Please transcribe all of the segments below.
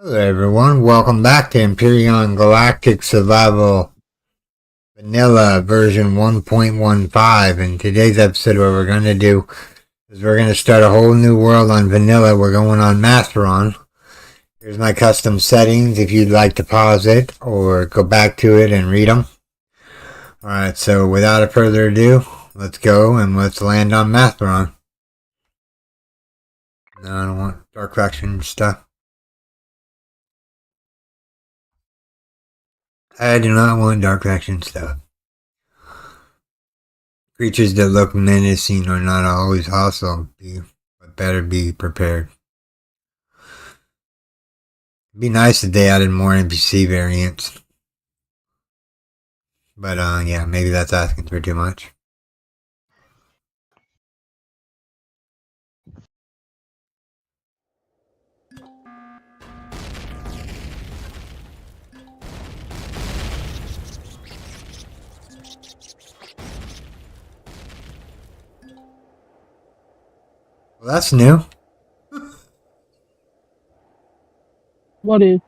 Hello everyone, welcome back to Empyrion Galactic Survival Vanilla version 1.15. In today's episode, what we're going to do is we're going to start a whole new world on Vanilla. We're going on Masteron. Here's my custom settings if you'd like to pause it or go back to it and read them. Alright, so without further ado, let's go and let's land on Masteron. No, I don't want Dark Faction stuff. I do not want Dark Faction stuff. Creatures that look menacing are not always hostile, but better be prepared. It'd be nice if they added more NPC variants. But yeah, maybe that's asking for too much. Well, that's new. What is?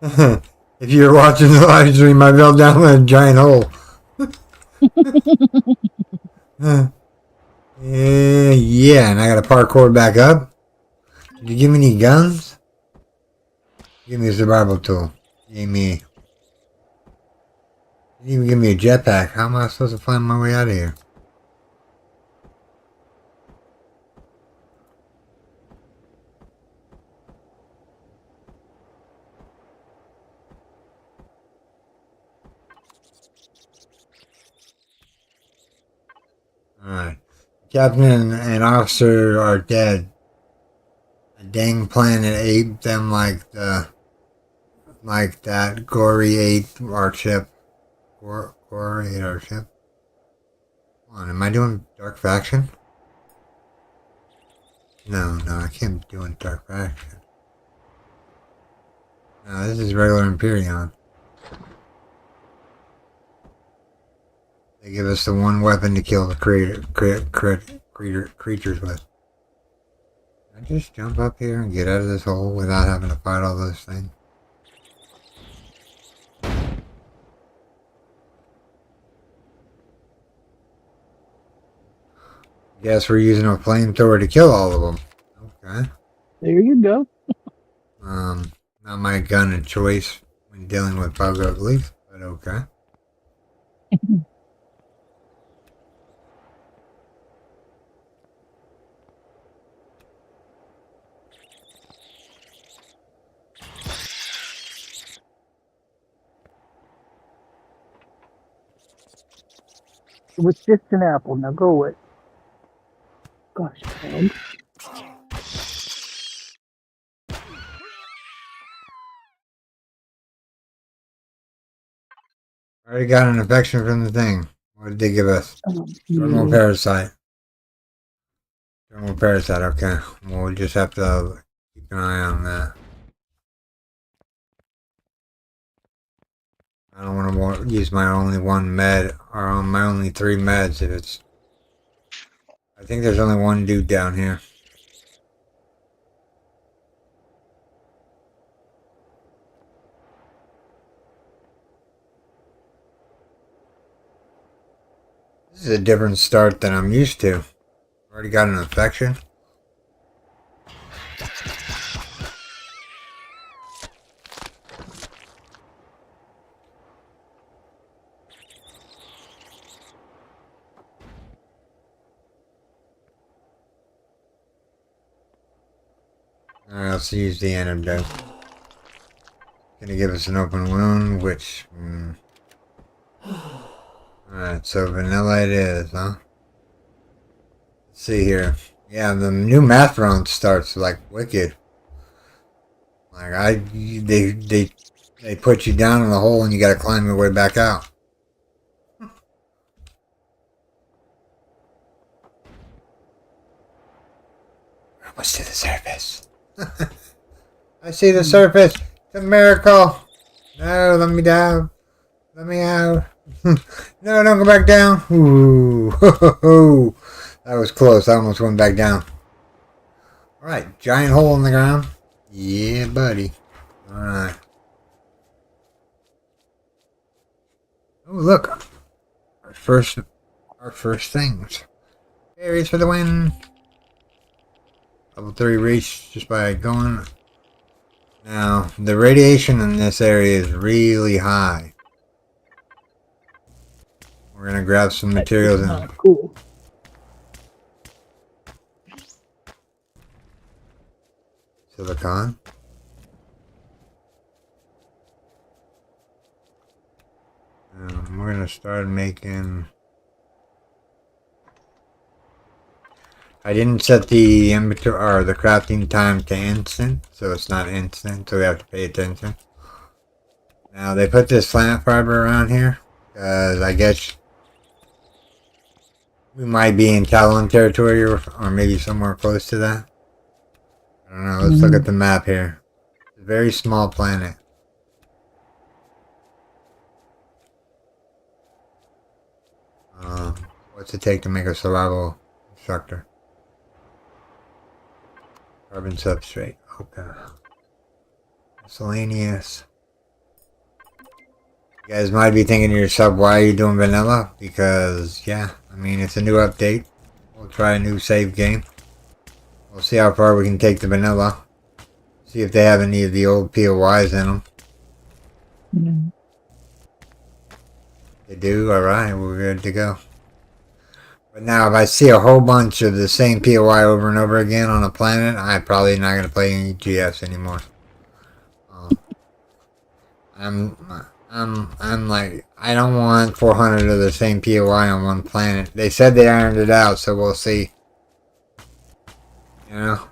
If you're watching the live stream, I fell down a giant hole. Yeah, and I got to parkour back up. Did you give me any guns? Give me a survival tool. Give me. You didn't even give me a jetpack. How am I supposed to find my way out of here? Alright. Captain and officer are dead. A dang planet ate them like that gory ate our ship. Gory ate our ship. Come on, am I doing Dark Faction? No, I can't be doing Dark Faction. No, this is regular Empyrion. They give us the one weapon to kill the creatures with. Can I just jump up here and get out of this hole without having to fight all those things? Guess we're using a flamethrower to kill all of them. Okay. There you go. Not my gun of choice when dealing with bug uglies, but okay. It was just an apple. Now go away. Gosh, man. Already got an infection from the thing. What did they give us? Thermal parasite. Thermal parasite, okay. Well, we'll just have to keep an eye on that. I don't want to use my only one med, or my only 3 meds if it's... I think there's only one dude down here. This is a different start than I'm used to. Already got an infection. Alright, let's use the antidote. Gonna give us an open wound, which... Alright, so vanilla it is, huh? Let's see here. Yeah, the new Masteron starts like wicked. Like they put you down in the hole and you gotta climb your way back out. We're almost to the surface. I see the surface. It's a miracle. No, let me down. Let me out. No, don't go back down. Ooh, that was close. I almost went back down. Alright, giant hole in the ground. Yeah, buddy. Alright. Oh, look. Our first things. Berries for the win. Level 3 reached just by going. Now, the radiation in this area is really high. We're gonna grab some materials and Cool. silicon. We're gonna start making. I didn't set the inventory or the crafting time to instant, so it's not instant, so we have to pay attention. Now they put this plant fiber around here, because I guess we might be in Talon territory or maybe somewhere close to that. I don't know, let's look at the map here. It's a very small planet. What's it take to make a survival constructor? Carbon substrate, okay. Miscellaneous. You guys might be thinking to yourself, why are you doing vanilla? Because, yeah, I mean, it's a new update. We'll try a new save game. We'll see how far we can take the vanilla. See if they have any of the old POIs in them. Mm. They do? Alright, we're good to go. But now, if I see a whole bunch of the same POI over and over again on a planet, I'm probably not going to play any GS anymore. I'm like, I don't want 400 of the same POI on one planet. They said they ironed it out, so we'll see. You know?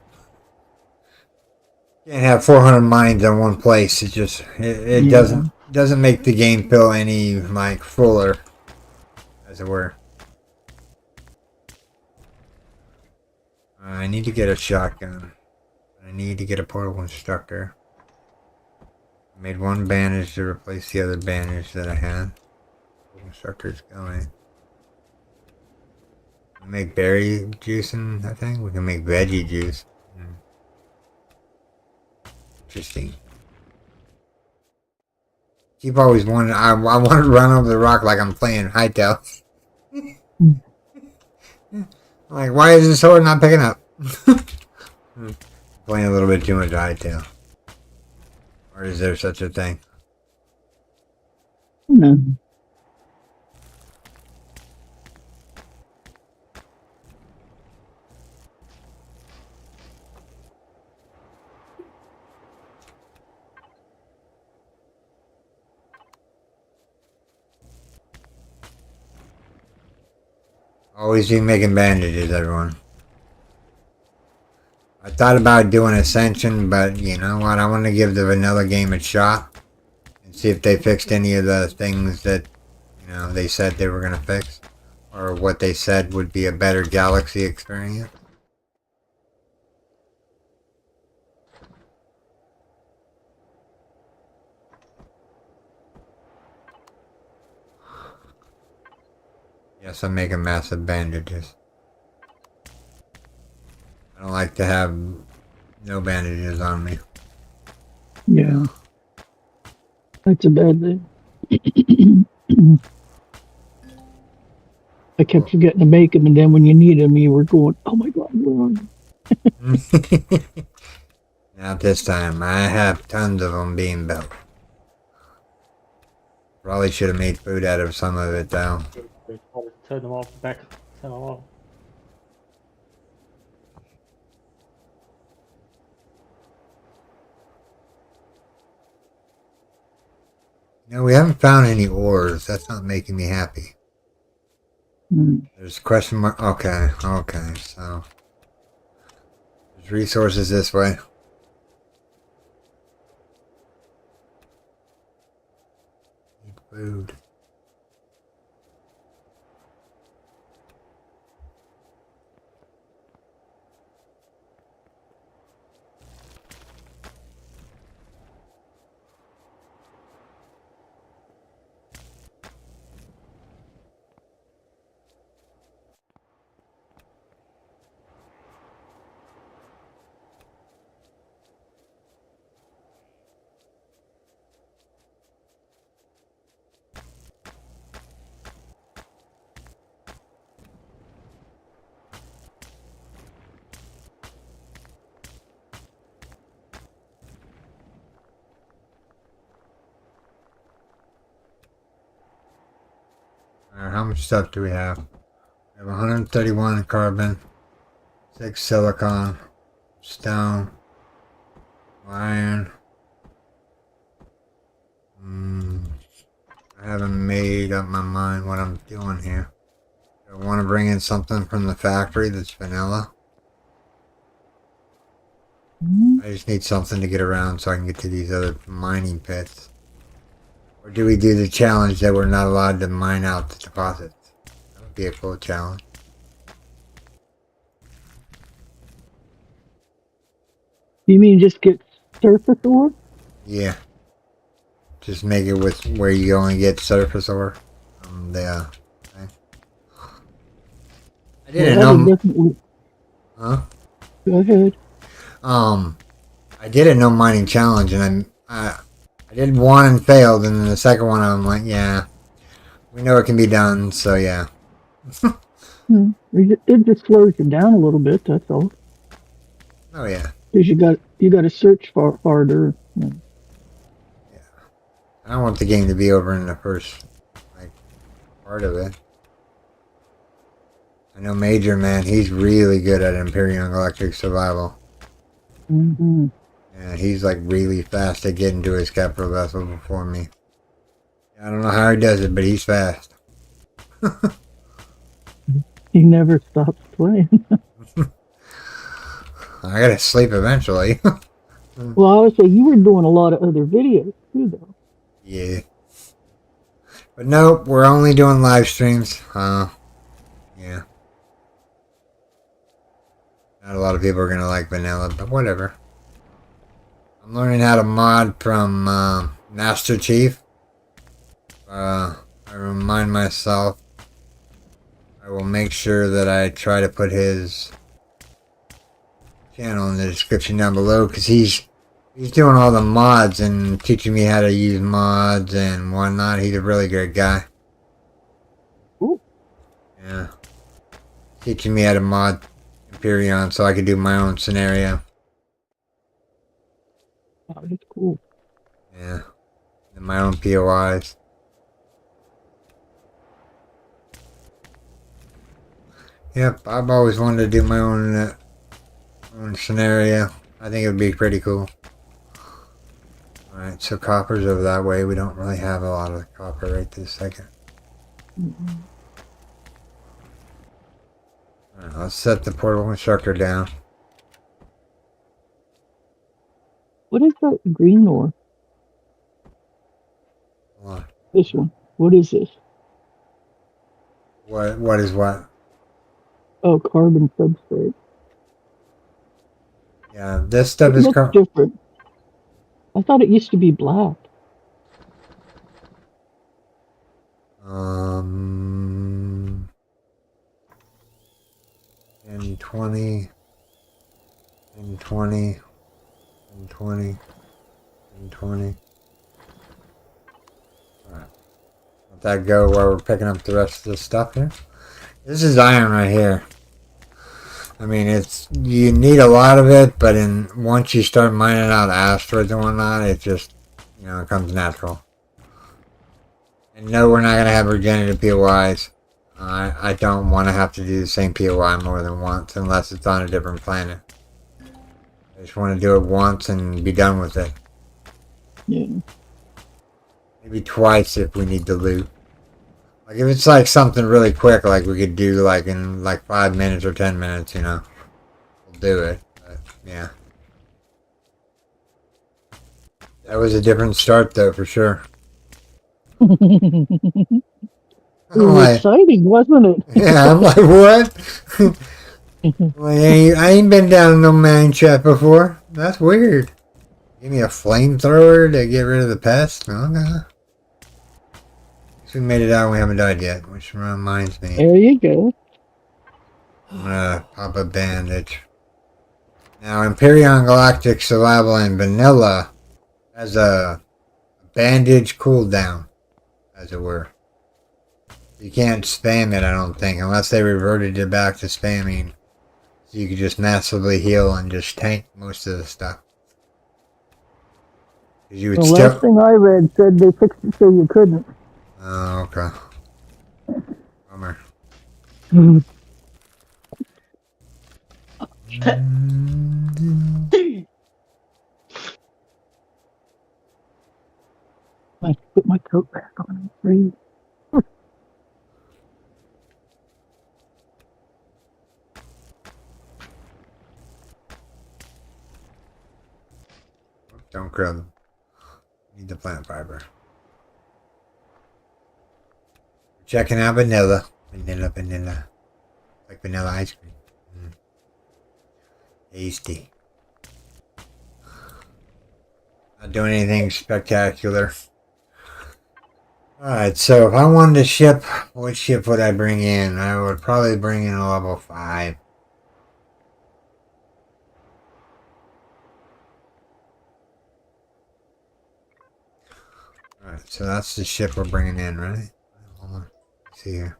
You can't have 400 mines in one place. It just, it doesn't make the game feel any, like, fuller, as it were. I need to get a shotgun. I need to get a portable constructor. I made one bandage to replace the other bandage that I had. Constructor's going. We make berry juice in that thing. We can make veggie juice. Interesting. Keep always wanting. I want to run over the rock like I'm playing Hightail. Like, why is the sword not picking up? Playing a little bit too much Hightail. Or is there such a thing? No. Always be making bandages, everyone. I thought about doing Ascension, but you know what? I want to give the vanilla game a shot and see if they fixed any of the things that, you know, they said they were going to fix. Or what they said would be a better Galaxy experience. Yes, I'm making massive bandages. I don't like to have no bandages on me. Yeah. That's a bad thing. I kept forgetting to make them, and then when you need them, you were going, oh my god, where are you? Not this time. I have tons of them being built. Probably should have made food out of some of it, though. Turn them off, back, turn them off. No, we haven't found any ores. That's not making me happy. There's question mark. Okay, okay. So there's resources this way. Need food. Alright, how much stuff do we have? We have 131 carbon, 6 silicon, stone, iron. I haven't made up my mind what I'm doing here. Do I want to bring in something from the factory that's vanilla? I just need something to get around so I can get to these other mining pits. Or do we do the challenge that we're not allowed to mine out the deposits? That would be a cool challenge. You mean just get surface ore? Yeah. Just make it with where you only get surface ore. I didn't know. Definitely. Huh? Go ahead. I did a no mining challenge, and I did one and failed, and then the second one I'm like, yeah, we know it can be done, so yeah. It just slows you down a little bit. That's all. Oh yeah. Because you got to search harder. Yeah. I don't want the game to be over in the first part of it. I know Major Man, he's really good at Empyrion Galactic survival. Mm-hmm. Yeah, he's like really fast at getting to his capital vessel before me. I don't know how he does it, but he's fast. He never stops playing. I gotta sleep eventually. Well, I would say you were doing a lot of other videos too, though. Yeah. But nope, we're only doing live streams. Yeah. Not a lot of people are gonna like vanilla, but whatever. I'm learning how to mod from Master Chief. I remind myself. I will make sure that I try to put his channel in the description down below, because he's doing all the mods and teaching me how to use mods and whatnot. He's a really great guy. Ooh. Yeah. Teaching me how to mod Empyrion so I could do my own scenario. Oh, that's cool. Yeah. And my own POIs. Yep, I've always wanted to do my own scenario. I think it would be pretty cool. Alright, so copper's over that way. We don't really have a lot of copper right this second. Alright, let's set the portal constructor down. What is that green ore? Hold on. This one. What is this? What is what? Oh, carbon substrate. Yeah, this stuff It is looks different. I thought it used to be black. And 20 and 20 and 20 and 20. Alright. Let that go while we're picking up the rest of the stuff here. This is iron right here. I mean, you need a lot of it, but once you start mining out asteroids and whatnot, it just, it comes natural. And no, we're not going to have regenerative POIs. I don't want to have to do the same POI more than once unless it's on a different planet. I just want to do it once and be done with it. Yeah. Maybe twice if we need to loot. Like if it's like something really quick, like we could do like in like 5 minutes or 10 minutes, we'll do it. But yeah. That was a different start though, for sure. It was exciting, wasn't it? Yeah, I'm like, what? I ain't been down no mine chat before. That's weird. Give me a flamethrower to get rid of the pest? Okay. We made it out and we haven't died yet, which reminds me. There you go. I'm gonna pop a bandage. Now, Empyrion Galactic Survival and Vanilla has a bandage cooldown, as it were. You can't spam it, I don't think, unless they reverted it back to spamming. So you could just massively heal and just tank most of the stuff. You would The last thing I read said they fixed it so you couldn't. Oh, okay. Bummer. Mm. I put my coat back on and breathe. Don't grill them. Need the plant fiber. Checking out vanilla. Vanilla. Like vanilla ice cream. Tasty. Not doing anything spectacular. Alright, so if I wanted to ship, what ship would I bring in? I would probably bring in a level 5. Alright, so that's the ship we're bringing in, right? Hold on. Let's see here.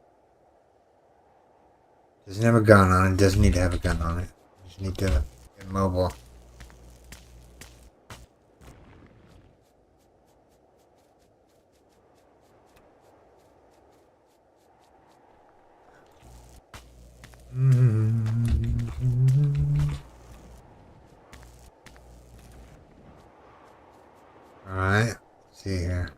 Doesn't have a gun on it. Doesn't need to have a gun on it. Just need to get mobile. Alright, let's see here.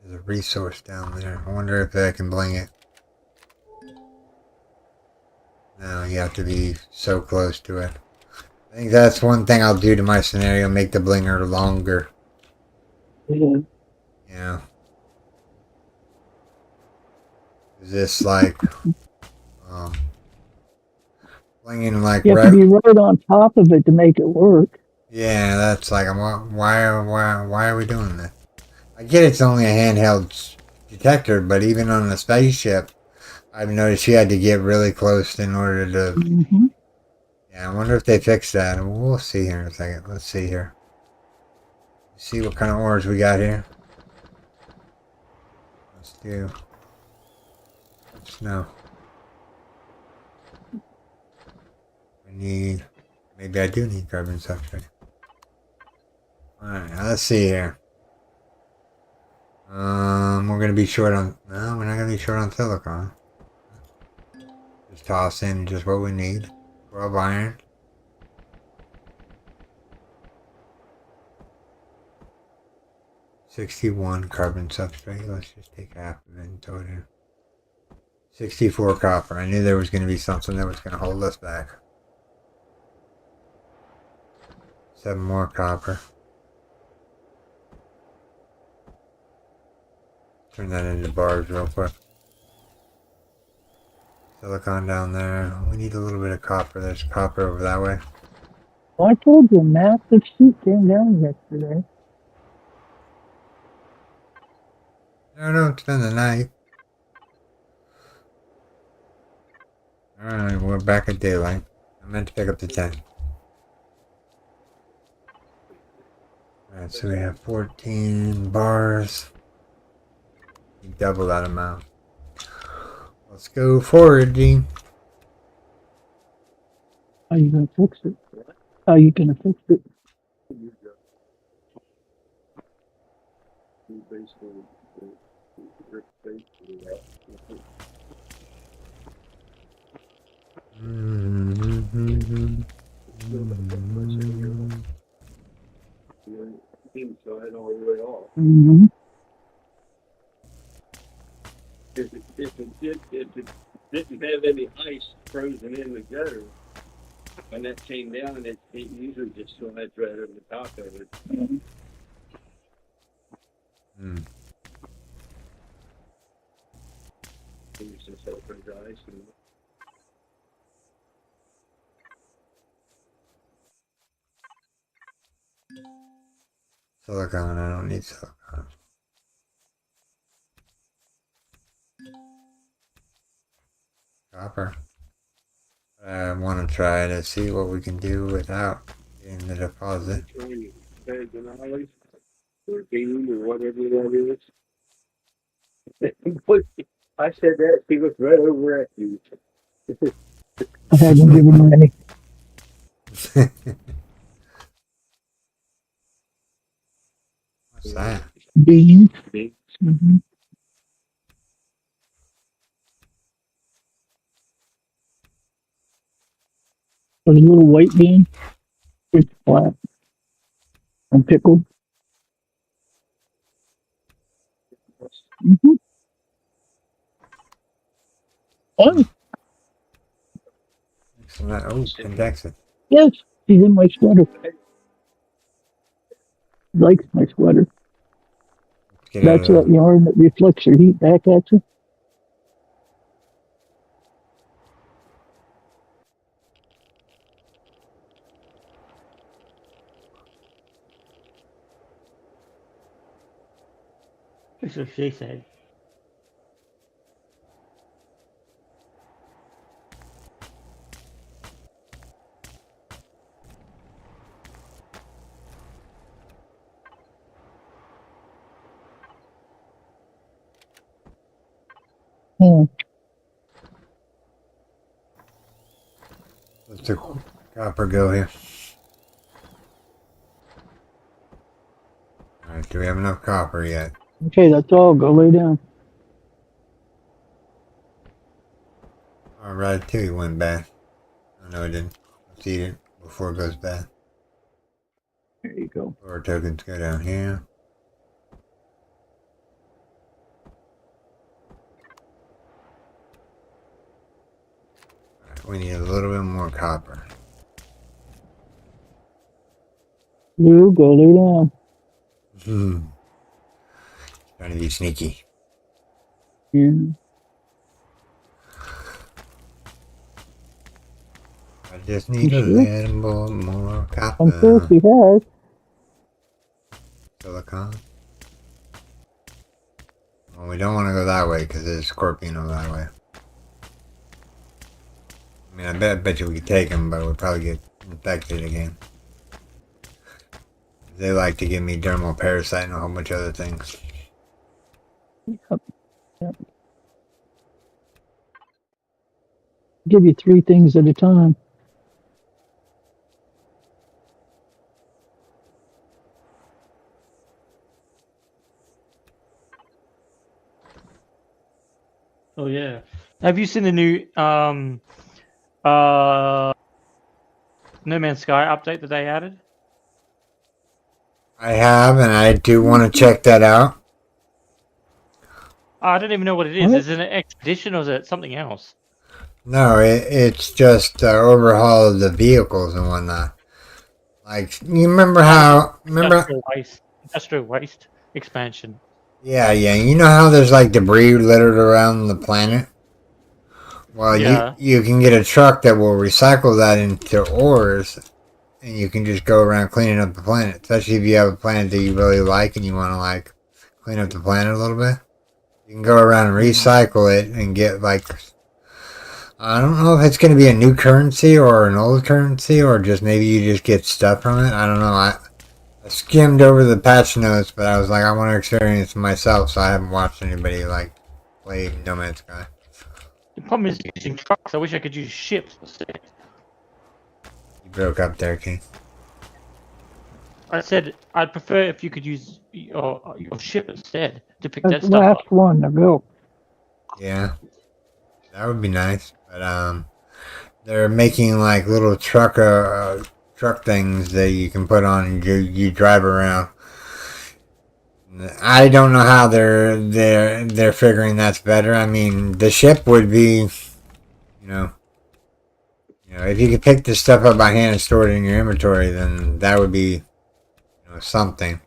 There's a resource down there. I wonder if I can bling it. No, you have to be so close to it. I think that's one thing I'll do to my scenario, make the blinger longer. Yeah. Yeah. Is this like blinging like You have to be right on top of it to make it work. Yeah, that's like why are we doing this? I get it's only a handheld detector, but even on the spaceship, I've noticed you had to get really close in order to. Mm-hmm. Yeah, I wonder if they fixed that. We'll see here in a second. Let's see here. See what kind of ores we got here. Let's do snow. I need. Maybe I do need carbon substrate. Alright, let's see here. We're gonna be short on. No, we're not gonna be short on silicon. Just toss in just what we need. 12 iron. 61 carbon substrate. Let's just take half of it and throw it in. 64 copper. I knew there was going to be something that was going to hold us back. 7 more copper. Turn that into bars real quick. Silicon down there. We need a little bit of copper. There's copper over that way. Well, I told you a massive sheet came down yesterday. No, don't spend the night. Alright, we're back at daylight. I meant to pick up the 10. Alright, so we have 14 bars. We double that amount. Let's go forward, Dean. How are you gonna fix it? How are you gonna fix it? Mm-hmm. If it didn't have any ice frozen in the gutter, when that came down, it usually just slides right over the top of it. It's just open ice. Silicon, I don't need silicon. Copper. I want to try to see what we can do without in the deposit. Or bean or whatever that is. I said that, he looked right over at you. I haven't given her any. What's that? Beans. Mm-hmm. There's a little white bean. It's flat and pickled. Mm-hmm. Oh, Excellent. Oh, Texas. yes. She's in my sweater. Likes my sweater. Let's get out That's of that yarn that reflects your heat back at you. That's what she said. Hmm. Let's the copper go here. Alright, do we have enough copper yet? Okay, that's all. Go lay down. Alright, too, he went bad. Oh, no, it didn't. Let's eat it before it goes bad. There you go. Our tokens go down here. Alright, we need a little bit more copper. You go lay down. Trying to be sneaky. Yeah. I just need a You sure? little more copper. I'm sure she has. Silicon. Well, we don't want to go that way because there's a scorpion over that way. I mean, I bet you we could take him, but we'd probably get infected again. They like to give me dermal parasite and a whole bunch of other things. Yep. Yep. Give you 3 things at a time. Oh yeah. Have you seen the new No Man's Sky update that they added? I have, and I do want to check that out. I don't even know what it is. What? Is it an expedition or is it something else? No, it's just overhaul of the vehicles and whatnot. Like, you remember how... Industrial waste expansion. Yeah, you know how there's like debris littered around the planet? Well, Yeah. you can get a truck that will recycle that into ores, and you can just go around cleaning up the planet. Especially if you have a planet that you really like and you want to like clean up the planet a little bit. You can go around and recycle it and get like... I don't know if it's going to be a new currency or an old currency or just maybe you just get stuff from it. I don't know. I skimmed over the patch notes, but I was like, I want to experience it myself, so I haven't watched anybody like play No Man's Sky. The problem is using trucks. I wish I could use ships instead. You broke up there, King. I said I'd prefer if you could use your ship instead to pick That's that the stuff last up. one to go. Yeah, that would be nice. But they're making like little truck things that you can put on and you drive around. I don't know how they're figuring that's better. I mean, the ship would be, you know, if you could pick this stuff up by hand and store it in your inventory, then that would be, something.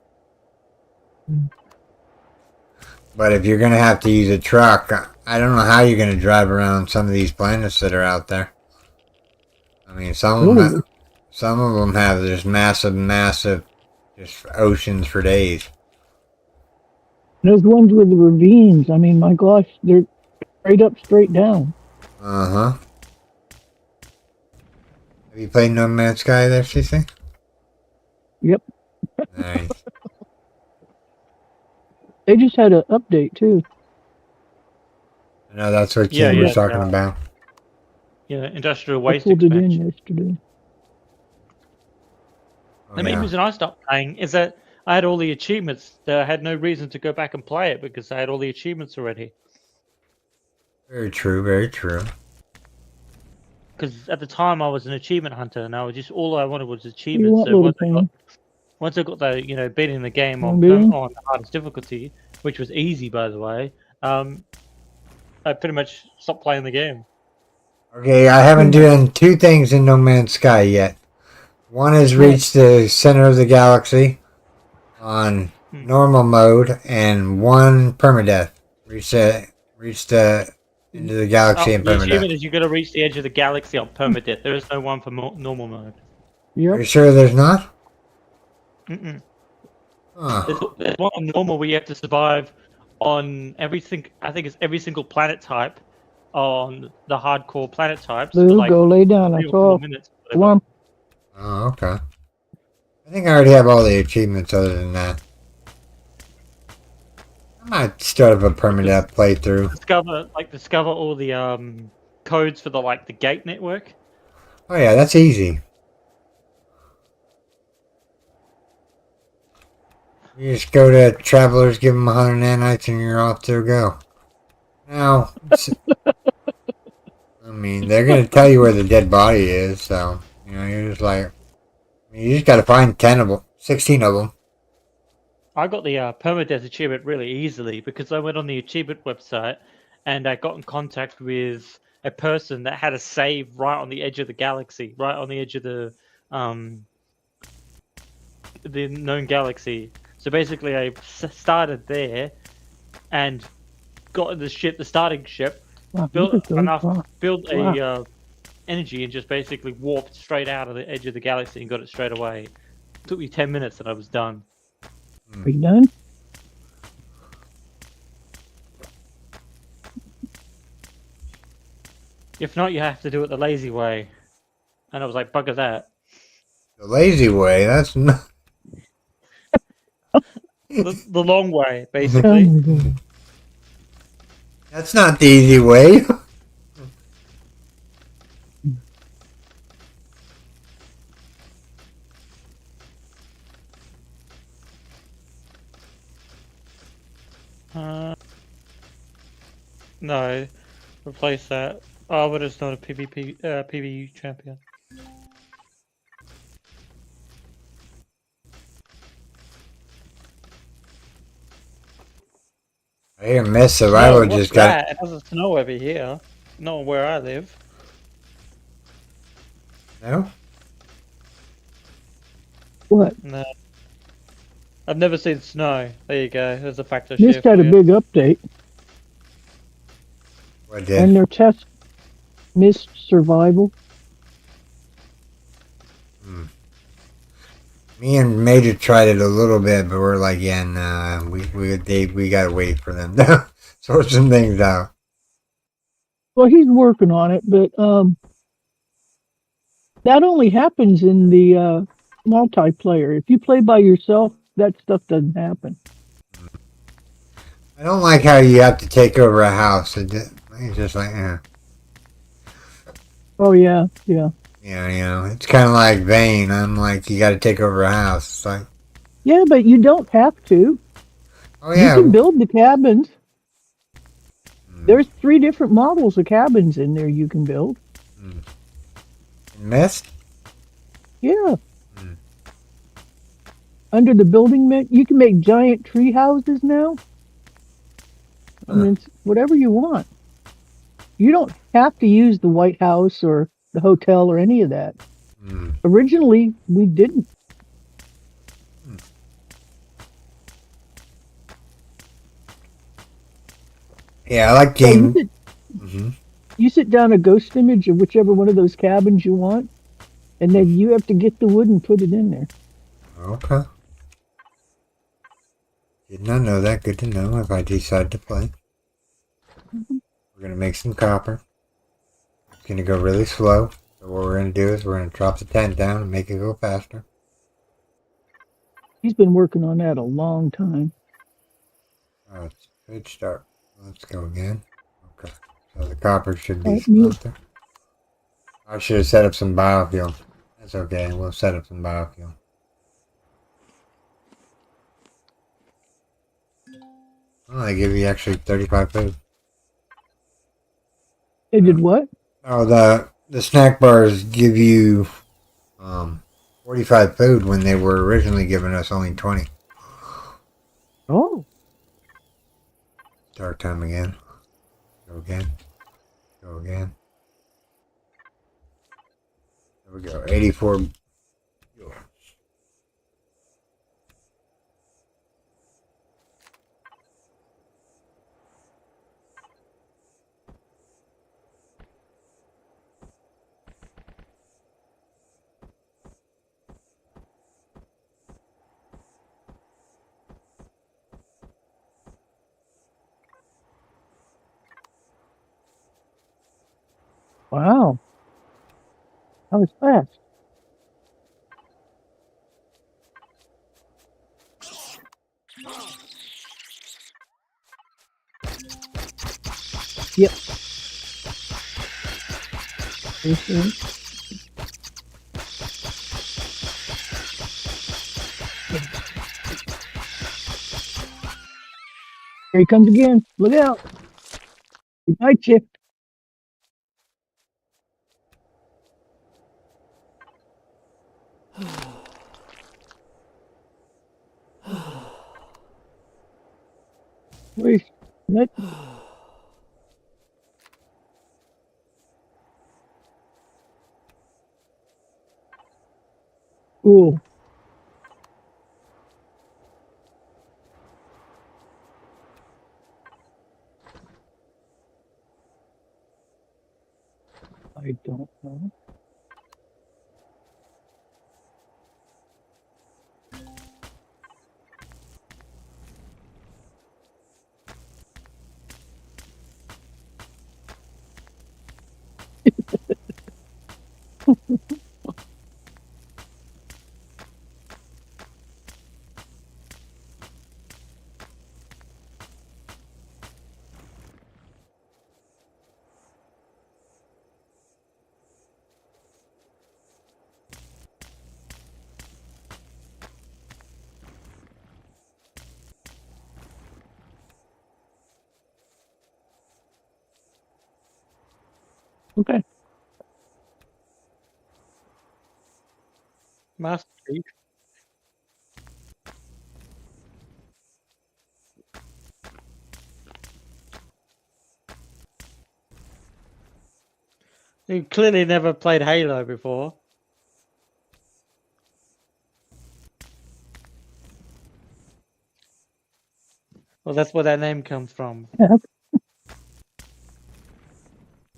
But if you're gonna have to use a truck, I don't know how you're gonna drive around some of these planets that are out there. I mean, some of them have just massive, just oceans for days. Those ones with the ravines, I mean, my gosh, they're straight down. Uh-huh. Have you played No Man's Sky there, CC? Yep. Nice. They just had an update, too. I know that's what Ken was talking yeah. about. Yeah, industrial I waste pulled it in expansion. yesterday. Oh, The main reason I stopped playing is that I had all the achievements. That I had no reason to go back and play it because I had all the achievements already. Very true, very true. because at the time I was an achievement hunter, and I was just all I wanted was What do you achievements. want, So little pony? once I got the beating the game on Bean? on the hardest difficulty, which was easy by the way, I pretty much stopped playing the game. Okay, I haven't done two things in No Man's Sky yet. One is reach the center of the galaxy on normal mode, and one permadeath. Reach the into the galaxy in The achievement permadeath. is you got to reach the edge of the galaxy on permadeath. There is no one for normal mode. Are you Yep. sure there's not? Mm-mm. Huh. There's one on normal where you have to survive on everything. I think it's every single planet type on the hardcore planet types for Lou, like go lay down. 3 That's or 4 all. minutes. Come Whatever. on. Oh, okay. I think I already have all the achievements other than that. I might start up a permadeath playthrough. Discover all the codes for the gate network. Oh yeah, that's easy. You just go to Travelers, give them 100 nanites, and you're off to go. Now, I mean, they're going to tell you where the dead body is, so, you're just like, you just got to find 10 of them, 16 of them. I got the permadeath achievement really easily because I went on the achievement website and I got in contact with a person that had a save right on the edge of the galaxy, right on the edge of the known galaxy. So basically, I started there and got in the starting ship, Wow, built look at those enough, rocks. built Wow. a energy, and just basically warped straight out of the edge of the galaxy and got it straight away. It took me 10 minutes and I was done. Are you done? If not, you have to do it the lazy way. And I was like, bugger that. The lazy way, that's not... The long way, basically. That's not the easy way. No, replace that. Oh, but it's not a PvE champion. I hear Miss Survival What's just got... that? It doesn't snow over here. Not where I live. No? What? No. I've never seen snow. There you go. There's a factor Mist shift. had a big update, What did? and their test Mist Survival. Me and Major tried it a little bit, but we're like, yeah, nah, we gotta wait for them to sort some things out. Well, he's working on it, but that only happens in the multiplayer. If you play by yourself, that stuff doesn't happen. I don't like how you have to take over a house. It's just like, Oh yeah, yeah. Yeah, it's kind of like Vane. I'm like, you got to take over a house. It's like, Yeah, but you don't have to. oh yeah, You can build the cabins. There's 3 different models of cabins in there you can build. Mist. Yeah. Under the building you can make giant tree houses now. I mean, it's whatever you want. You don't have to use the White House or the hotel or any of that. Originally, we didn't. Yeah, I like So game. you sit down a ghost image of whichever one of those cabins you want, and then you have to get the wood and put it in there. Okay. Did not know that. Good to know if I decide to play. We're going to make some copper. It's going to go really slow. So what we're going to do is we're going to drop the tent down and make it go faster. He's been working on that a long time. Oh, it's a good start. Let's go again. Okay. So the copper should be mute. smelter. I should have set up some biofuel. That's okay. We'll set up some biofuel. Oh, they give you actually 35 food. They did what? Oh, the the snack bars give you 45 food when they were originally giving us only 20. Oh, Start time again. Go again. Go again. There we go. 84. wow. That was fast. Yep. Okay. Here he comes again. Look out. He bites you. Wait. What? Cool. I don't know. Okay. Master Chief. You clearly never played Halo before. Well, that's where that name comes from. Yeah,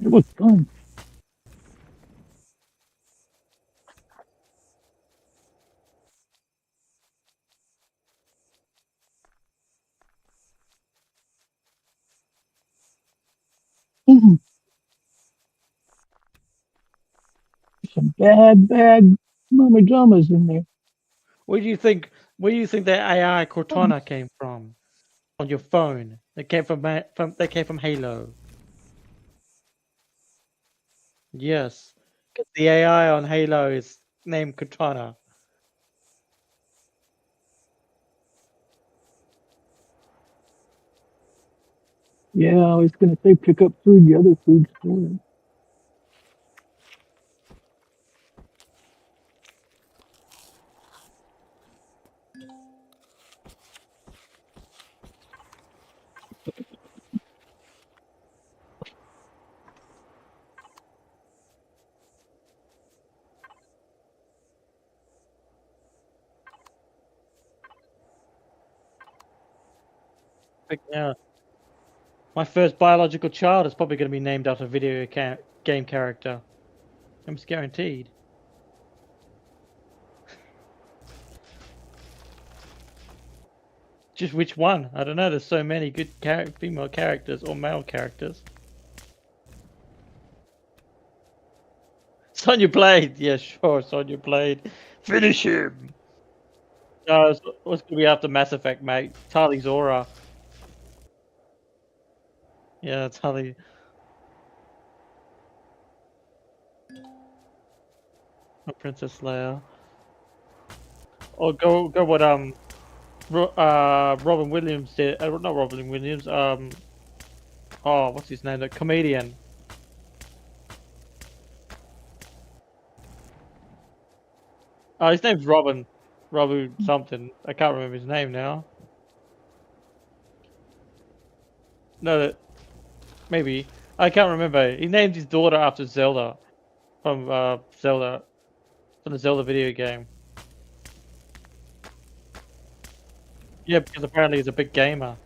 it was fun. Mm-mm. Some bad mama dramas in there. Where do you think? Where do you think that AI Cortana came from? On your phone? They came from They came from Halo. Yes, 'cause the AI on Halo is named Cortana. Yeah, I was gonna say pick up food, the other food store. Yeah, my first biological child is probably going to be named after a game character. I'm guaranteed. Just which one? I don't know. There's so many good female characters or male characters. Sonya Blade. Yeah, sure. Sonya Blade. Finish him. No, it's gonna be after Mass Effect, mate. Tali Zora. Yeah, Tali. Princess Leia. Or go what Robin Williams did. Not Robin Williams. Oh, what's his name? The comedian. Oh, his name's Robin. Robin something. I can't remember his name now. No, maybe. I can't remember. He named his daughter after Zelda from Zelda from the Zelda video game. Yeah, because apparently he's a big gamer.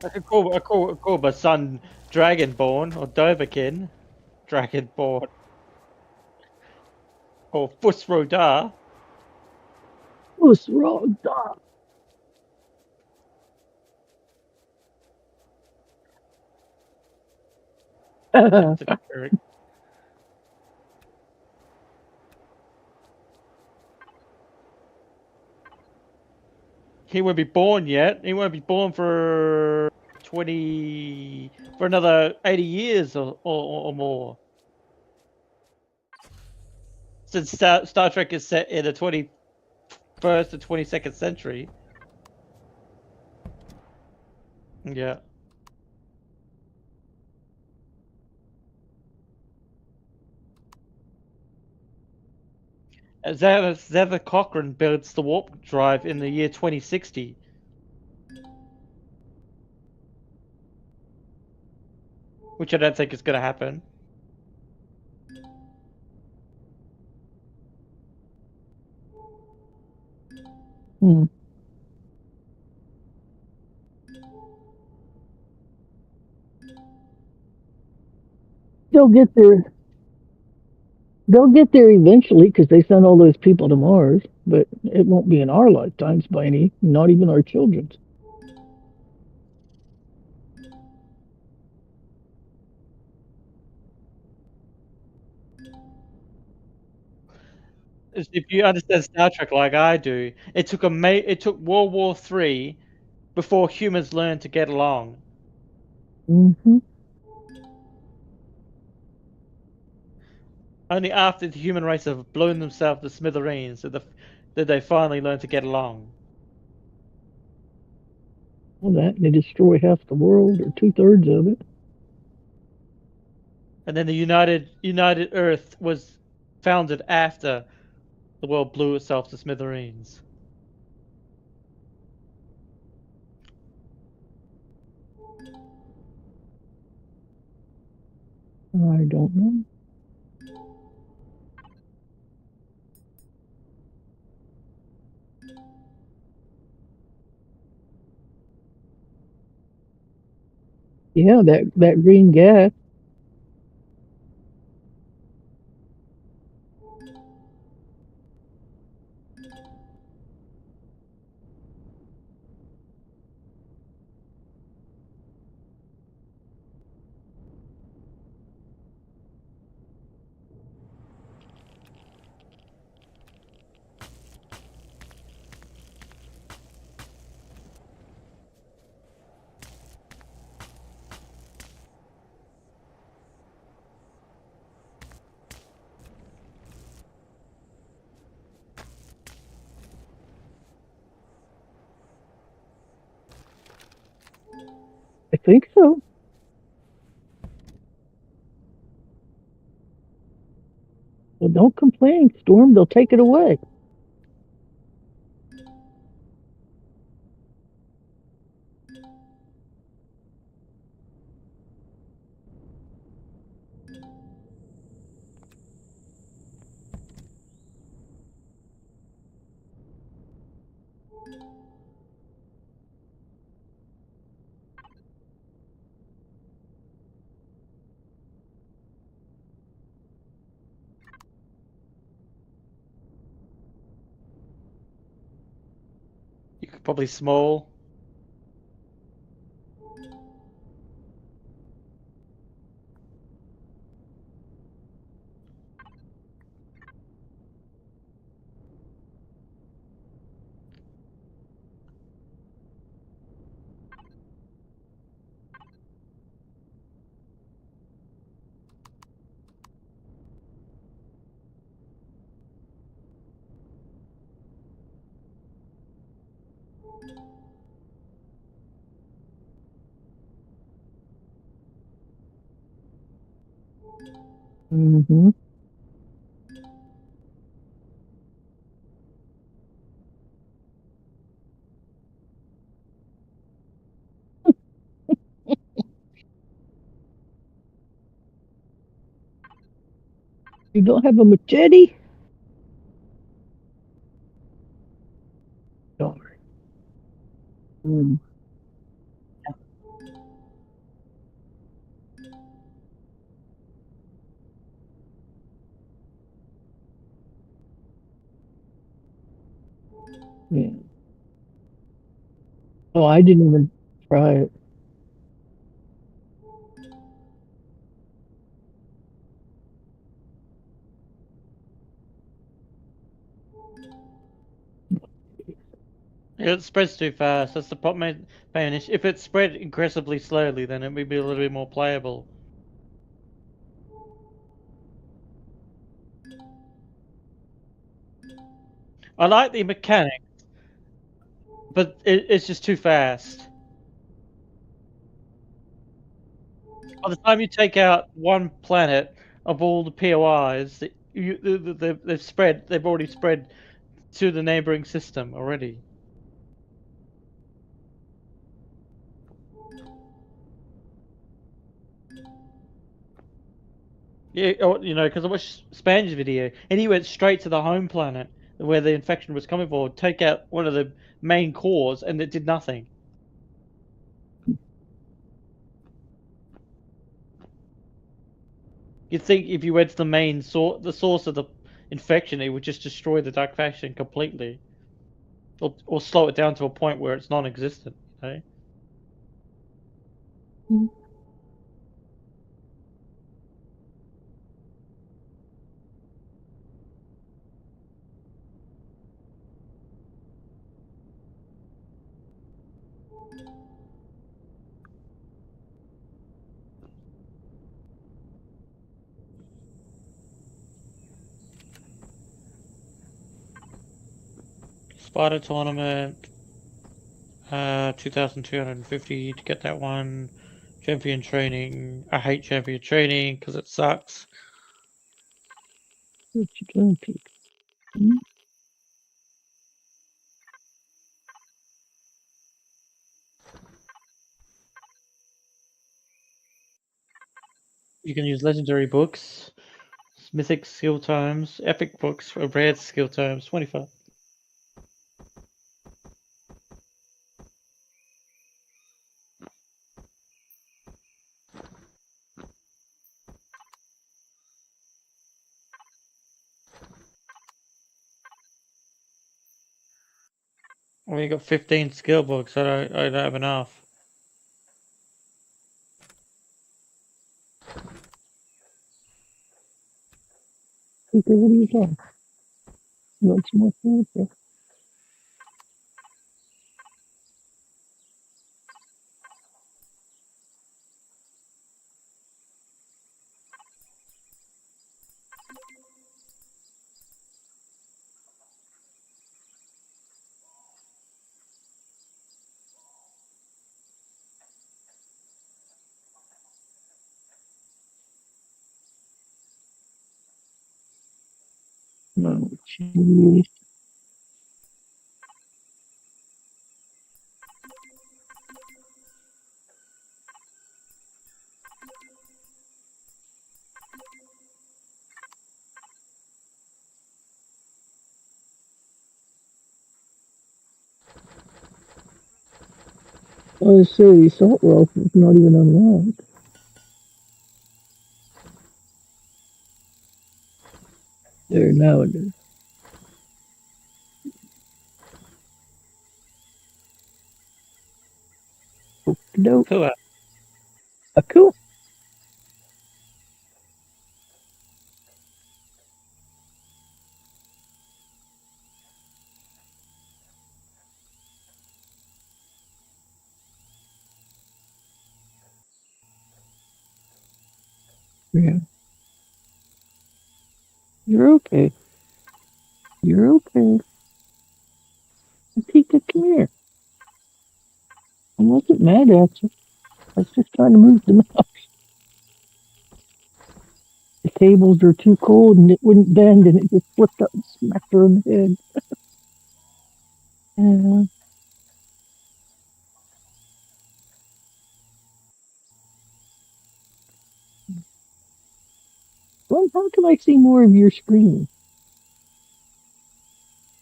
I could call my son Dragonborn or Dovahkiin. Dragonborn. Or Fusrodar. What's wrong, Doc? Captain Kirk. He won't be born yet. He won't be born for another 80 years or more. Since Star Trek is set in the 21st to 22nd century. Yeah. Xavier Cochrane builds the warp drive in the year 2060. Which I don't think is going to happen. Hmm. They'll get there. They'll get there eventually because they sent all those people to Mars, but it won't be in our lifetimes by any, not even our children's. If you understand Star Trek like I do, it took World War III before humans learned to get along. Mm-hmm. Only after the human race have blown themselves to smithereens did they finally learn to get along. Well, that and they destroy half the world or 2/3 of it. And then the United Earth was founded after the world blew itself to smithereens. I don't know. Yeah, that green gas. I think so. Well, don't complain, Storm. They'll take it away. You could probably small. Mm-hmm. You don't have a machete? Darn. Mm. Yeah. Oh, I didn't even try it. It spreads too fast. That's the problem. Main issue. If it spread aggressively slowly, then it would be a little bit more playable. I like the mechanic, but it's just too fast. By the time you take out one planet of all the POIs, they've spread. They've already spread to the neighboring system already. Yeah, because I watched Span's video, and he went straight to the home planet where the infection was coming from. Take out one of the main cores, and it did nothing. You'd think if you went to the main source, the source of the infection, it would just destroy the dark faction completely, or slow it down to a point where it's non-existent. Mm. Spider tournament, 2,250 to get that one. Champion training. I hate champion training because it sucks. What you doing, Pete? Mm. You can use legendary books, mythic skill times, epic books, or rare skill times. 25. Well, you got 15 skill books. I don't have enough. Peter, what are you doing? You want some more food? Yeah. No, jeez. Oh, so the assault rifle is not even unlocked. There, now it is. Nope. Cool. Cool. Yeah. You're okay. You're okay. Pika, come here. I wasn't mad at you. I was just trying to move the mouse. The cables are too cold and it wouldn't bend and it just flipped up and smacked her in the head. Yeah. Well, how can I see more of your screen?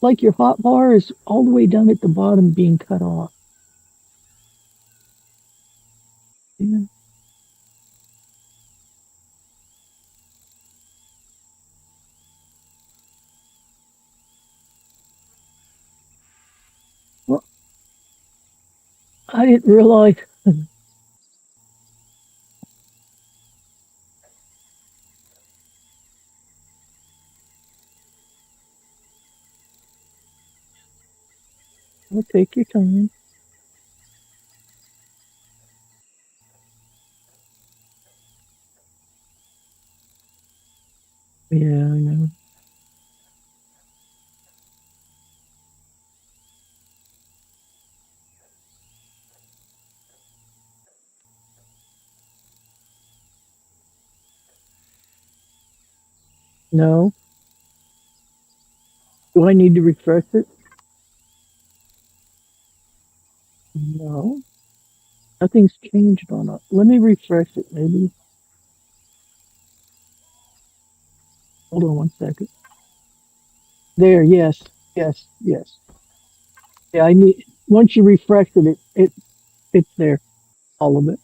Like your hot bar is all the way down at the bottom being cut off. Yeah. Well, I didn't realize. Well, take your time. Yeah, I know. No. Do I need to refresh it? No. Nothing's changed on it. Let me refresh it, maybe. Hold on one second. There, yes. Yes, yes. Yeah, I need once you refresh it's there. All of it.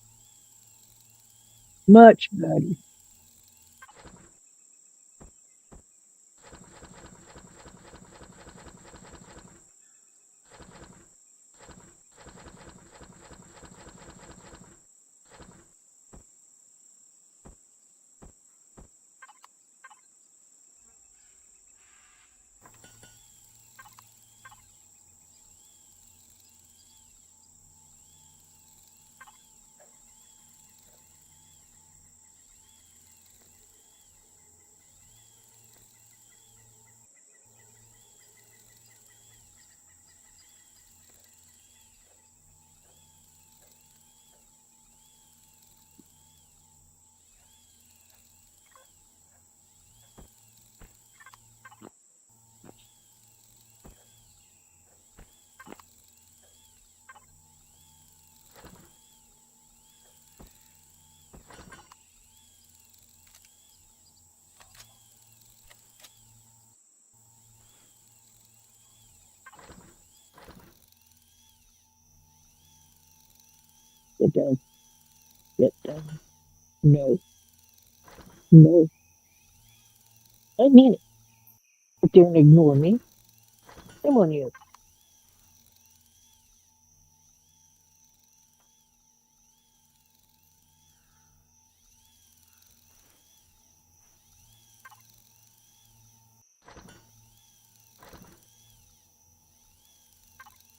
Much better. Get down. Get down. No. No. I mean it. Sit there and ignore me. Come on, you.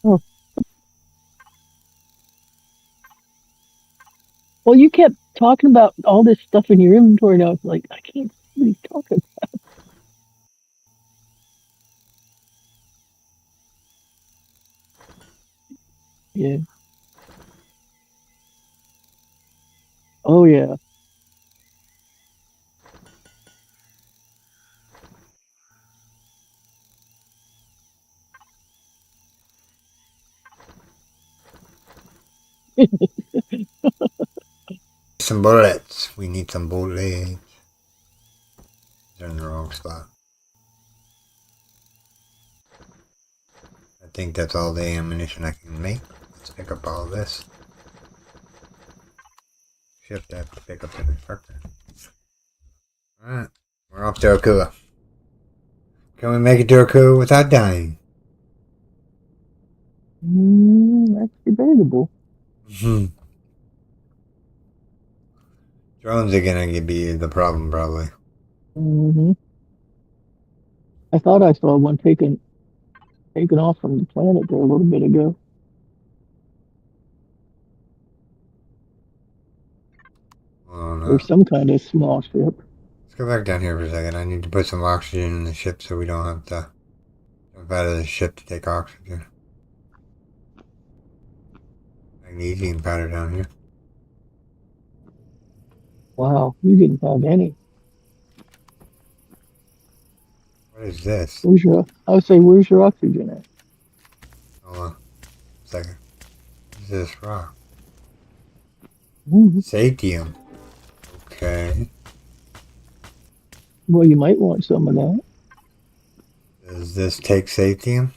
Oh. Well, you kept talking about all this stuff in your inventory, and I was like, I can't see what he's talking. Yeah. Oh yeah. Some bullets. We need some bullets. They're in the wrong spot. I think that's all the ammunition I can make. Let's pick up all this. Shift that to pick up the instructor. Alright, we're off to Akua. Can we make it to Akua without dying? That's debatable. Drones are gonna be the problem, probably. Hmm. I thought I saw one taken off from the planet there a little bit ago. Oh no. Or some kind of small ship. Let's go back down here for a second. I need to put some oxygen in the ship so we don't have to jump out of the ship to take oxygen. I Magnesium powder down here. Wow, you didn't have any. What is this? I would say, where's your oxygen at? Hold on. A second. What is this rock? Mhm. Satium. Okay. Well, you might want some of that. Does this take satium?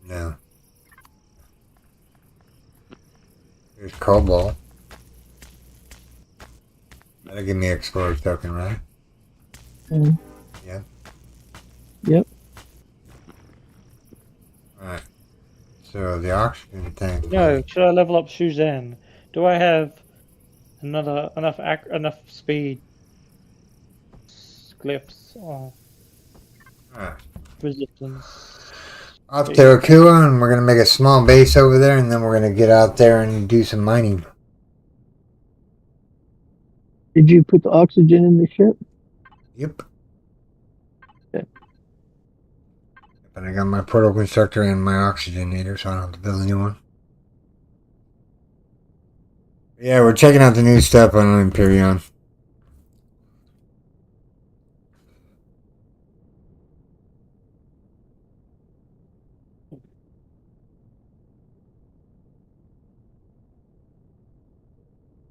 No. Here's cobalt. That'll give me explorer token, right? Mm. Yep. Yep. Alright. So the oxygen tank. No, should I level up Shuzan? Do I have enough speed glyphs or Alright. resistance? Off to Akua, and we're gonna make a small base over there, and then we're gonna get out there and do some mining. Did you put the oxygen in the ship? Yep. Okay. And I got my portal constructor and my oxygenator, so I don't have to build a new one. Yeah, we're checking out the new stuff on Empyrion.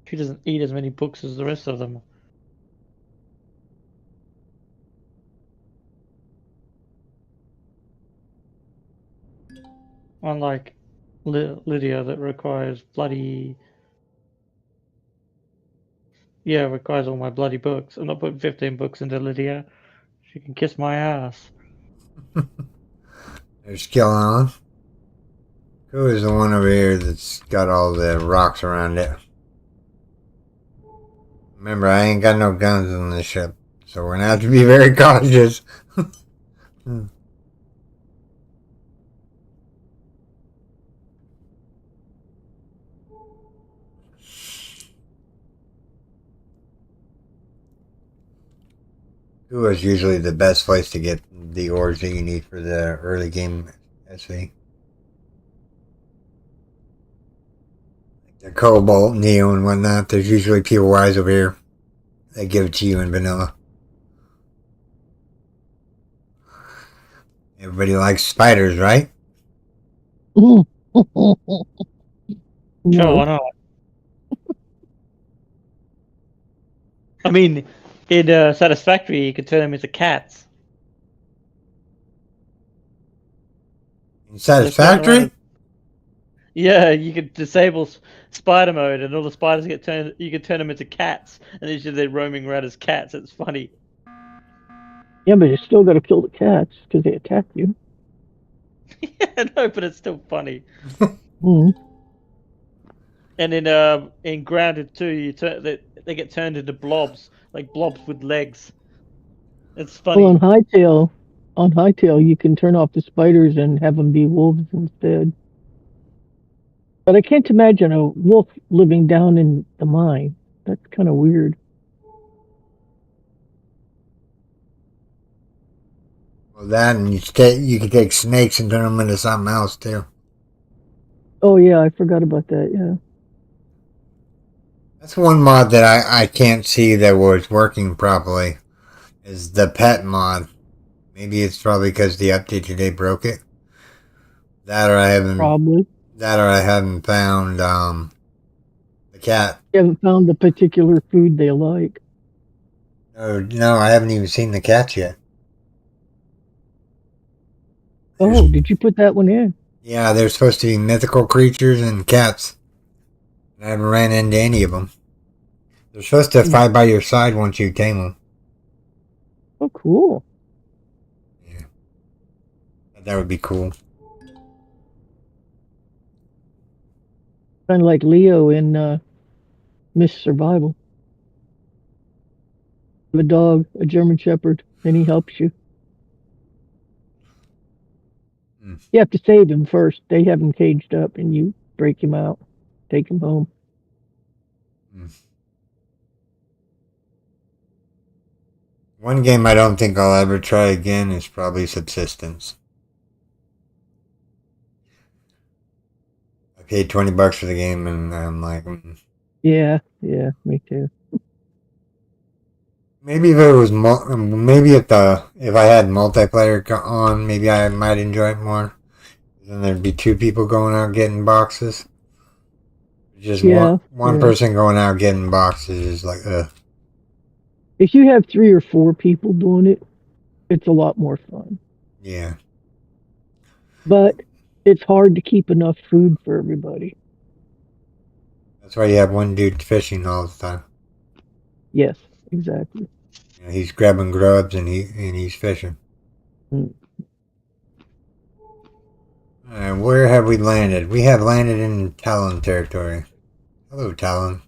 She doesn't eat as many books as the rest of them. Unlike Lydia, that requires requires all my bloody books. I'm not putting 15 books into Lydia. She can kiss my ass. There's Skeleton. Who is the one over here that's got all the rocks around it? Remember, I ain't got no guns on this ship, so we're gonna have to be very cautious. Who is usually the best place to get the ores that you need for the early game SV? The cobalt, neo, and whatnot. There's usually people wise over here that give it to you in vanilla. Everybody likes spiders, right? Sure, No. why not? I mean, in Satisfactory, you could turn them into cats. In Satisfactory? Yeah, you could disable spider mode, and all the spiders get turned. You could turn them into cats, and usually they're roaming around as cats. It's funny. Yeah, but you still got to kill the cats because they attack you. Yeah, no, but it's still funny. Mm. And in Grounded too, they get turned into blobs, like blobs with legs. It's funny. Well, on Hightail, you can turn off the spiders and have them be wolves instead. But I can't imagine a wolf living down in the mine. That's kind of weird. Well, that and you can take snakes and turn them into something else too. Oh yeah, I forgot about that. Yeah. That's one mod that I can't see that was working properly. Is the pet mod. Maybe it's probably because the update today broke it. That or I haven't. Probably. That or I haven't found the cat. You haven't found the particular food they like. No, I haven't even seen the cats yet. Oh, did you put that one in? Yeah, they're supposed to be mythical creatures and cats. I haven't ran into any of them. They're supposed to fight by your side once you tame them. Oh, cool. Yeah. That would be cool. Kind of like Leo in Miss Survival. A dog, a German Shepherd, and he helps you. You have to save him first. They have him caged up, and you break him out, take him home. One game I don't think I'll ever try again is probably Subsistence. paid $20 for the game, and I'm like, Yeah, me too. maybe if it was maybe if I had multiplayer on, maybe I might enjoy it more. Then there'd be two people going out getting boxes. Just Yeah, one person going out getting boxes is like, ugh. If you have 3 or 4 people doing it, it's a lot more fun. Yeah. But it's hard to keep enough food for everybody. That's why you have one dude fishing all the time. Yes, exactly. You know, he's grabbing grubs and he's fishing. Mm. Where have we landed? We have landed in Talon territory. Hello, Talon.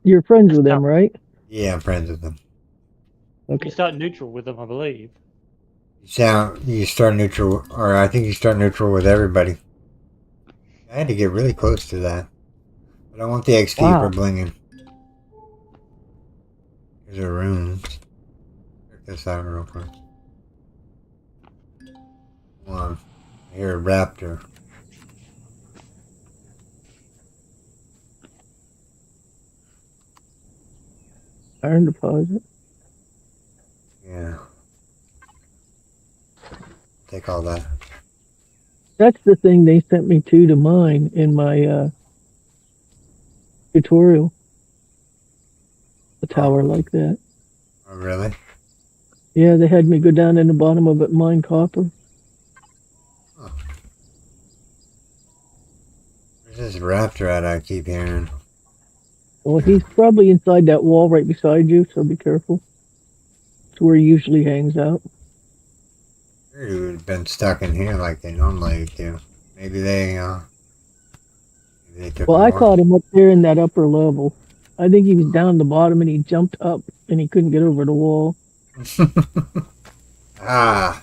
You're friends with them, right? Yeah, I'm friends with them. Okay. You start neutral with them, I believe. You start neutral, or I think you start neutral with everybody. I had to get really close to that. But I want the XP for Wow. blinging. Here's our runes. Check this out real quick. Come on. I hear a raptor. Iron deposit. Yeah. Take all that. That's the thing they sent me to mine in my tutorial. A tower like that. Oh, really? Yeah, they had me go down in the bottom of it, mine copper. Oh. Where's this raptor at I keep hearing? Well, he's probably inside that wall right beside you, so be careful. It's where he usually hangs out. He would have been stuck in here like they normally do. Maybe they took Well, him I more. caught him up there in that upper level. I think he was down the bottom and he jumped up and he couldn't get over the wall. Ah,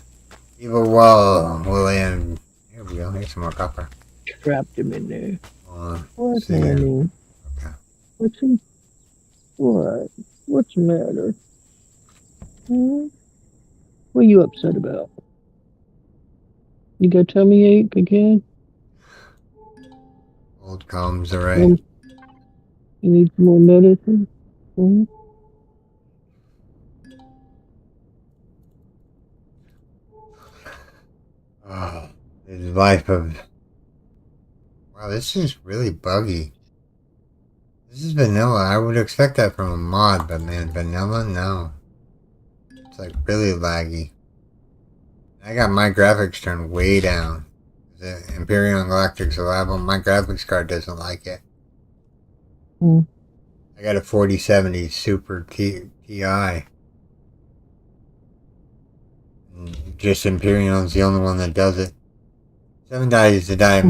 evil wall will end. Here we go. Here's some more copper. Trapped him in there. What's See here. happening? Okay. What's he? What? What's the matter? Hmm? What are you upset about? You got tummy ache again? Old combs are right. You need some more medicine? Hmm? Oh, this life of. Wow, this is really buggy. This is vanilla. I would expect that from a mod, but man, vanilla? No. It's like really laggy. I got my graphics turned way down. The Empyrion Galactic Survival, my graphics card doesn't like it. Hmm. I got a 4070 Super TI. And just Empyrion's the only one that does it. 7 dies the die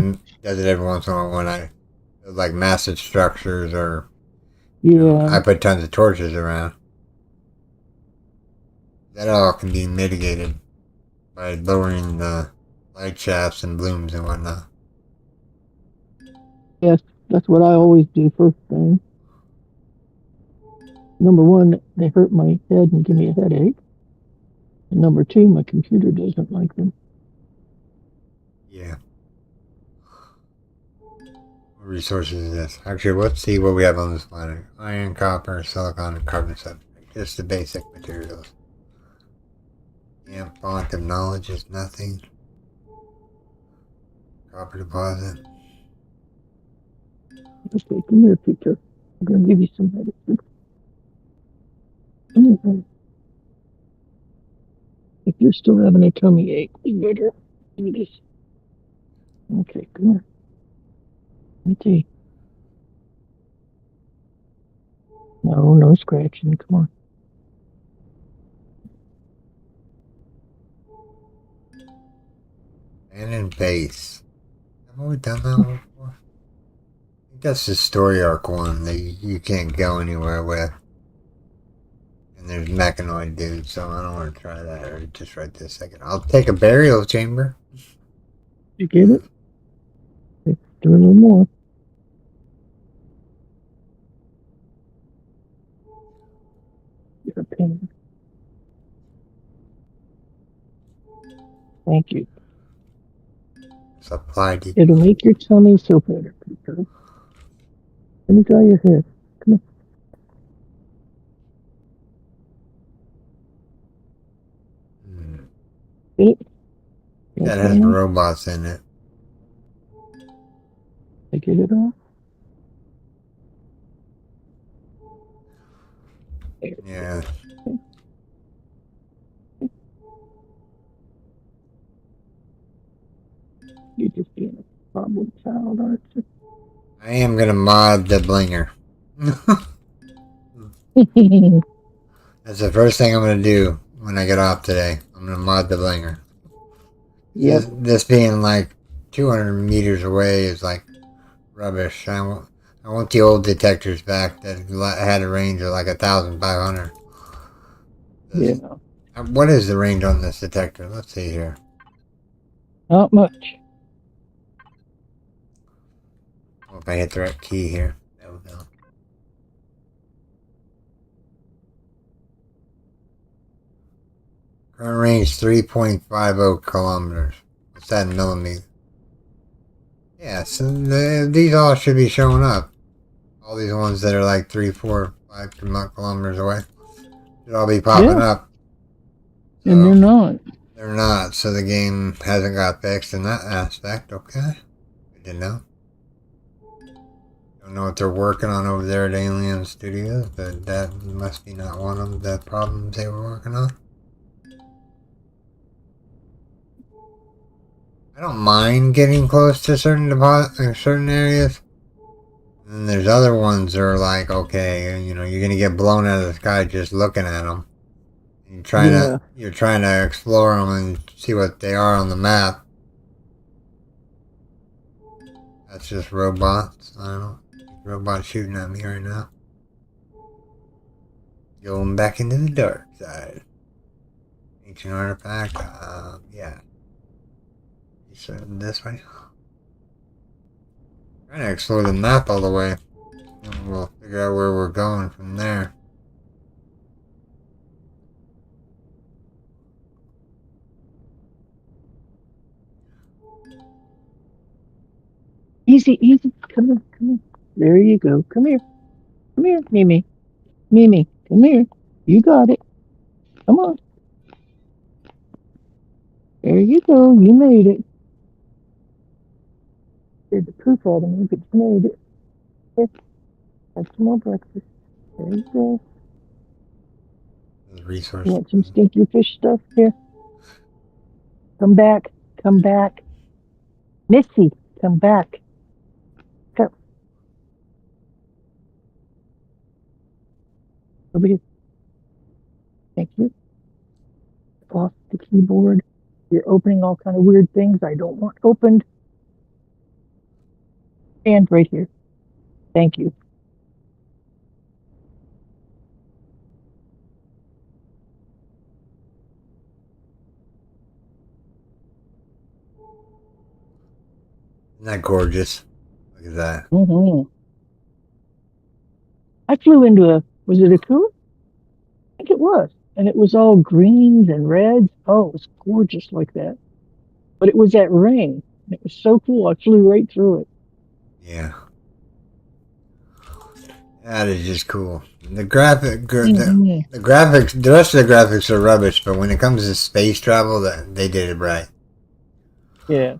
does it every once in a while when I build like massive structures or Yeah. I put tons of torches around. That all can be mitigated by lowering the light shafts and blooms and whatnot. Yes, that's what I always do first thing. Number one, they hurt my head and give me a headache. And number two, my computer doesn't like them. Yeah. What resources is this? Actually, let's see what we have on this planet. Iron, copper, silicon, and carbon substrate. Just the basic materials. Yeah, font of knowledge is nothing. Copper deposit. Okay, come here, Peter. I'm going to give you some medicine. Come here. If you're still having a tummy ache, you better do this. Okay, come here. Let me see. No scratching. Come on. And in base. Have we done that one before? I think that's the story arc one that you can't go anywhere with. And there's mechanoid dudes, so I don't want to try that just right this second. I'll take a burial chamber. You get it? Okay, do a little more. You're a pain. Thank you. Supply deep. It'll make your tummy feel better, Peter. Let me dry your hair. Come Hmm. here. Get it? That Okay, has now. robots in it. I get it all. Yeah. You're just being a problem child, aren't I am gonna mod the blinger. you? That's the first thing I'm gonna do when I get off today. I'm gonna mod the blinger. Yep. This being like 200 meters away is like rubbish. I want the old detectors back that had a range of like 1,500. Yeah. What is the range on this detector? Let's see here. Not much. Well, if I hit the right key here. There we go. Current range 3.50 kilometers. What's that in millimeters? Yeah, so these all should be showing up. All these ones that are like 3, 4, 5 kilometers away should all be popping Yeah. up. So And they're not. they're not, so the game hasn't got fixed in that aspect. Okay, good to know. Don't know what they're working on over there at Alien Studios, but that must be not one of the problems they were working on. I don't mind getting close to certain areas. And then there's other ones that are like, okay, you know, you're gonna get blown out of the sky just looking at them. You're trying to explore them and see what they are on the map. That's just robots. I don't know. Robots shooting at me right now. Going back into the dark side. Ancient artifact. Yeah. So this way. Trying to explore the map all the way. And we'll figure out where we're going from there. Easy, easy. Come here, come here. There you go. Come here. Come here, Mimi. Mimi, come here. You got it. Come on. There you go. You made it. There's the proof out of me, but you made it. Here, have some more breakfast. There you go. The resource. You want some stinky fish stuff? Here. Come back. Come back. Missy, come back. Come. Over here. Thank you. Off the keyboard. You're opening all kind of weird things I don't want opened. And right here. Thank you. Isn't that gorgeous? Look at that. Mm-hmm. I flew into was it a coon? I think it was. And it was all greens and reds. Oh, it was gorgeous like that. But it was that ring. It was so cool. I flew right through it. Yeah. That is just cool. The graphics, the rest of the graphics are rubbish, but when it comes to space travel, they did it right. Yeah.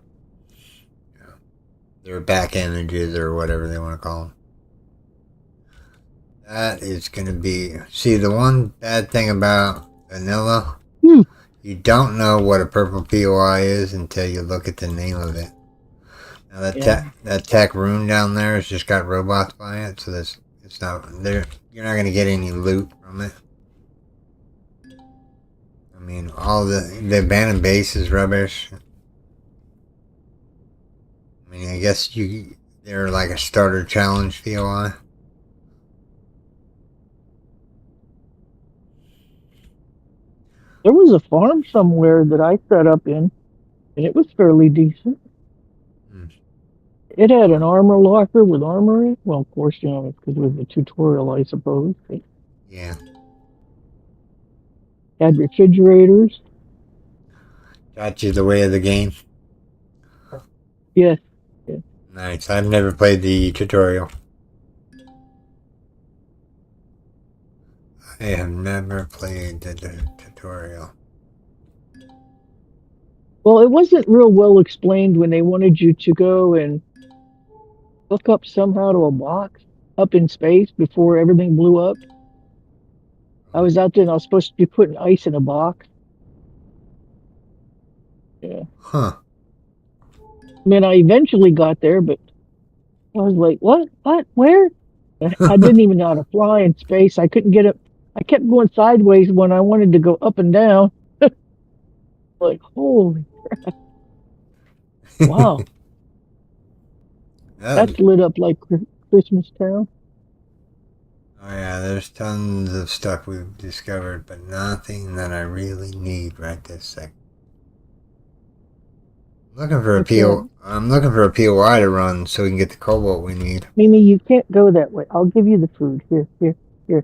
Their back images or whatever they want to call them. That is going to be... See, the one bad thing about vanilla, you don't know what a purple POI is until you look at the name of it. Now that tech rune down there has just got robots by it, so it's not there. You're not going to get any loot from it. I mean, all the abandoned base is rubbish. I mean, I guess they're like a starter challenge POI. There was a farm somewhere that I set up in, and it was fairly decent. It had an armor locker with armory. Well, of course, you know, because it was a tutorial, I suppose. Yeah. Had refrigerators. Got you the way of the game. Yes. Nice. I've never played the tutorial. I have never played the tutorial. Well, it wasn't real well explained when they wanted you to go and hook up somehow to a box up in space before everything blew up. I was out there and I was supposed to be putting ice in a box. Yeah. Huh. I mean, I eventually got there, but I was like, what? What? Where? I didn't even know how to fly in space. I couldn't get up. I kept going sideways when I wanted to go up and down. Like, holy, wow. Oh That's lit up like Christmas Town. yeah, there's tons of stuff we've discovered, but nothing that I really need right this second. Looking for a What's that? PO. I'm looking for a POI to run so we can get the cobalt we need. Mimi, you can't go that way. I'll give you the food. Here, here, here.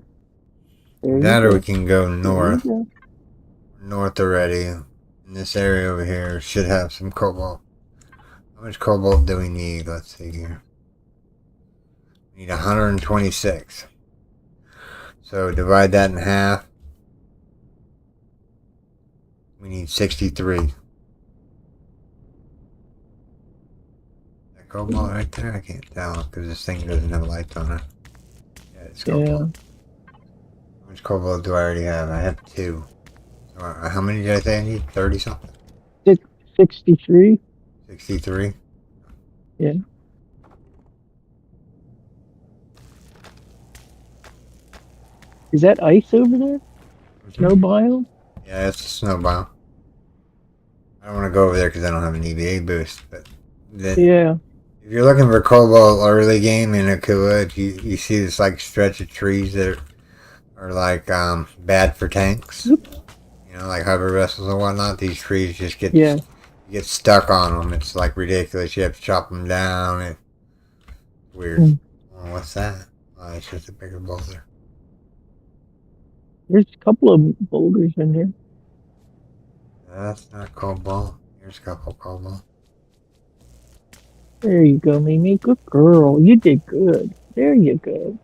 There you That or we go. can go There you north. go. North already. And this area over here should have some cobalt. How much cobalt do we need? Let's see here. We need 126. So divide that in half. We need 63. That cobalt right there? I can't tell because this thing doesn't have lights on it. Yeah, it's cobalt. Yeah. How much cobalt do I already have? I have 2. So how many did I say I need? 30 something? 63. 63? Yeah. Is that ice over there? Snow biome? Yeah, it's a snow biome. I don't want to go over there because I don't have an EVA boost, but Yeah. if you're looking for cobalt early game in Akua, you see this like stretch of trees that are like bad for tanks. Oop. You know, like hover vessels and whatnot. These trees just get Yeah. you get stuck on them. It's like ridiculous. You have to chop them down. It's weird. Mm. Oh, what's that? Oh, it's just a bigger boulder. There's a couple of boulders in there. That's not cobalt. Here's a couple cobalt. There you go, Mimi. Good girl. You did good. There you go.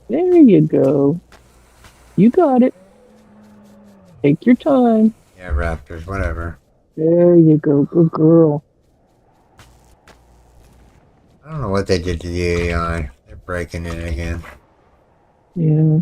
There you go. You got it. Take your time. Yeah, raptors, whatever. There you go. Good girl. I don't know what they did to the AI. They're breaking it again. Yeah.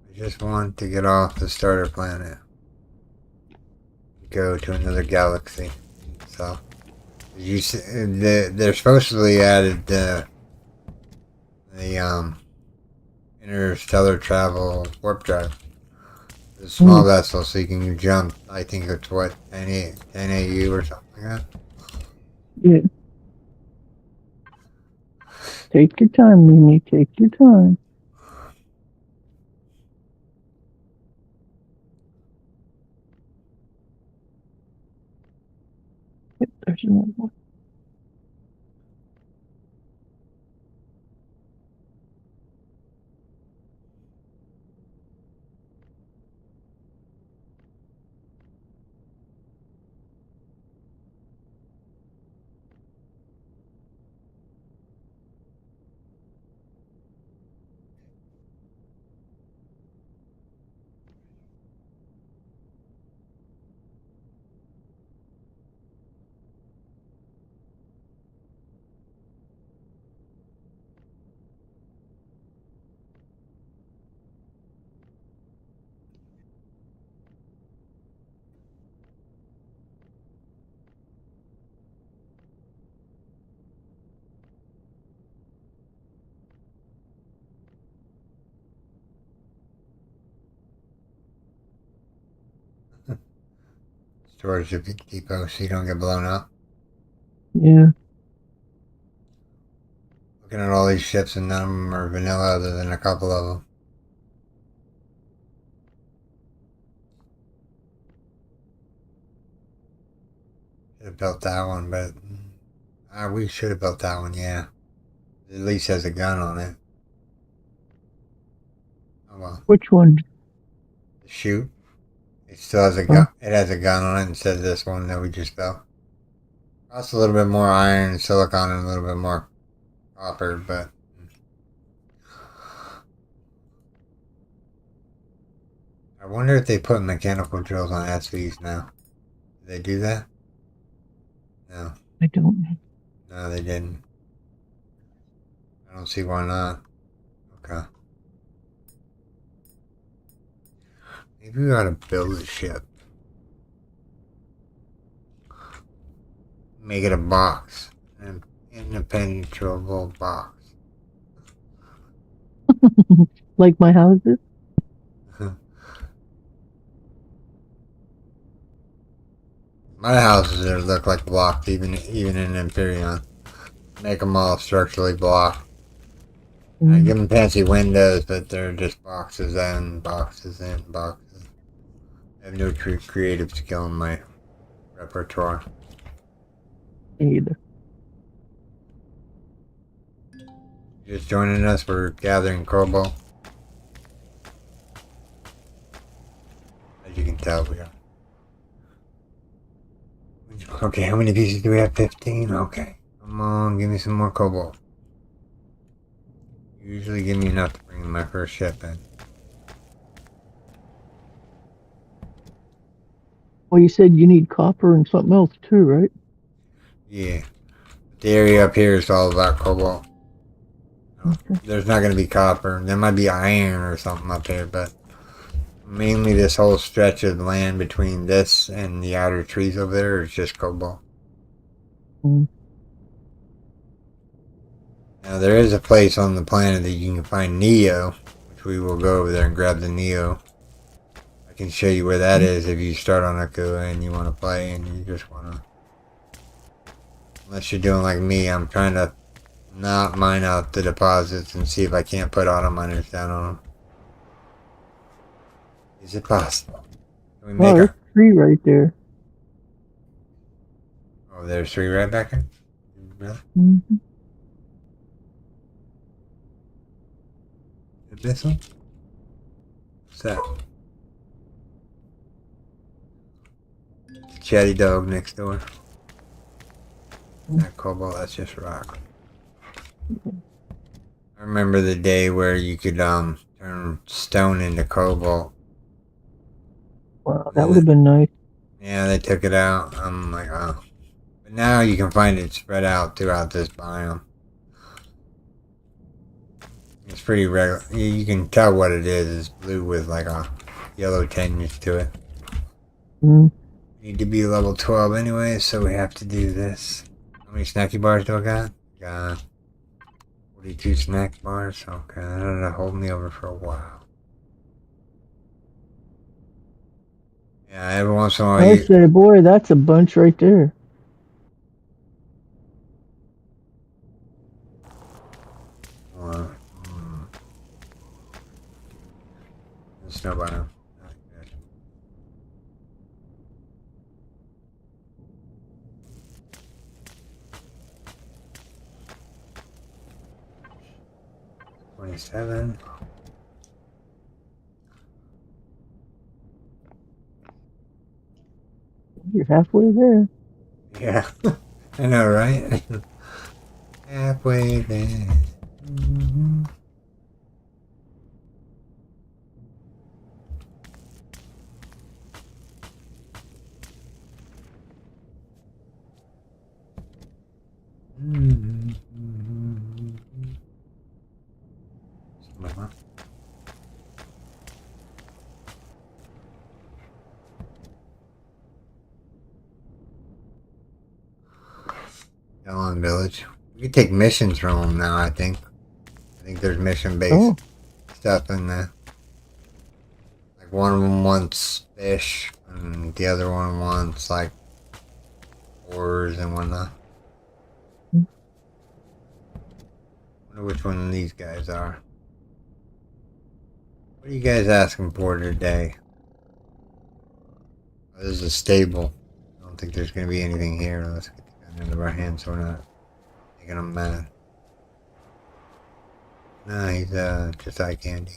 I just want to get off the starter planet. Go to another galaxy. So, you see, they're supposedly added the interstellar travel warp drive. The small vessel, so you can jump. I think it's what 10 AU or something like that. Yeah. Take your time, Mimi. Take your time. Yep, there's one more. Storage depot, so you don't get blown up. Yeah. Looking at all these ships, and none of them are vanilla, other than a couple of them. Should have built that one, but we should have built that one. Yeah, it at least has a gun on it. Oh well. Which one? Shoot. It still has a gun. It has a gun on it instead of this one that we just built. Costs a little bit more iron and silicon and a little bit more copper, but I wonder if they put mechanical drills on SVs now. Did they do that? No. I don't know. No, they didn't. I don't see why not. Okay. Maybe we ought to build a ship. Make it a box. An impenetrable box. Like my houses? My houses look like blocked, even in Empyrion. Make them all structurally blocked. I give them fancy windows, but they're just boxes in, boxes in, boxes. I have no true creative skill in my repertoire. Me either. Just joining us, we're gathering cobalt. As you can tell, we are. Okay, how many pieces do we have? 15? Okay. Come on, give me some more cobalt. Usually give me enough to bring my first ship in. Well, you said you need copper and something else too, right? Yeah. The area up here is all about cobalt. Okay. There's not going to be copper. There might be iron or something up here, but mainly this whole stretch of land between this and the outer trees over there is just cobalt. Mm. Now there is a place on the planet that you can find Neo, which we will go over there and grab the Neo. I can show you where that is if you start on Akua and you want to play and you just want to... Unless you're doing like me, I'm trying to not mine out the deposits and see if I can't put auto miners down on them. Is it possible? Can we make There's 3 right there. Oh, there's 3 right back here? Really? Mm-hmm. Is this one? What's that? Chatty dog next door. Not cobalt, that's just rock. I remember the day where you could turn stone into cobalt. Wow, that would have been nice. Yeah, they took it out. I'm like, oh. But now you can find it spread out throughout this biome. It's pretty regular. You can tell what it is. It's blue with like a yellow tinge to it. Mm. Need to be level 12 anyway, so we have to do this. How many snacky bars do I got? Got 42 snack bars. Okay, that'll hold me over for a while. Yeah, every once in a while I say, boy, that's a bunch right there. Snow biome. $27. You're halfway there. Yeah, I know, right? Halfway there. Mm-hmm. Elon Village. We can take missions from them now, I think. I think there's mission-based stuff in there. Like one of them wants fish, and the other one wants like ores and whatnot. Wonder which one of these guys are. What are you guys asking for today? This is a stable. I don't think there's going to be anything here. Let's get the gun into our hands so we're not making him mad. No, he's just eye candy.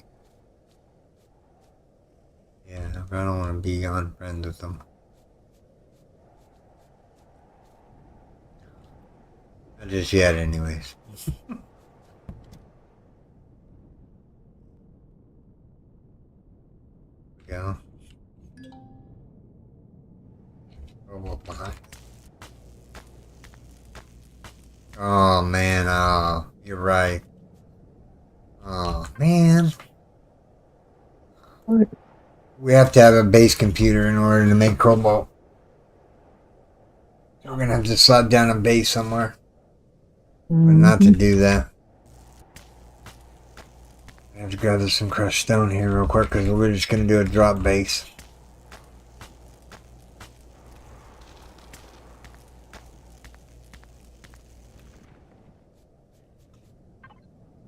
Yeah, I don't want to be on friends with him. Not just yet, anyways. Go. Oh, behind. Oh man, oh, you're right. Oh man. What? We have to have a base computer in order to make Cobalt. So we're gonna have to slap down a base somewhere. But not to do that. I have to gather some crushed stone here real quick because we're just gonna do a drop base.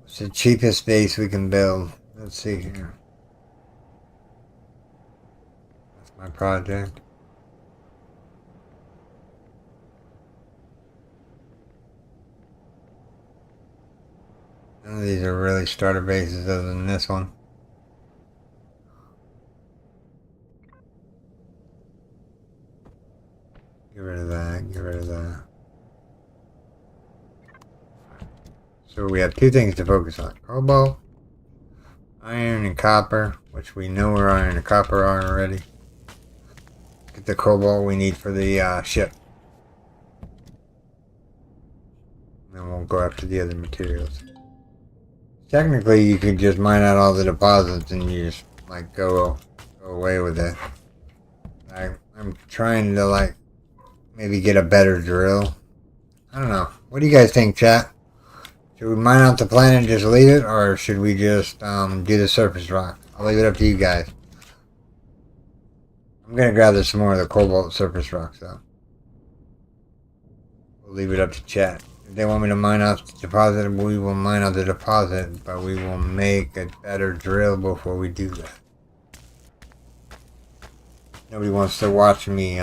What's the cheapest base we can build? Let's see here. That's my project. None of these are really starter bases other than this one. Get rid of that, get rid of that. So we have two things to focus on. Cobalt, iron, and copper, which we know where iron and copper are already. Get the cobalt we need for the ship. And then we'll go after the other materials. Technically, you could just mine out all the deposits and you just, like, go away with it. I'm trying to, like, maybe get a better drill. I don't know. What do you guys think, chat? Should we mine out the planet and just leave it? Or should we just do the surface rock? I'll leave it up to you guys. I'm going to gather some more of the cobalt surface rocks, though. We'll leave it up to chat. If they want me to mine out the deposit, we will mine out the deposit, but we will make a better drill before we do that. Nobody wants to watch me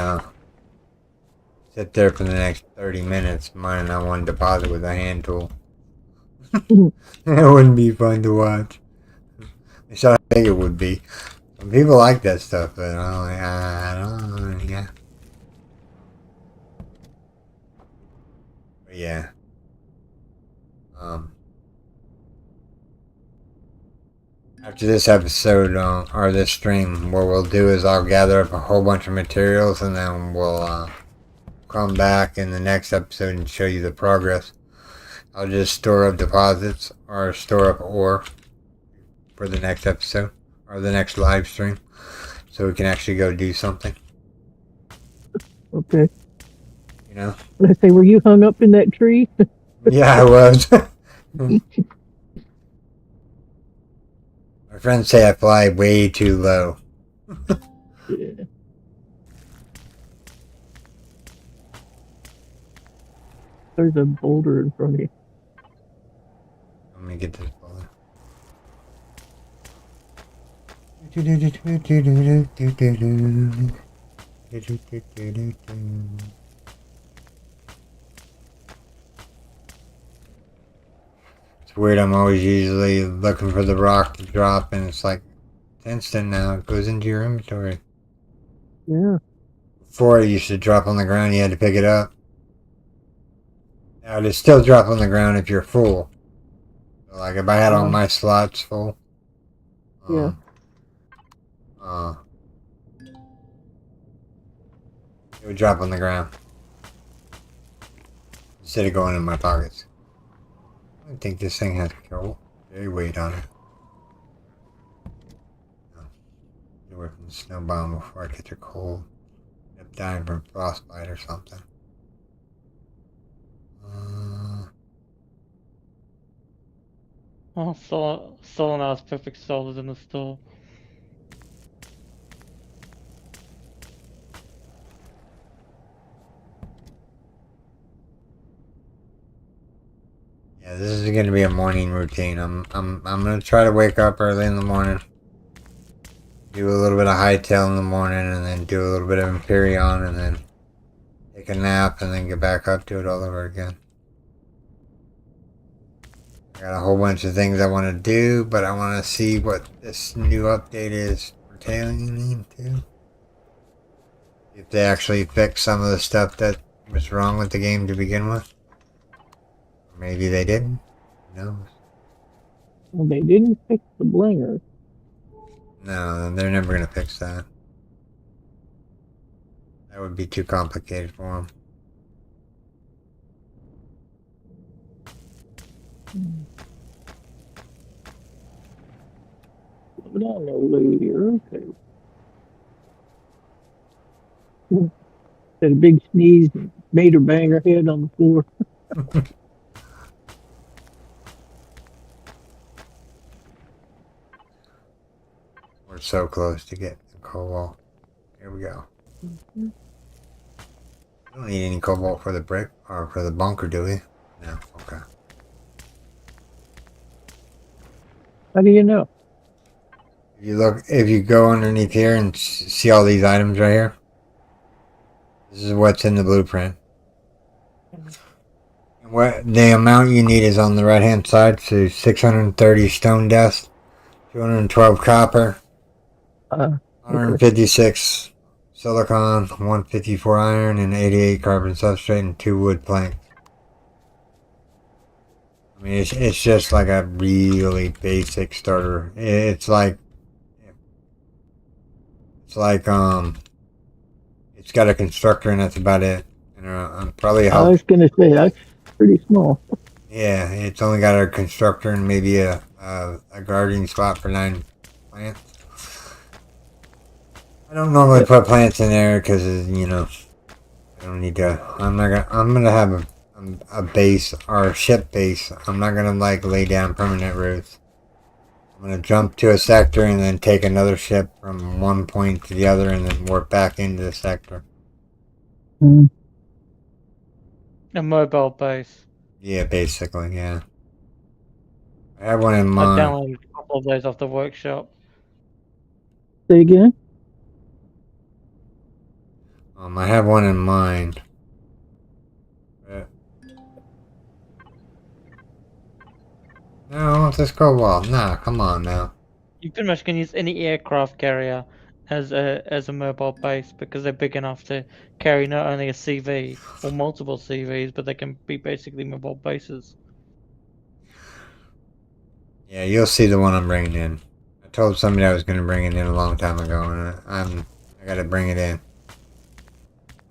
sit there for the next 30 minutes mining out one deposit with a hand tool. That wouldn't be fun to watch. At least I think it would be. Some people like that stuff, but I don't know, yeah. But yeah. After this episode, or this stream, what we'll do is I'll gather up a whole bunch of materials and then we'll come back in the next episode and show you the progress. I'll just store up deposits or store up ore for the next episode or the next live stream so we can actually go do something. Okay. You know? Let's say, were you hung up in that tree? Yeah, I was. My friends say I fly way too low. Yeah. There's a boulder in front of you. Let me get this boulder. It's weird, I'm always usually looking for the rock to drop and it's like it's instant now, it goes into your inventory. Yeah. Before it used to drop on the ground, you had to pick it up. Now it still drop on the ground if you're full. So, like if I had all my slots full. Yeah. It would drop on the ground. Instead of going in my pockets. I think this thing has very weight on it. Get away from the snow bomb before I catch a cold. End up dying from frostbite or something. Oh, Solana's perfect soul is in the store. Yeah, this is going to be a morning routine. I'm going to try to wake up early in the morning. Do a little bit of hightail in the morning and then do a little bit of Empyrion and then take a nap, and then get back up to it all over again. I got a whole bunch of things I want to do, but I want to see what this new update is pertaining to. If they actually fix some of the stuff that was wrong with the game to begin with. Or maybe they didn't. Who knows? Well, they didn't fix the blinger. No, they're never going to fix that. That would be too complicated for them. Put on the later. Okay. Had a big sneeze and made her bang her head on the floor. We're so close to getting the cobalt. Here we go. Mm-hmm. We don't need any cobalt for the brick or for the bunker, do we? No. Okay. How do you know? If you go underneath here and see all these items right here, this is what's in the blueprint. And what the amount you need is on the right hand side. So 630 stone dust, 212 copper, Okay. 156 silicon, 154 iron, and 88 carbon substrate, and 2 wood planks. I mean, it's just like a really basic starter. It's like it's got a constructor and that's about it. And I'm probably I was gonna say that's pretty small. Yeah, it's only got a constructor and maybe a gardening spot for 9 plants. I don't normally put plants in there because I don't need to. I'm gonna have a base or a ship base. I'm not gonna lay down permanent roots. I'm gonna jump to a sector and then take another ship from one point to the other and then work back into the sector. Mm. A mobile base. Yeah, basically, yeah. I have one in I mind. downloaded a couple of those off the workshop. Say again? I have one in mind. No, I want this cobalt. Nah, come on now. You pretty much can use any aircraft carrier as a mobile base because they're big enough to carry not only a CV or multiple CVs, but they can be basically mobile bases. Yeah, you'll see the one I'm bringing in. I told somebody I was going to bring it in a long time ago, and I got to bring it in.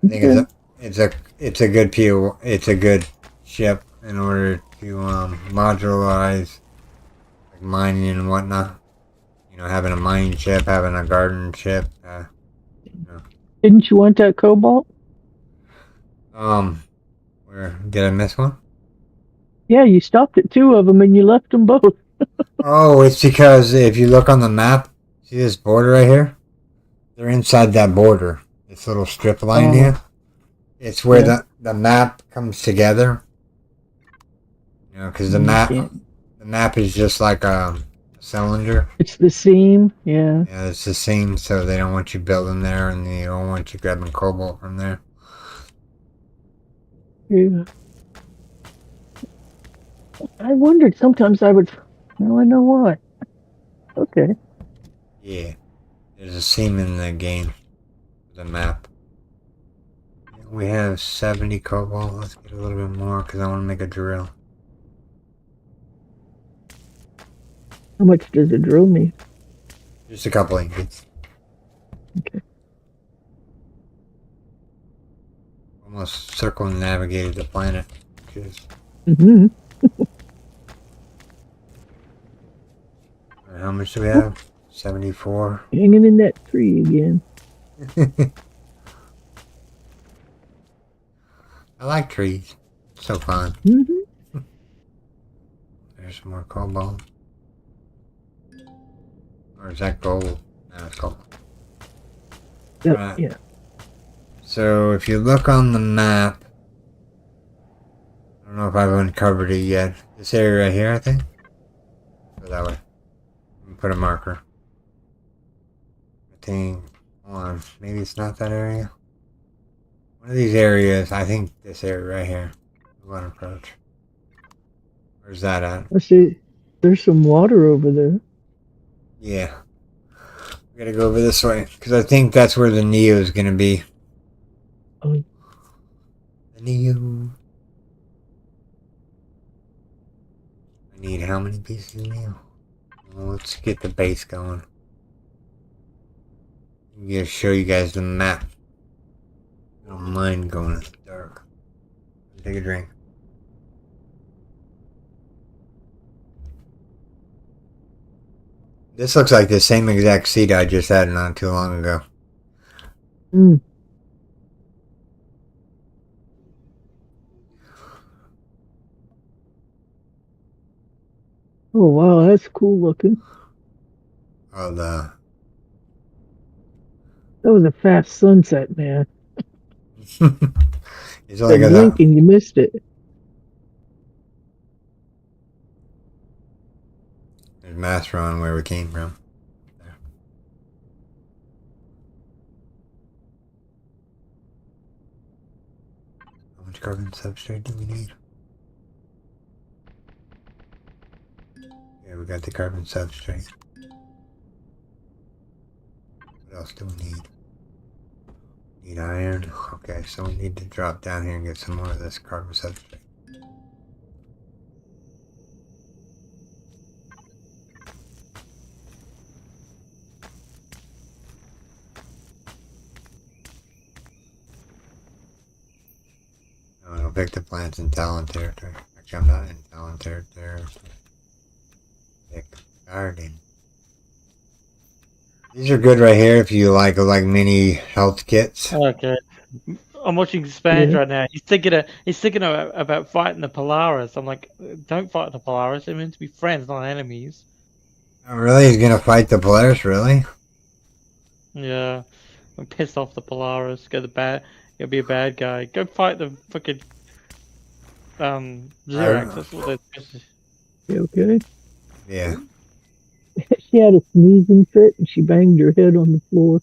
I think it's a good PO. It's a good ship in order to modularize mining and whatnot. Having a mining ship, having a garden ship. Didn't you want that cobalt? Where did I miss one? Yeah, you stopped at 2 of them and you left them both. Oh, it's because if you look on the map, see this border right here? They're inside that border. This little strip line here. It's where the map comes together. Because the map is just like a cylinder. It's the seam, yeah. Yeah, it's the seam, so they don't want you building there, and they don't want you grabbing cobalt from there. Yeah. I wondered sometimes I would. Now I know why. Okay. Yeah, there's a seam in the game, the map. We have 70 cobalt. Let's get a little bit more because I want to make a drill. How much does a drill need? Just a couple ingots. Okay. Almost circumnavigated the planet. Mm-hmm. How much do we have? 74. Hanging in that tree again. I like trees. So fun. Mm-hmm. There's some more cobalt. Or is that gold? No, it's gold. Right. Yeah. So if you look on the map, I don't know if I've uncovered it yet. This area right here, I think. Go that way. Put a marker. I think, hold on, maybe it's not that area. One of these areas, I think this area right here. We want to approach. Where's that at? I see. There's some water over there. Yeah. We gotta go over this way. Because I think that's where the Neo is gonna be. Oh. The Neo. I need how many pieces of Neo? Well, let's get the base going. I'm gonna show you guys the map. I don't mind going in the dark. Take a drink. This looks like the same exact seed I just had not too long ago. Mm. Oh wow, that's cool looking. Oh, That was a fast sunset, man. it's only The got blink that. and you missed it. There's master on where we came from. There. How much carbon substrate do we need? Yeah, we got the carbon substrate. What else do we need? Need iron. Okay, so we need to drop down here and get some more of this carbon substrate. I'll pick the plants in Talon territory. Actually, I'm not in Talon territory. Pick garden. These are good right here if you like mini health kits. Okay. I'm watching Spanish Yeah. right now. He's thinking about fighting the Polaris. I'm like, don't fight the Polaris. They're meant to be friends, not enemies. Oh, really? He's gonna fight the Polaris? Really? Yeah. I'm pissed off the Polaris. Go be a bad guy. Go fight the fucking Xerax. That's what they're. You okay? Yeah. She had a sneezing fit and she banged her head on the floor.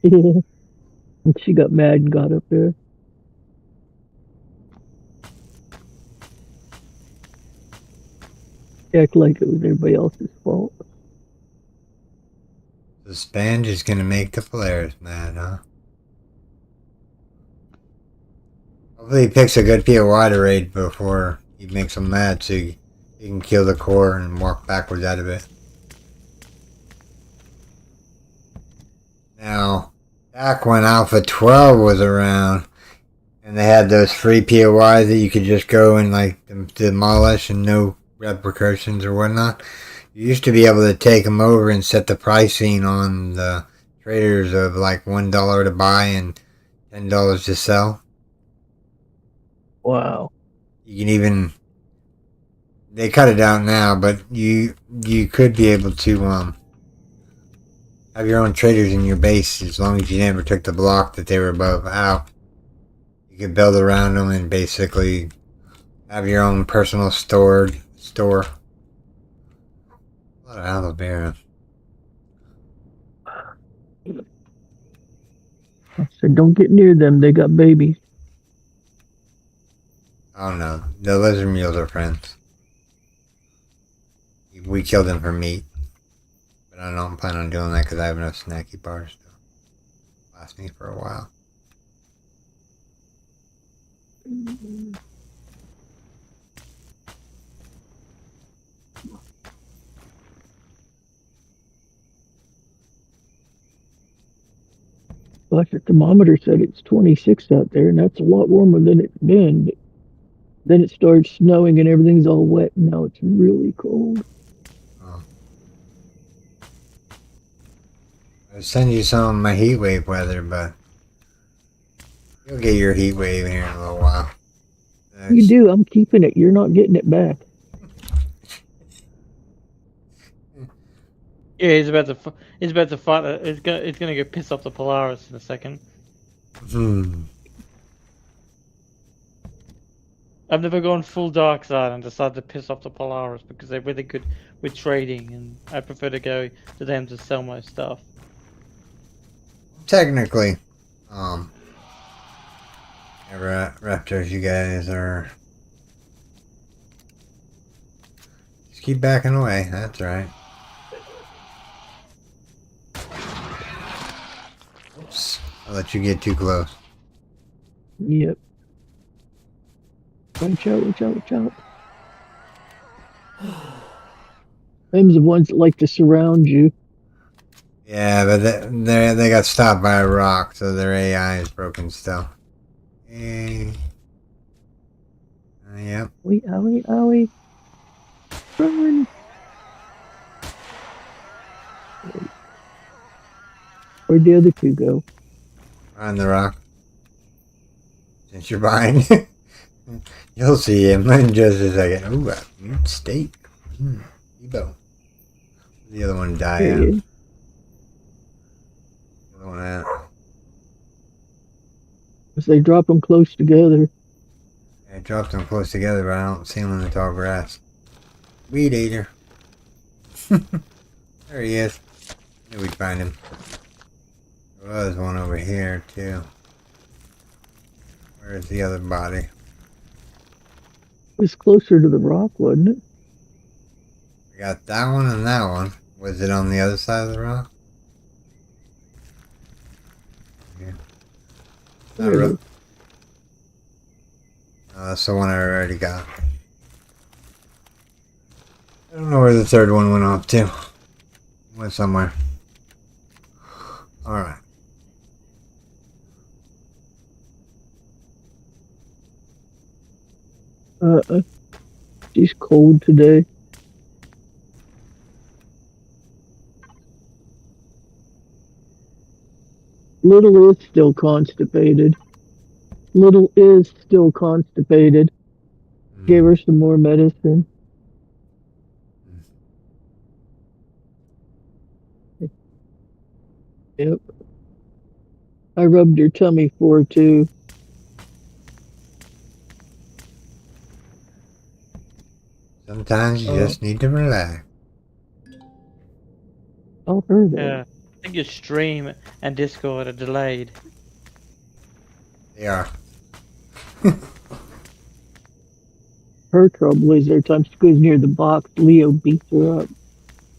Yeah. And she got mad and got up there. Act like it was everybody else's fault. The Sponge is gonna make the Polaris mad, huh? Hopefully he picks a good POI to raid before he makes them mad so he can kill the core and walk backwards out of it. Now, back when Alpha 12 was around and they had those free POIs that you could just go and like demolish and no repercussions or whatnot, you used to be able to take them over and set the pricing on the traders of like $1 to buy and $10 to sell. Wow. You can even, they cut it out now, but you could be able to have your own traders in your base as long as you never took the block that they were above out. You could build around them and basically have your own personal store. A lot of aloe vera. I said, don't get near them. They got babies. Oh no, the lizard mules are friends. We killed them for meat. But I don't plan on doing that because I have enough snacky bars to last me for a while. Gosh, the thermometer said it's 26 out there, and that's a lot warmer than it's been. But then it started snowing and everything's all wet, and now it's really cold. Oh. I'll send you some of my heat wave weather, but you'll get your heat wave here in a little while. You do. I'm keeping it. You're not getting it back. Yeah, he's about to fight. He's gonna go piss off the Polaris in a second. I've never gone full dark side and decided to piss off the Polaris because they're really good with trading, and I prefer to go to them to sell my stuff. Technically, Raptors, you guys are... Just keep backing away, that's right. Oops. I'll let you get too close. Yep. Watch out, watch out, watch out. Them's the ones that like to surround you. Yeah, but they got stopped by a rock, so their AI is broken still. Hey. Yep. Owie, owie, owie. Run. Where'd the other two go? On the rock. Since you're behind. You'll see him in just a second. Ooh, a meat steak. Ebo. The other one died There out. he is. The other one out. As they drop them close together. I dropped them close together, but I don't see them in the tall grass. Weed eater. There he is. Knew we'd find him. There was one over here, too. Where's the other body? It was closer to the rock, wasn't it? We got that one and that one. Was it on the other side of the rock? Yeah. Not There it real. is. Oh, that's the one I already got. I don't know where the third one went off to. Went somewhere. Alright. She's cold today. Little is still constipated. Little is still constipated. Gave her some more medicine. Yep. I rubbed her tummy for her too. Sometimes you just need to relax. Tell her that. Yeah. I think your stream and Discord are delayed. They are. Her trouble is every time she goes near the box, Leo beats her up.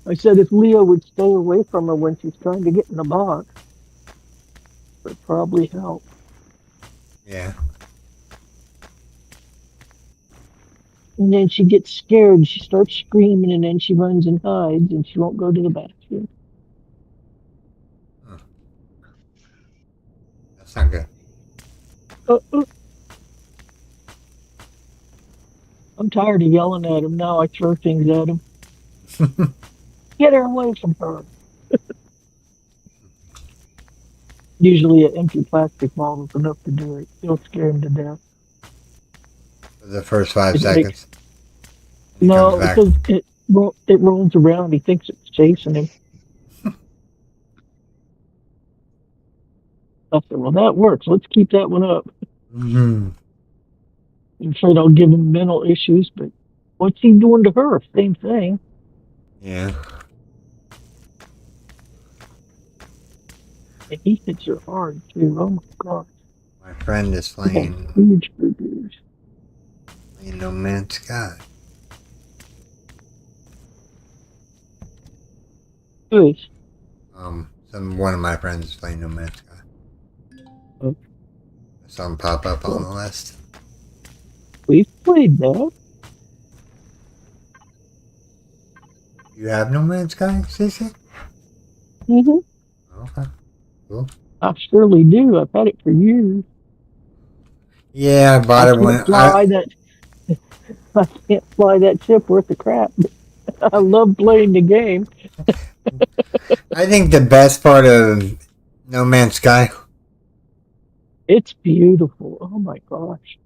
I said if Leo would stay away from her when she's trying to get in the box, it would probably help. Yeah. And then she gets scared, she starts screaming, and then she runs and hides, and she won't go to the bathroom. That's not good. I'm tired of yelling at him now. I throw things at him. Get her away from her. Usually an empty plastic bottle is enough to do it. It'll scare him to death. For the first 5 It seconds. He No, comes back. because it rolls around. He thinks it's chasing him. I said, well, that works. Let's keep that one up. Mm-hmm. I'm afraid I'll give him mental issues, but what's he doing to her? Same thing. Yeah. And he hits her hard, too. Oh, my God. My friend is He playing has huge figures. No Man's Sky. Good. One of my friends is playing No Man's Sky. Oh. I saw him pop up on the list. We've played that. You have No Man's Sky, Cece? Mm-hmm. Okay. Cool. I surely do. I've had it for years. Yeah, I bought it when I can't fly that ship worth of crap. I love playing the game. I think the best part of No Man's Sky. It's beautiful. Oh my gosh.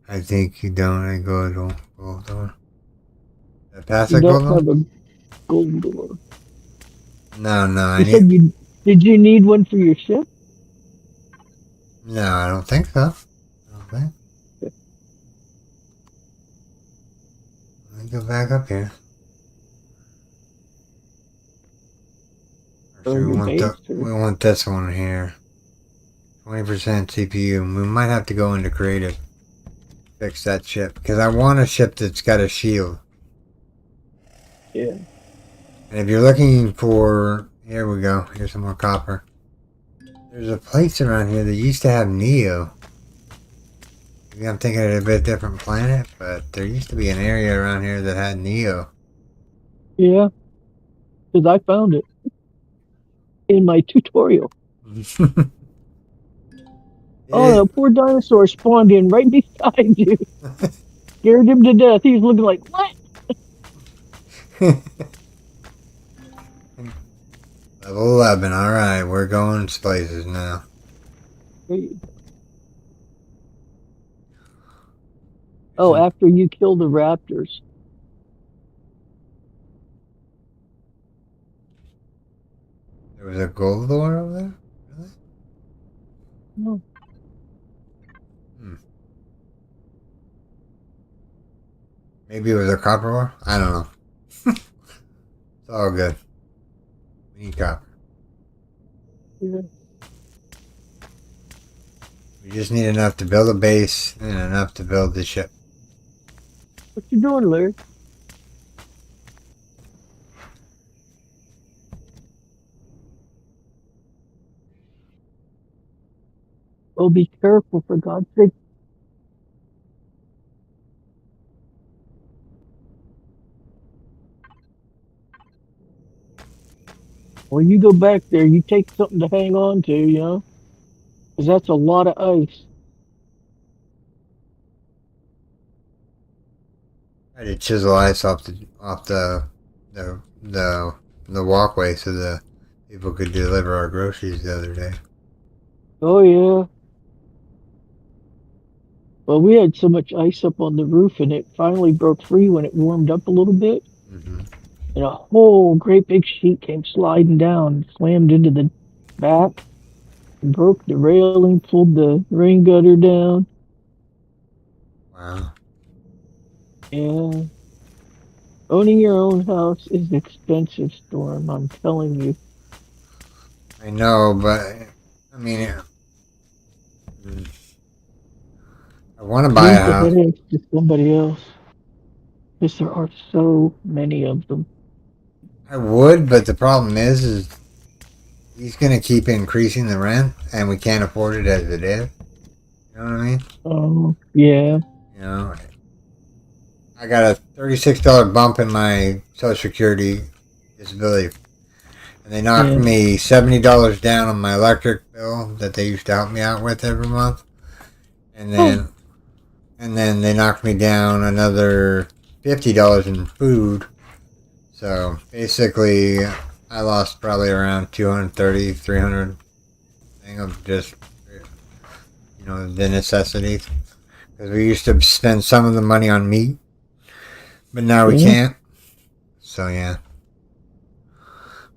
I think you don't. I go to gold door. Did I pass You a gold don't door? have a gold door. No. You said did you need one for your ship? No, I don't think so. Okay. Let me go back up here. So Or we your want base? we want this one here. 20% CPU. We might have to go into creative. Fix that ship. Because I want a ship that's got a shield. Yeah. And if you're looking for... Here we go. Here's some more copper. There's a place around here that used to have Neo. Maybe I'm thinking of a bit different planet, but there used to be an area around here that had Neo. Yeah. Because I found it in my tutorial. Oh, that poor dinosaur spawned in right beside you. Scared him to death. He was looking like, what? Level 11. Alright, we're going places now. Oh, after you kill the raptors. There was a gold door over there? Really? No. Maybe it was a copper ore? I don't know. It's all good. We need copper. Yeah. We just need enough to build a base and enough to build the ship. What you doing, Larry? Oh, be careful, for God's sake. When you go back there, you take something to hang on to, you know? Because that's a lot of ice. I had to chisel ice off the walkway so the people could deliver our groceries the other day. Oh, yeah. Well, we had so much ice up on the roof, and it finally broke free when it warmed up a little bit. Mm-hmm. And a whole great big sheet came sliding down, slammed into the back, and broke the railing, pulled the rain gutter down. Wow. Yeah. Owning your own house is expensive, Storm, I'm telling you. I know, but I mean, I want to buy a Leave the house. headaches to somebody else. Because there are so many of them. I would, but the problem is he's going to keep increasing the rent, and we can't afford it as it is. You know what I mean? Oh, yeah. You know, I got a $36 bump in my Social Security disability, and they knocked Yeah. me $70 down on my electric bill that they used to help me out with every month, and then they knocked me down another $50 in food. So basically, I lost probably around 230, 300 thing of just, you know, the necessities. Because we used to spend some of the money on meat, but now we Yeah. can't. So yeah,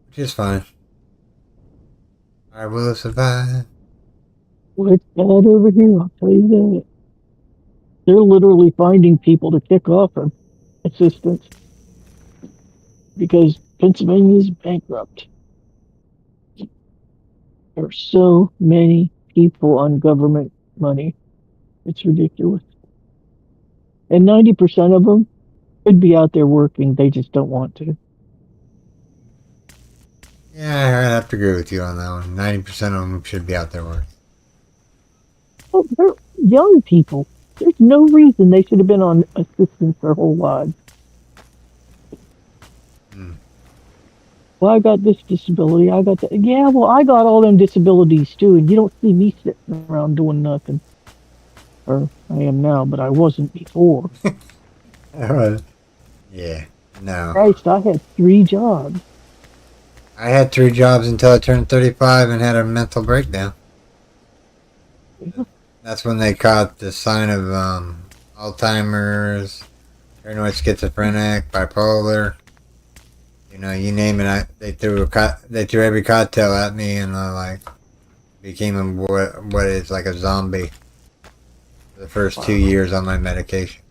which is fine. I will survive. Well, it's bad over here, I'll tell you that. They're literally finding people to kick off of assistance because Pennsylvania is bankrupt. There are so many people on government money. It's ridiculous. And 90% of them could be out there working. They just don't want to. Yeah, I have to agree with you on that one. 90% of them should be out there working. Well, they're young people. There's no reason they should have been on assistance their whole lives. Well, I got this disability. I got that. Yeah, well, I got all them disabilities too, and you don't see me sitting around doing nothing. Or I am now, but I wasn't before. Yeah, no. Christ, I had 3 jobs. I had 3 jobs until I turned 35 and had a mental breakdown. Yeah. That's when they caught the sign of Alzheimer's, paranoid schizophrenic, bipolar. You know, you name it. They threw every cocktail at me, and I like became what is like a zombie. For the first 2 years on my medication.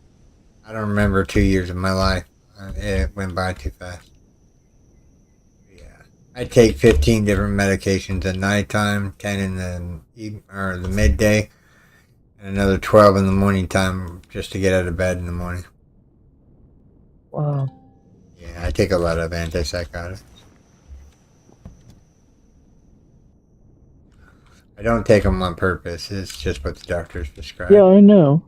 I don't remember 2 years of my life. It went by too fast. Yeah. I take 15 different medications at nighttime, 10 in the midday, and another 12 in the morning time just to get out of bed in the morning. Wow. Yeah, I take a lot of antipsychotics. I don't take them on purpose. It's just what the doctors prescribe. Yeah, I know.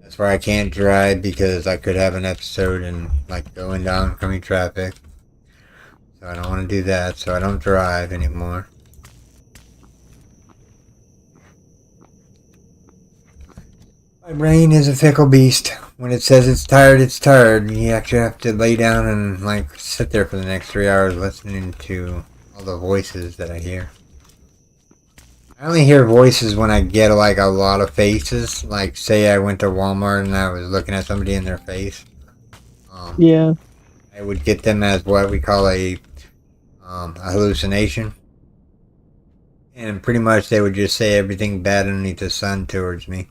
That's why I can't drive, because I could have an episode and like going down oncoming traffic. So I don't want to do that. So I don't drive anymore. My brain is a fickle beast. When it says it's tired, it's tired. You actually have to lay down and like sit there for the next 3 hours listening to all the voices that I hear. I only hear voices when I get like a lot of faces. Like, say I went to Walmart and I was looking at somebody in their face. Yeah. I would get them as what we call a hallucination. And pretty much they would just say everything bad underneath the sun towards me.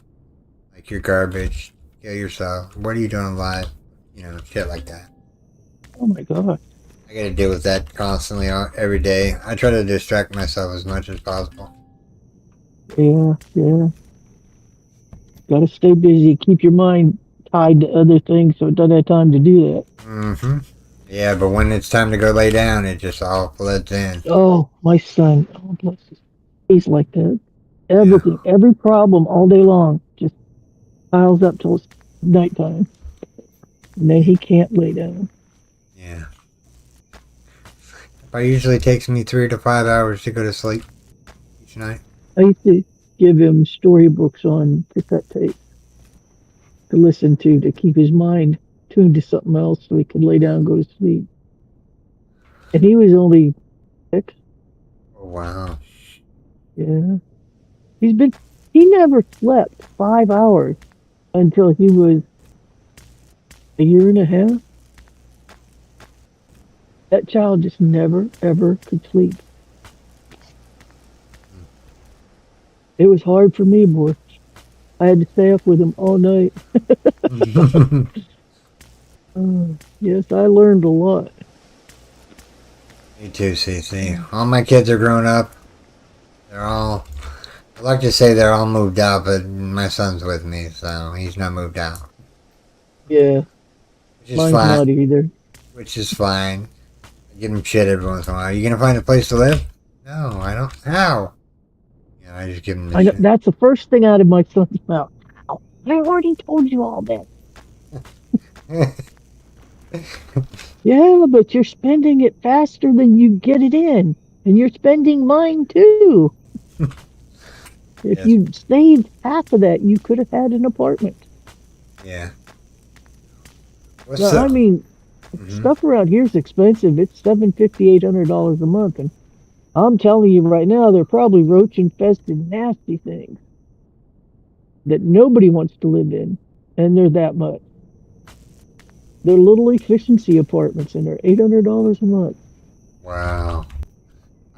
Like, you're garbage, kill yourself, what are you doing alive? You know, shit like that. Oh my god. I gotta deal with that constantly every day. I try to distract myself as much as possible. Yeah, yeah. Gotta stay busy. Keep your mind tied to other things so it doesn't have time to do that. Mm-hmm. Yeah, but when it's time to go lay down, it just all floods in. Oh, my son. Oh, bless his. He's like that. Everything, every problem all day long just piles up till it's nighttime. And then he can't lay down. Yeah. It usually takes me 3 to 5 hours to go to sleep each night. I used to give him storybooks on cassette tape to listen to keep his mind tuned to something else so he could lay down and go to sleep. And he was only 6. Oh, wow. Yeah. He never slept 5 hours until he was a year and a half. That child just never, ever could sleep. It was hard for me, boy. I had to stay up with him all night. Yes, I learned a lot. Me too, CC. All my kids are grown up. I like to say they're all moved out, but my son's with me, so he's not moved out. Yeah, Which is mine's fine. not either. Which is fine. I give him shit every once in a while. Are you gonna find a place to live? No, I don't. How? Yeah, I just give him the I know, shit. that's the first thing out of my son's mouth. Oh, I already told you all that. Yeah, but you're spending it faster than you get it in. And you're spending mine too. If Yes. you'd saved half of that, you could have had an apartment. Yeah. What's No, up? I mean, stuff around here is expensive. It's $750, $800 a month. And I'm telling you right now, they're probably roach infested, nasty things that nobody wants to live in. And they're that much. They're little efficiency apartments and they're $800 a month. Wow.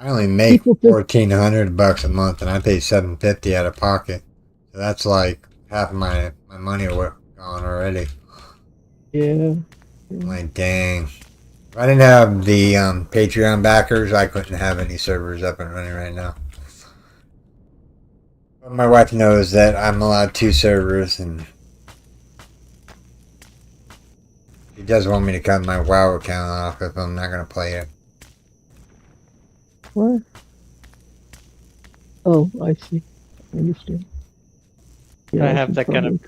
I only make People think- $1,400 a month, and I pay $750 out of pocket. So that's like half of my money gone already. Yeah. I'm like, dang. If I didn't have the Patreon backers, I couldn't have any servers up and running right now. But my wife knows that I'm allowed 2 servers, and she does want me to cut my WoW account off if I'm not going to play it. What? Oh, I see. I understand. I have should that kind of,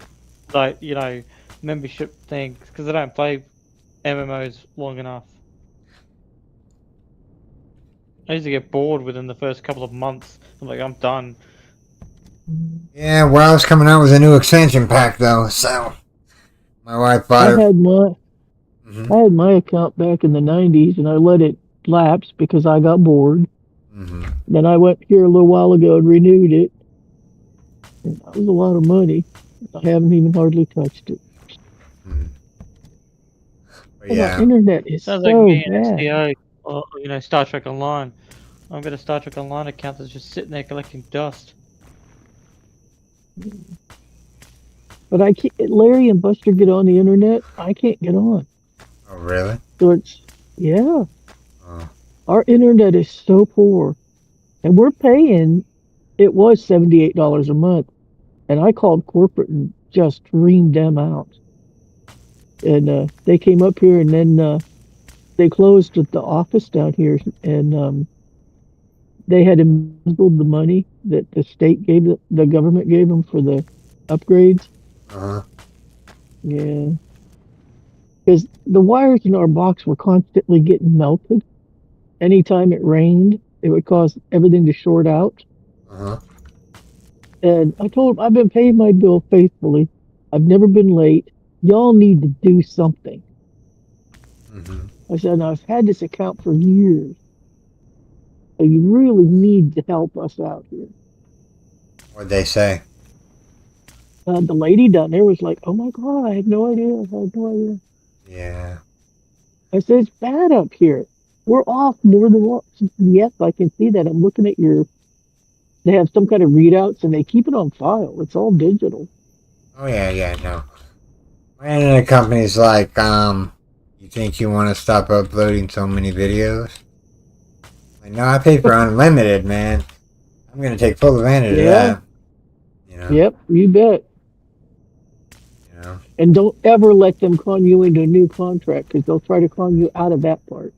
probably- like, membership thing, because I don't play MMOs long enough. I used to get bored within the first couple of months. I'm like, I'm done. Yeah, WoW's coming out with a new expansion pack, though, so my wife bought I it. had my account back in the 90s and I let it lapse because I got bored. Then I went here a little while ago and renewed it. And that was a lot of money. I haven't even hardly touched it. But My yeah, internet is Sounds so like me and bad. STO, or Star Trek Online. I've got a Star Trek Online account that's just sitting there collecting dust. But I can't. Larry and Buster get on the internet. I can't get on. oh really? So it's Yeah, Oh, our internet is so poor, and we're paying. It was $78 a month, and I called corporate and just reamed them out. And they came up here, and then they closed at the office down here, and they had embezzled the money that the state gave the government gave them for the upgrades. uh-huh. Yeah, because the wires in our box were constantly getting melted. Anytime it rained, it would cause everything to short out. Uh-huh. And I told them I've been paying my bill faithfully. I've never been late. Y'all need to do something. Mm-hmm. I said, and I've had this account for years. So you really need to help us out here. What'd they say? The lady down there was like, "Oh my God, I had no idea. I had no idea." Yeah. I said, "It's bad up here. We're off more than once." Yes, I can see that. I'm looking at your, they have some kind of readouts and they keep it on file. It's all digital. Oh, yeah, no. My internet company's like, you think you want to stop uploading so many videos? Like, no, I pay for unlimited, man. I'm gonna take full advantage of Yeah, that. You know? yep, you bet. You know? And don't ever let them con you into a new contract because they'll try to con you out of that part.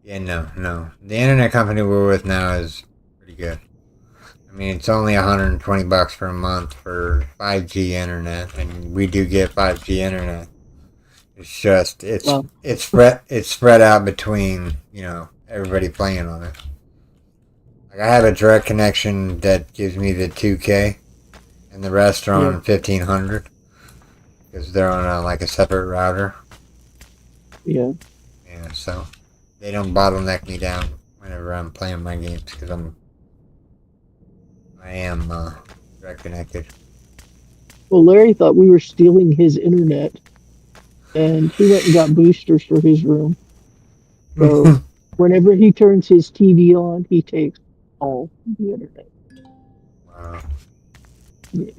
Yeah, no. The internet company we're with now is pretty good. I mean, it's only $120 per month for 5G internet, and we do get 5G internet. It's just Well, it's spread out between everybody playing on it. Like I have a direct connection that gives me the 2K, and the rest are yeah, on 1500 because they're on like a separate router. yeah. Yeah, so they don't bottleneck me down whenever I'm playing my games because I am direct connected. Well, Larry thought we were stealing his internet, and he went and got boosters for his room. So whenever he turns his TV on, he takes all the internet. Wow. Yeah.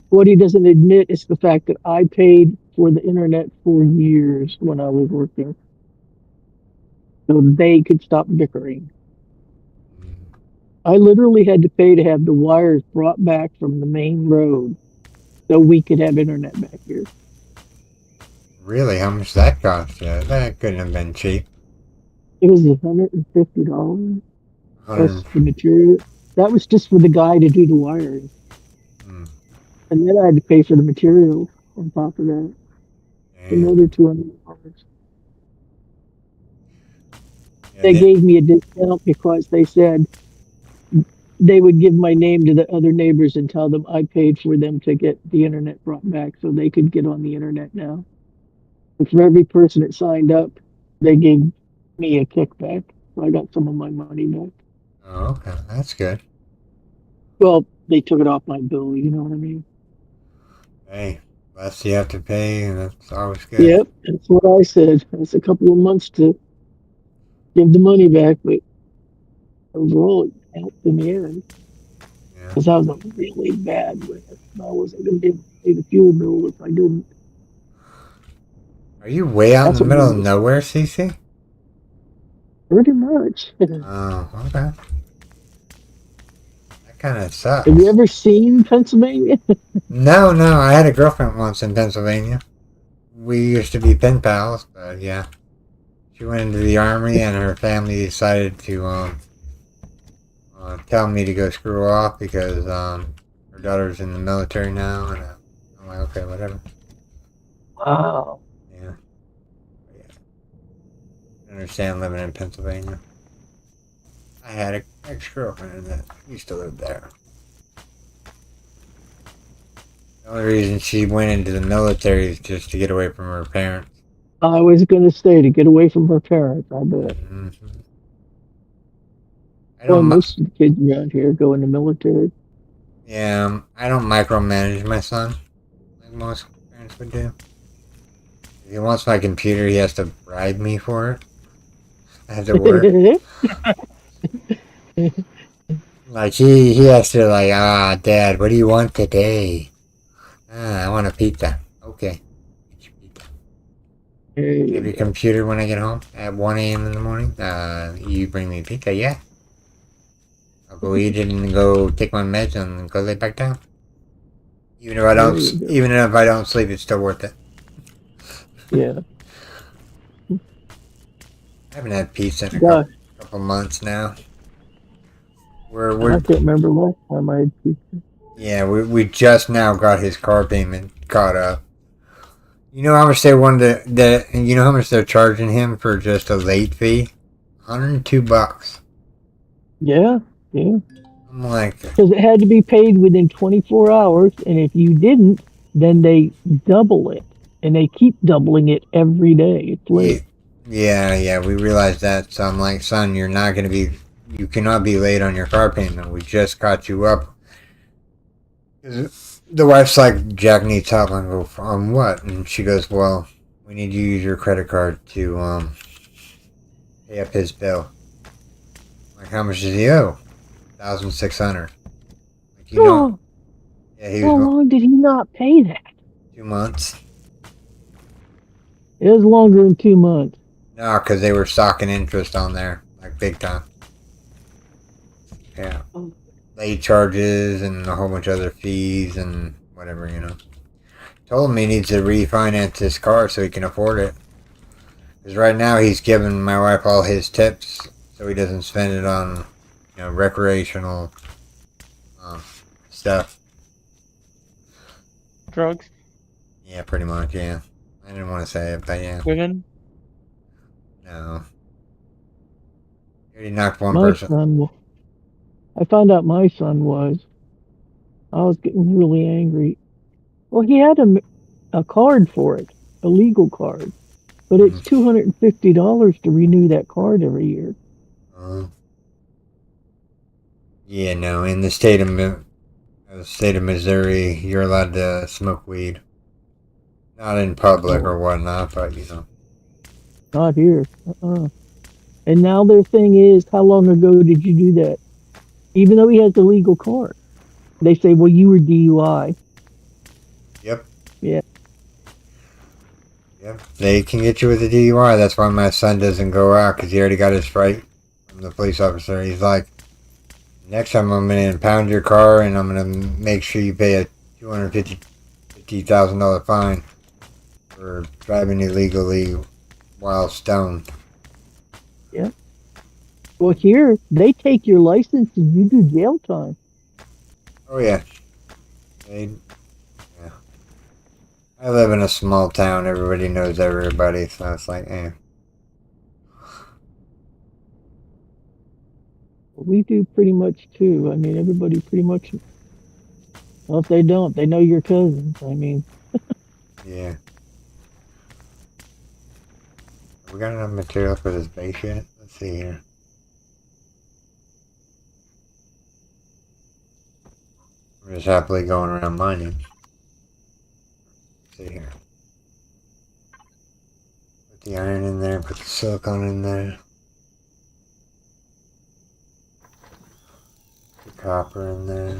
What he doesn't admit is the fact that I paid for the internet for years when I was working, so they could stop bickering. I literally had to pay to have the wires brought back from the main road so we could have internet back here. Really? How much that cost you? That couldn't have been cheap. It was $150 plus 100. the material. That was just for the guy to do the wiring. Hmm. And then I had to pay for the material on top of that. Damn. Another $200. Yeah, They gave me a discount because they said they would give my name to the other neighbors and tell them I paid for them to get the internet brought back so they could get on the internet now. And for every person that signed up, they gave me a kickback. So I got some of my money back. oh, okay. That's good. Well, they took it off my bill, you know what I mean? Hey, less you have to pay, and that's always good. Yep, that's what I said. It's a couple of months to give the money back, but overall it helped in the end. Yeah. Because I was a really bad with it. I wasn't going to be able to pay the fuel bill if I didn't. Are you way out in That's the what middle of made it. nowhere, CC? Pretty much. Oh, okay. That kind of Have sucks. you ever seen Pennsylvania? No. I had a girlfriend once in Pennsylvania. We used to be pen pals, but yeah. She went into the army, and her family decided to tell me to go screw off because her daughter's in the military now, and I'm like, okay, whatever. Wow. Yeah. I understand living in Pennsylvania. I had an ex-girlfriend that used to live there. The only reason she went into the military is just to get away from her parents. I was going to say to get away from her parents, I bet. Mm-hmm. I Well, don't. most of the kids around here go in the military. Yeah, I don't micromanage my son like most parents would do. If he wants my computer, he has to bribe me for it. I have to work. Like he has to Dad, what do you want today? I want a pizza. Okay. Get your pizza. There Have you your go. computer when I get home at 1 a.m. in the morning. You bring me pizza, yeah? I'll go eat it and go take my meds and go lay back down. There you go. Even if I don't sleep, it's still worth it. Yeah. I haven't had pizza in a Gosh, couple months now. We're I we're can't remember last time I had pizza. yeah, we just now got his car payment caught up. You know how much they wanted and you know how much they're charging him for just a late fee? $102. Yeah, yeah. I'm like, Because it had to be paid within 24 hours, and if you didn't, then they double it, and they keep doubling it every day. It's yeah, late. yeah, we realized that. So I'm like, son, you cannot be late on your car payment. We just caught you up. 'Cause the wife's like, Jack needs help. I go, on what? And she goes, well, we need you to use your credit card to pay up his bill. Like, how much does he owe? 1,600. Like, Oh, yeah, he how was long did he not pay that? 2 months. It was longer than 2 months. No, because they were stocking interest on there, like big time. Yeah, Oh, late charges and a whole bunch of other fees and whatever. Told him he needs to refinance his car so he can afford it. Because right now he's giving my wife all his tips so he doesn't spend it on, recreational um, stuff. Drugs, Yeah, pretty much. Yeah, I didn't want to say it, but yeah, women. no. He already knocked one my person. son, I found out my son was. I was getting really angry. Well, he had a card for it, a legal card, but Mm-hmm. it's $250 to renew that card every year. uh, yeah, no. In the state of Missouri, you're allowed to smoke weed. Not in public Oh, or whatnot, but not here. Uh-uh. And now their thing is, how long ago did you do that? Even though he has a legal card, they say, well, you were DUI. Yep, Yeah. yep. They can get you with a DUI. That's why my son doesn't go out because he already got his fright from the police officer. He's like, next time I'm going to impound your car and I'm going to make sure you pay a $250,000 fine for driving illegally while stoned. Yeah. Well, here they take your license and you do jail time. Oh yeah, yeah. I live in a small town. Everybody knows everybody, so it's like, eh. We do pretty much too. I mean, everybody pretty much. Well, if they don't, they know your cousins. I mean, Yeah. We got enough material for this base yet? Let's see here. I'm just happily going around mining. Let's see here. Put the iron in there, put the silicone in there. The copper in there.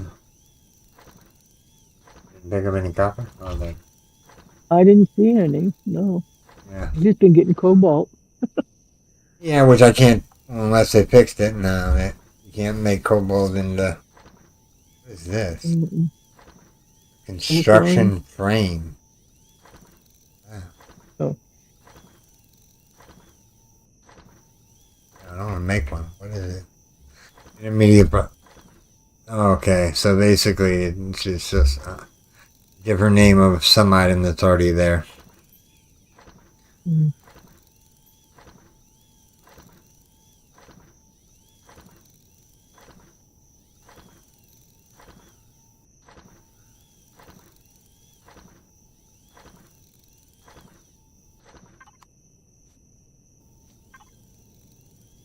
Didn't pick up any copper? Oh, there. I didn't see any. No, Yeah. I've just been getting cobalt. Yeah, which I can't, unless they fixed it. No, you can't make cobalt into, what is this? Mm-mm. Frame. Construction frame. Ah, Oh, I don't want to make one. What is it? Intermediate. Okay, so basically it's just a different name of some item that's already there. mm.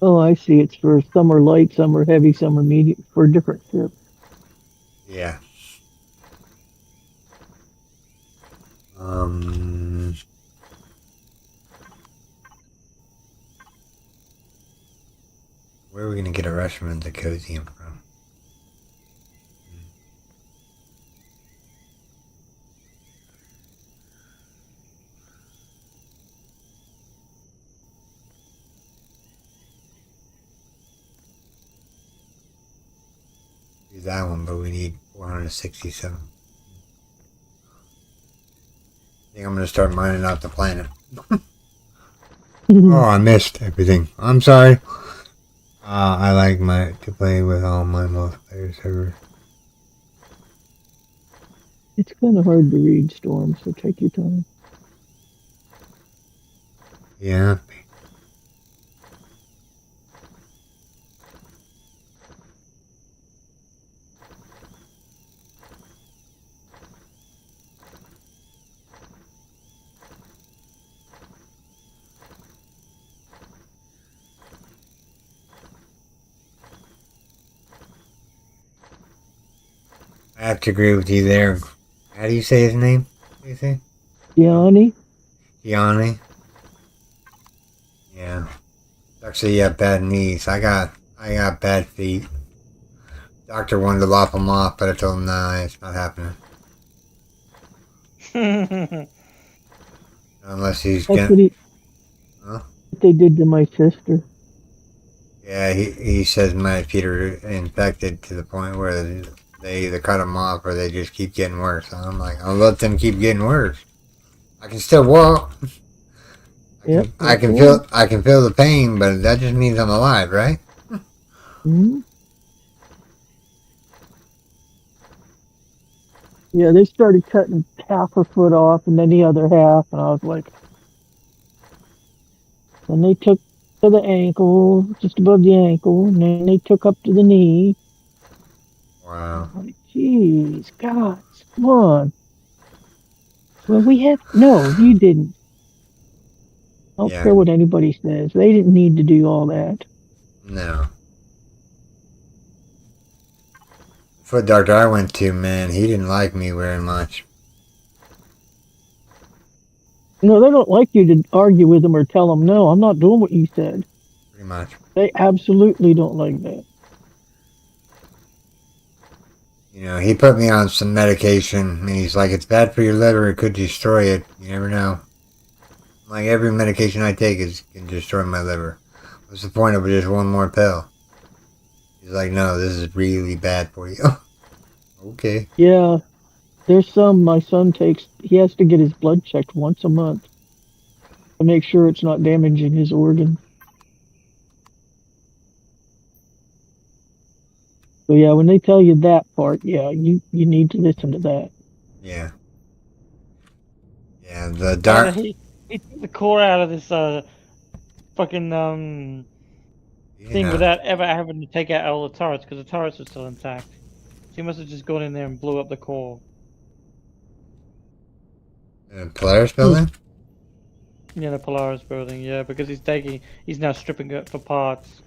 Oh, I see. It's for some are light, some are heavy, some are medium for different ships. Yeah. Um. Where are we gonna get a Rushman Cosium from? do that one, but we need 467. I think I'm gonna start mining out the planet. Oh, I missed everything. I'm sorry. I like to play with all my multiplayer servers. It's kind of hard to read, Storm, so take your time. Yeah. I have to agree with you there. How do you say his name? What do you say? Yanni? Yanni? Yeah. Actually, you have bad knees. I got bad feet. Doctor wanted to lop them off, but I told him, nah, it's not happening. Unless he's That's getting... what they did to my sister. Yeah, he says my feet are infected to the point where they either cut them off or they just keep getting worse. And I'm like, I'll let them keep getting worse. I can still walk. I can feel the pain, but that just means I'm alive, right? Mm-hmm. Yeah, they started cutting half her foot off and then the other half, and I was like, then they took to the ankle, just above the ankle, and then they took up to the knee. Wow. I'm like, jeez, God, come on. Well, no, you didn't. I don't care what anybody says. They didn't need to do all that. No. Foot doctor I went to, man, he didn't like me very much. No, they don't like you to argue with them or tell them, no, I'm not doing what you said. Pretty much. They absolutely don't like that. You know, he put me on some medication, and he's like, it's bad for your liver, it could destroy it. You never know. Like, every medication I take can destroy my liver. What's the point of just one more pill? He's like, no, this is really bad for you. Okay. Yeah, there's some my son takes. He has to get his blood checked once a month to make sure it's not damaging his organ. So yeah, when they tell you that part, yeah, you need to listen to that. Yeah. Yeah, the dark... He took the core out of this fucking thing without ever having to take out all the turrets, because the turrets were still intact. So he must have just gone in there and blew up the core. Polaris building? Yeah, the Polaris building, yeah, because he's now stripping it for parts.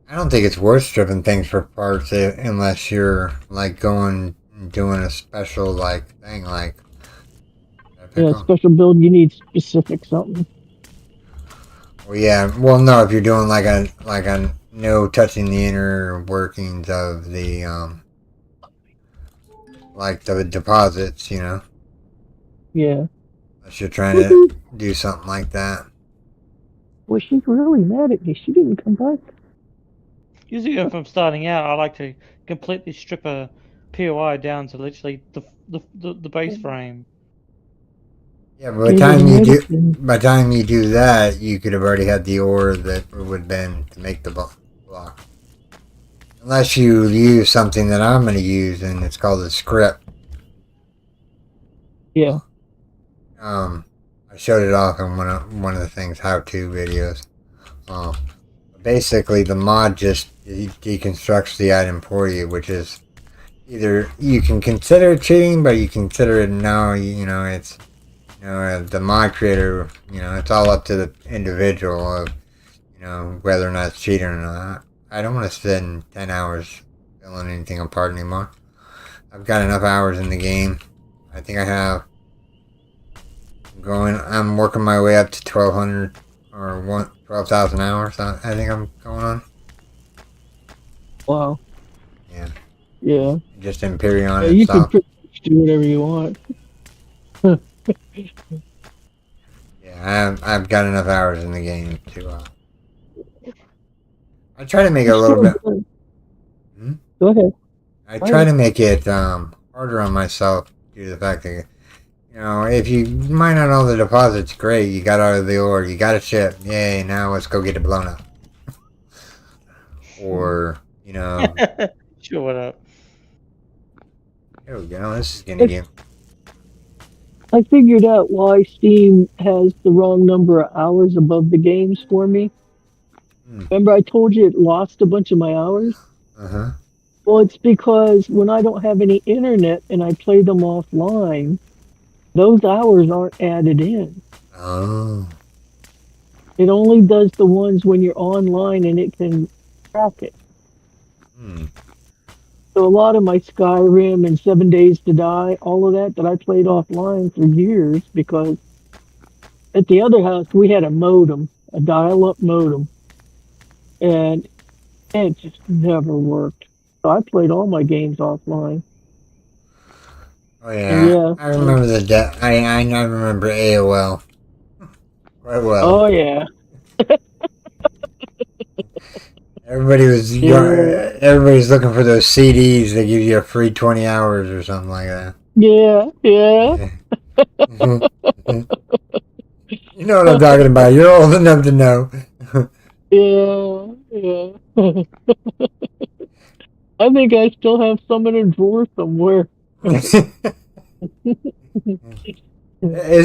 I don't think it's worth stripping things for parts unless you're, like, doing a special, like, thing, like... Yeah, special build, you need specific something. Well, yeah. Well, no, if you're doing like a no touching the inner workings of the like the deposits, you know. Yeah. Unless you're trying to do something like that. Well, she's really mad at me. She didn't come back. Usually, if I'm starting out, I like to completely strip a POI down to literally the base frame. Yeah, but by the time you do that, you could have already had the ore that would have been to make the block. Unless you use something that I'm going to use, and it's called a script. Yeah. I showed it off in one of the things, how-to videos. Basically, the mod just deconstructs the item for you, which is either you can consider it cheating, but you consider it now. You know, it's the mod creator. You know, it's all up to the individual of whether or not it's cheating or not. I don't want to spend 10 hours filling anything apart anymore. I've got enough hours in the game. I think I have. I'm working my way up to 1,200 or 12,000 hours. I think I'm going on. Wow. Yeah. Yeah. Just Empyrion yeah, you can pretty much do whatever you want. Yeah, I've got enough hours in the game to. I try to make it a little bit. Hmm? Go ahead. I try to make it harder on myself due to the fact that, you know, if you mine out all the deposits, great, you got out of the ore, you got a ship, yay, now let's go get it blown up. Or, you know, Sure, what up? here we go, this is gonna get... I figured out why Steam has the wrong number of hours above the games for me. Remember I told you it lost a bunch of my hours? Uh-huh. Well, it's because when I don't have any internet and I play them offline, those hours aren't added in. Oh. It only does the ones when you're online and it can track it. So a lot of my Skyrim and 7 Days to Die, all of that I played offline for years because at the other house we had a modem, a dial-up modem, and it just never worked. So I played all my games offline. Oh yeah, I remember I remember AOL quite well. Oh yeah. Everybody's looking for those CDs that give you a free 20 hours or something like that. Yeah. You know what I'm talking about. You're old enough to know. Yeah. I think I still have some in a drawer somewhere. Is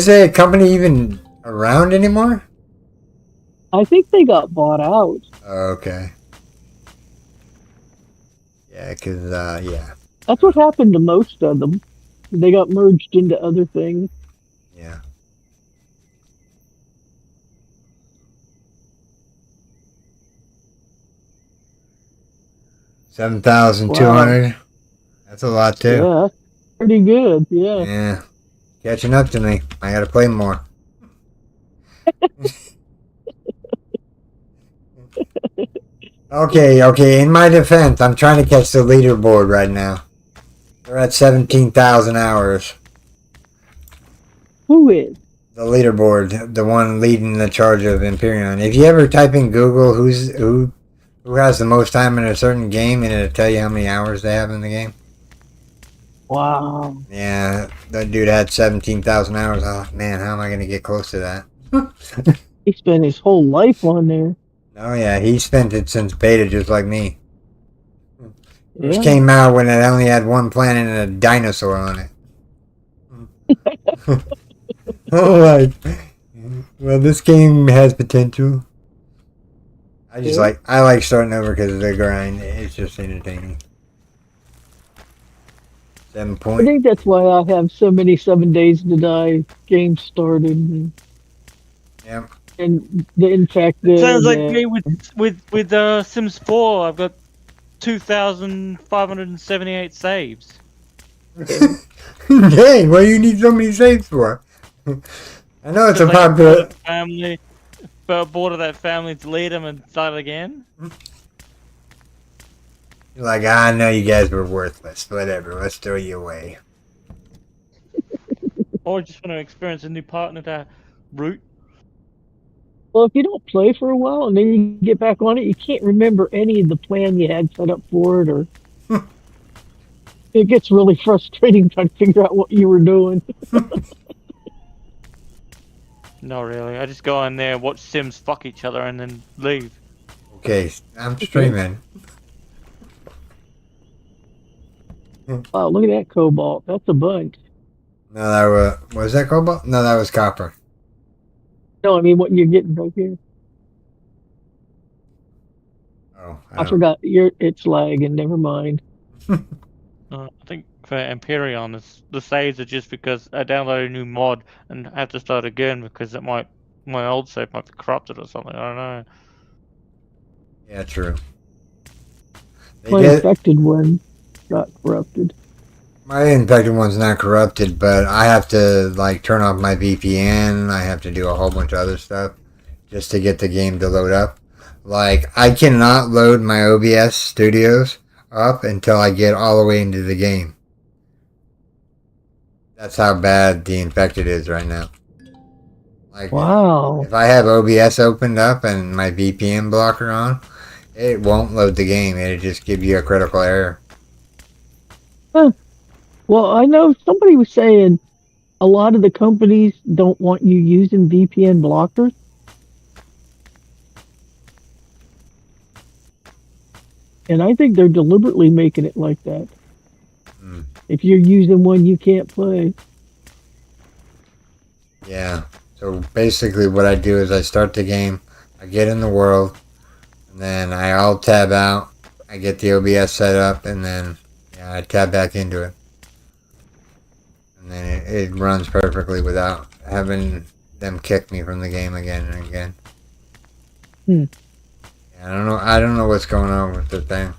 the company even around anymore? I think they got bought out. Oh, okay. Yeah, because, yeah. That's what happened to most of them. They got merged into other things. Yeah. $7,200. Wow. That's a lot too. Yeah, pretty good. Yeah. Yeah. Catching up to me. I gotta play more. Okay. In my defense, I'm trying to catch the leaderboard right now. We're at 17,000 hours. Who is? The leaderboard, the one leading the charge of Empyrion. If you ever type in Google who has the most time in a certain game, and it'll tell you how many hours they have in the game. Wow. Yeah, that dude had 17,000 hours. Oh man, how am I gonna get close to that? He spent his whole life on there. Oh yeah, he spent it since beta, just like me. Which Yeah. came out when it only had one planet and a dinosaur on it. Alright. Well, this game has potential. I like starting over because of the grind. It's just entertaining. 7 I point. think that's why I have so many 7 Days to Die games started. Yep. And the infected. Sounds like me with Sims 4. I've got 2,578 saves. Dang, what do you need so many saves for? I know it's a popular family. Bored of that family, delete them and start again. You're like, I know you guys were worthless. Whatever, let's throw you away. Or just want to experience a new partner to root. Well, if you don't play for a while and then you get back on it, you can't remember any of the plan you had set up for it, or it gets really frustrating trying to figure out what you were doing. No, really. I just go in there, watch Sims fuck each other, and then leave. Okay, I'm streaming. Wow, look at that cobalt. That's a bunch. No, that was that cobalt? No, that was copper. No, I mean what you're getting right here. Oh, I forgot. It's lagging. Never mind. I think for Empyrion, the saves are just because I downloaded a new mod and have to start again because my old save might be corrupted or something. I don't know. Yeah, true. My infected one got corrupted. My infected one's not corrupted, but I have to like turn off my VPN. I have to do a whole bunch of other stuff just to get the game to load up. Like, I cannot load my OBS Studios up until I get all the way into the game. That's how bad the infected is right now. Like, wow. If I have OBS opened up and my VPN blocker on, It won't load the game. It'll just give you a critical error. Huh. Well, I know somebody was saying a lot of the companies don't want you using VPN blockers. And I think they're deliberately making it like that. Hmm. If you're using one you can't play. Yeah. So basically, what I do is I start the game, I get in the world, and then I alt tab out. I get the OBS set up, and then I tab back into it, and then it runs perfectly without having them kick me from the game again and again. Hmm. Yeah, I don't know what's going on with the thing.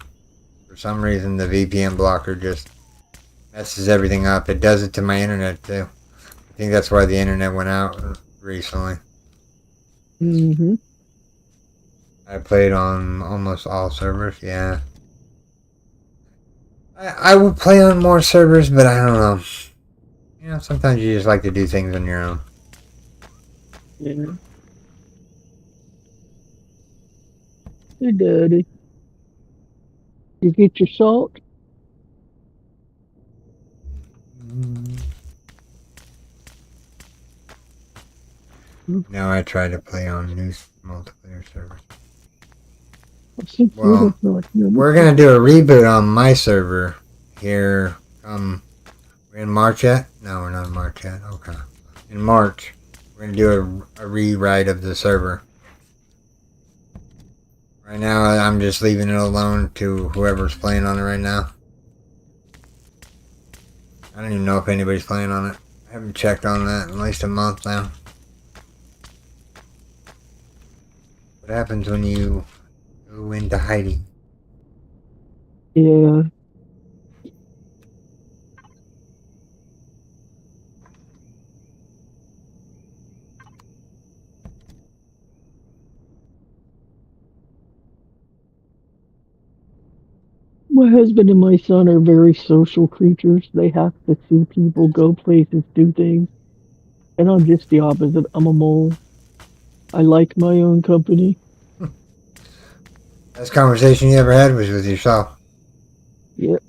For some reason, the VPN blocker just messes everything up. It does it to my internet too. I think that's why the internet went out recently. Mm-hmm. I played on almost all servers, yeah. I would play on more servers, but I don't know. You know, sometimes you just like to do things on your own. Yeah. Hey, Daddy. You get your salt? Now I try to play on new multiplayer servers. Since we Well, don't feel like we're gonna do a reboot on my server here. We're in March yet? No, we're not in March yet. Okay. In March, we're gonna do a rewrite of the server. Right now, I'm just leaving it alone to whoever's playing on it right now. I don't even know if anybody's playing on it. I haven't checked on that in at least a month now. What happens when you go into hiding? Yeah. My husband and my son are very social creatures. They have to see people, go places, do things. And I'm just the opposite. I'm a mole. I like my own company. Best conversation you ever had was with yourself. Yep.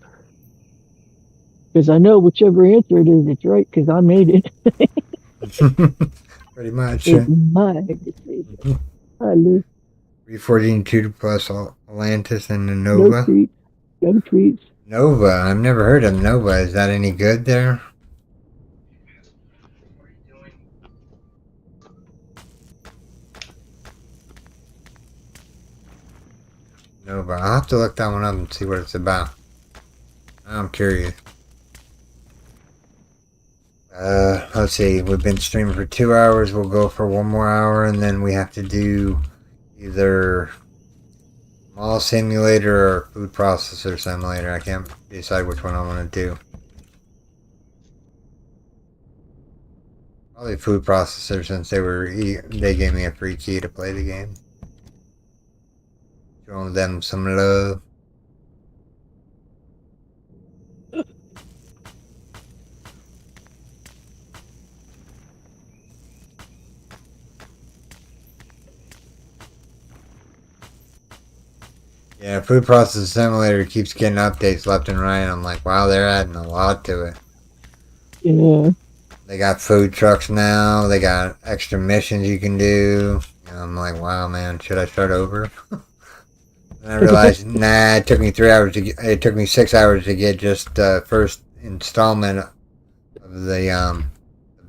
Because I know whichever answer it is, it's right because I made it. Pretty much. It's my decision. I live. 342 plus Atlantis and the No Nova. treats. No treats. Nova, I've never heard of Nova. Is that any good there? Nova. I'll have to look that one up and see what it's about. I'm curious. Let's see. We've been streaming for 2 hours. We'll go for one more hour, and then we have to do either mall simulator or food processor simulator. I can't decide which one I want to do. Probably food processor since they gave me a free key to play the game. Showing them some love. Yeah, Food Processor Simulator keeps getting updates left and right. I'm like, wow, they're adding a lot to it. Yeah. They got food trucks now. They got extra missions you can do. And I'm like, wow, man, should I start over? And I realized, nah, it took me 3 hours to get. It took me 6 hours to get just the first installment of the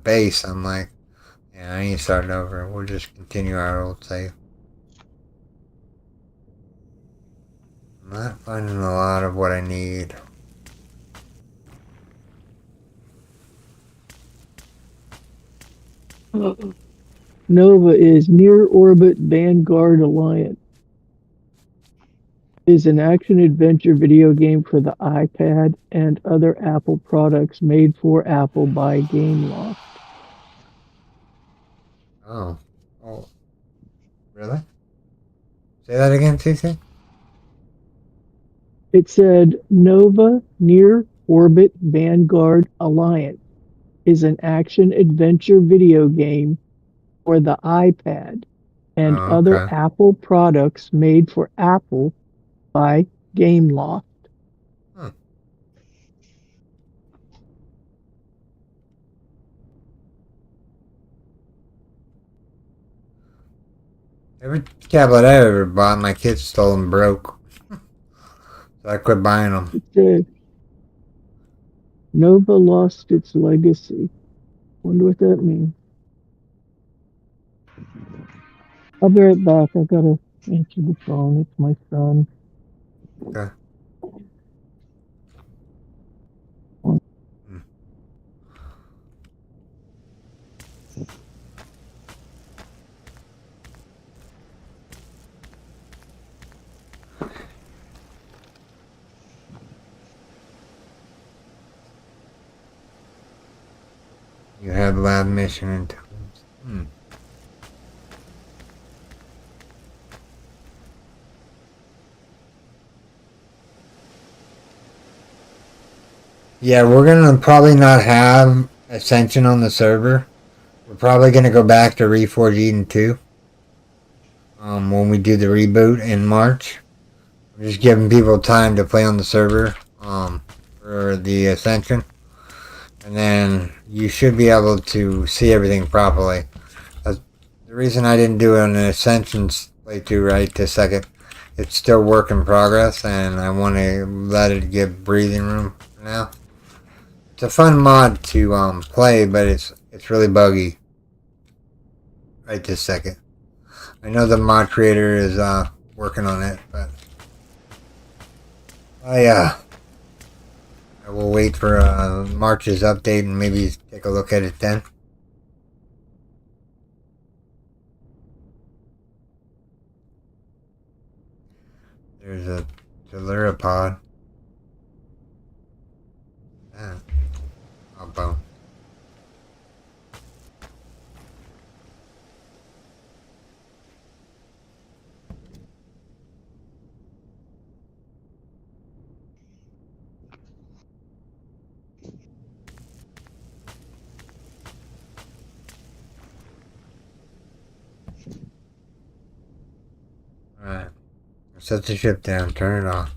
base. I'm like, yeah, I ain't starting over. We'll just continue our old save. I'm not finding a lot of what I need. Nova is Near Orbit Vanguard Alliance. Is an action-adventure video game for the iPad and other Apple products made for Apple by Gameloft. Oh. Oh. Really? Say that again, TC? It said Nova Near Orbit Vanguard Alliance is an action-adventure video game for the iPad and Oh, other okay. Apple products made for Apple by Gameloft. Hmm. Every tablet I ever bought, my kids stole and broke. So I quit buying them. It said Nova lost its legacy. Wonder what that means. I'll be right back. I gotta answer the phone. It's my son. Okay. Hmm. You have lab mission and tools. Hmm. Yeah, we're gonna probably not have Ascension on the server. We're probably gonna go back to Reforge Eden 2. When we do the reboot in March. I'm just giving people time to play on the server. For the Ascension. And then you should be able to see everything properly. The reason I didn't do an Ascension playthrough right this second, it's still work in progress, and I want to let it get breathing room for now. It's a fun mod to play, but it's really buggy right this second. I know the mod creator is working on it, but I will wait for March's update and maybe take a look at it then. There's a Delirapod. Ah, oh, bone. Alright. Set the ship down. Turn it off.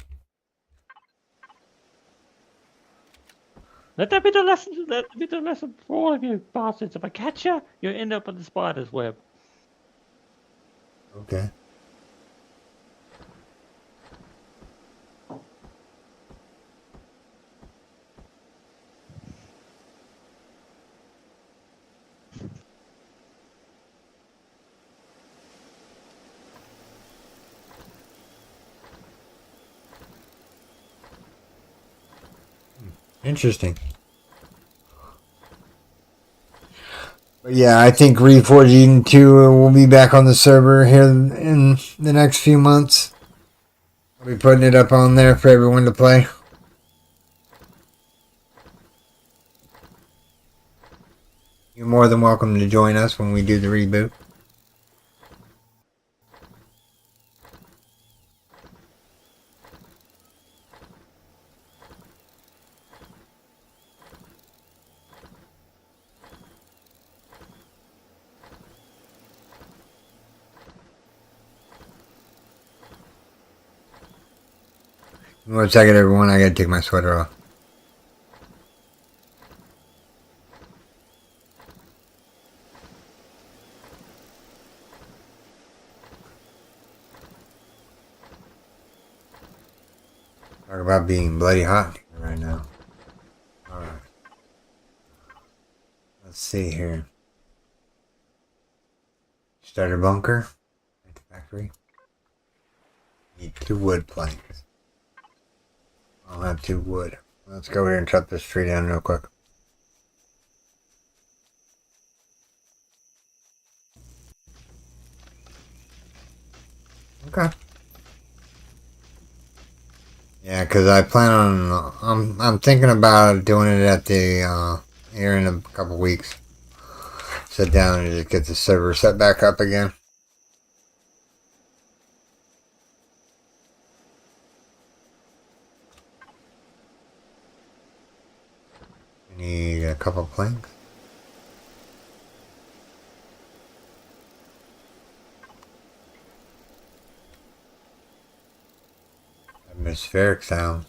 Let that be the lesson. Let that be the lesson for all of you bastards. If I catch you, you'll end up on the spider's web. Okay. Interesting. But yeah, I think Reforge Eden 2 will be back on the server here in the next few months. I'll be putting it up on there for everyone to play. You're more than welcome to join us when we do the reboot. One second, everyone. I gotta take my sweater off. Talk about being bloody hot right now. Alright. Let's see here. Starter bunker. At the factory. Need 2 wood planks. I'll have 2 wood. Let's go over here and chop this tree down real quick. Okay. Yeah, because I plan on, I'm thinking about doing it at the, here in a couple weeks. Sit down and just get the server set back up again. We need a couple planks. atmospheric sound.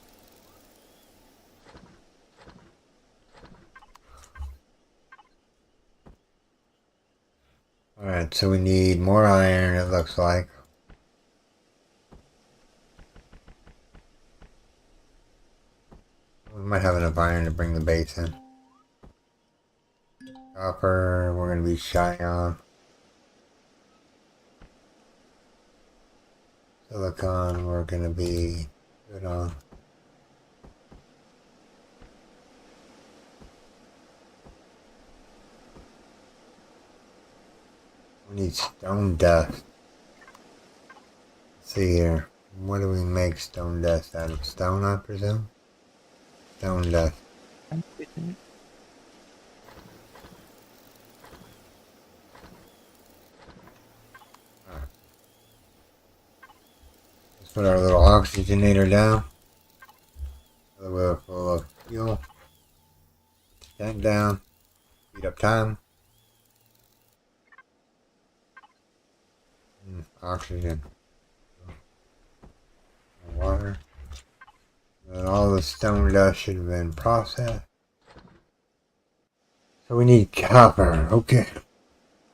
Alright, so we need more iron, it looks like. We might have enough iron to bring the base in. Copper, we're going to be shy on. Silicon, we're going to be good on. We need stone dust. Let's see here. What do we make stone dust out of? Stone, I presume? Stone dust. Let's put our little oxygenator down. We're full of fuel. Tank down. Speed up time. Oxygen. Water. And all the stone dust should have been processed. So we need copper. Okay.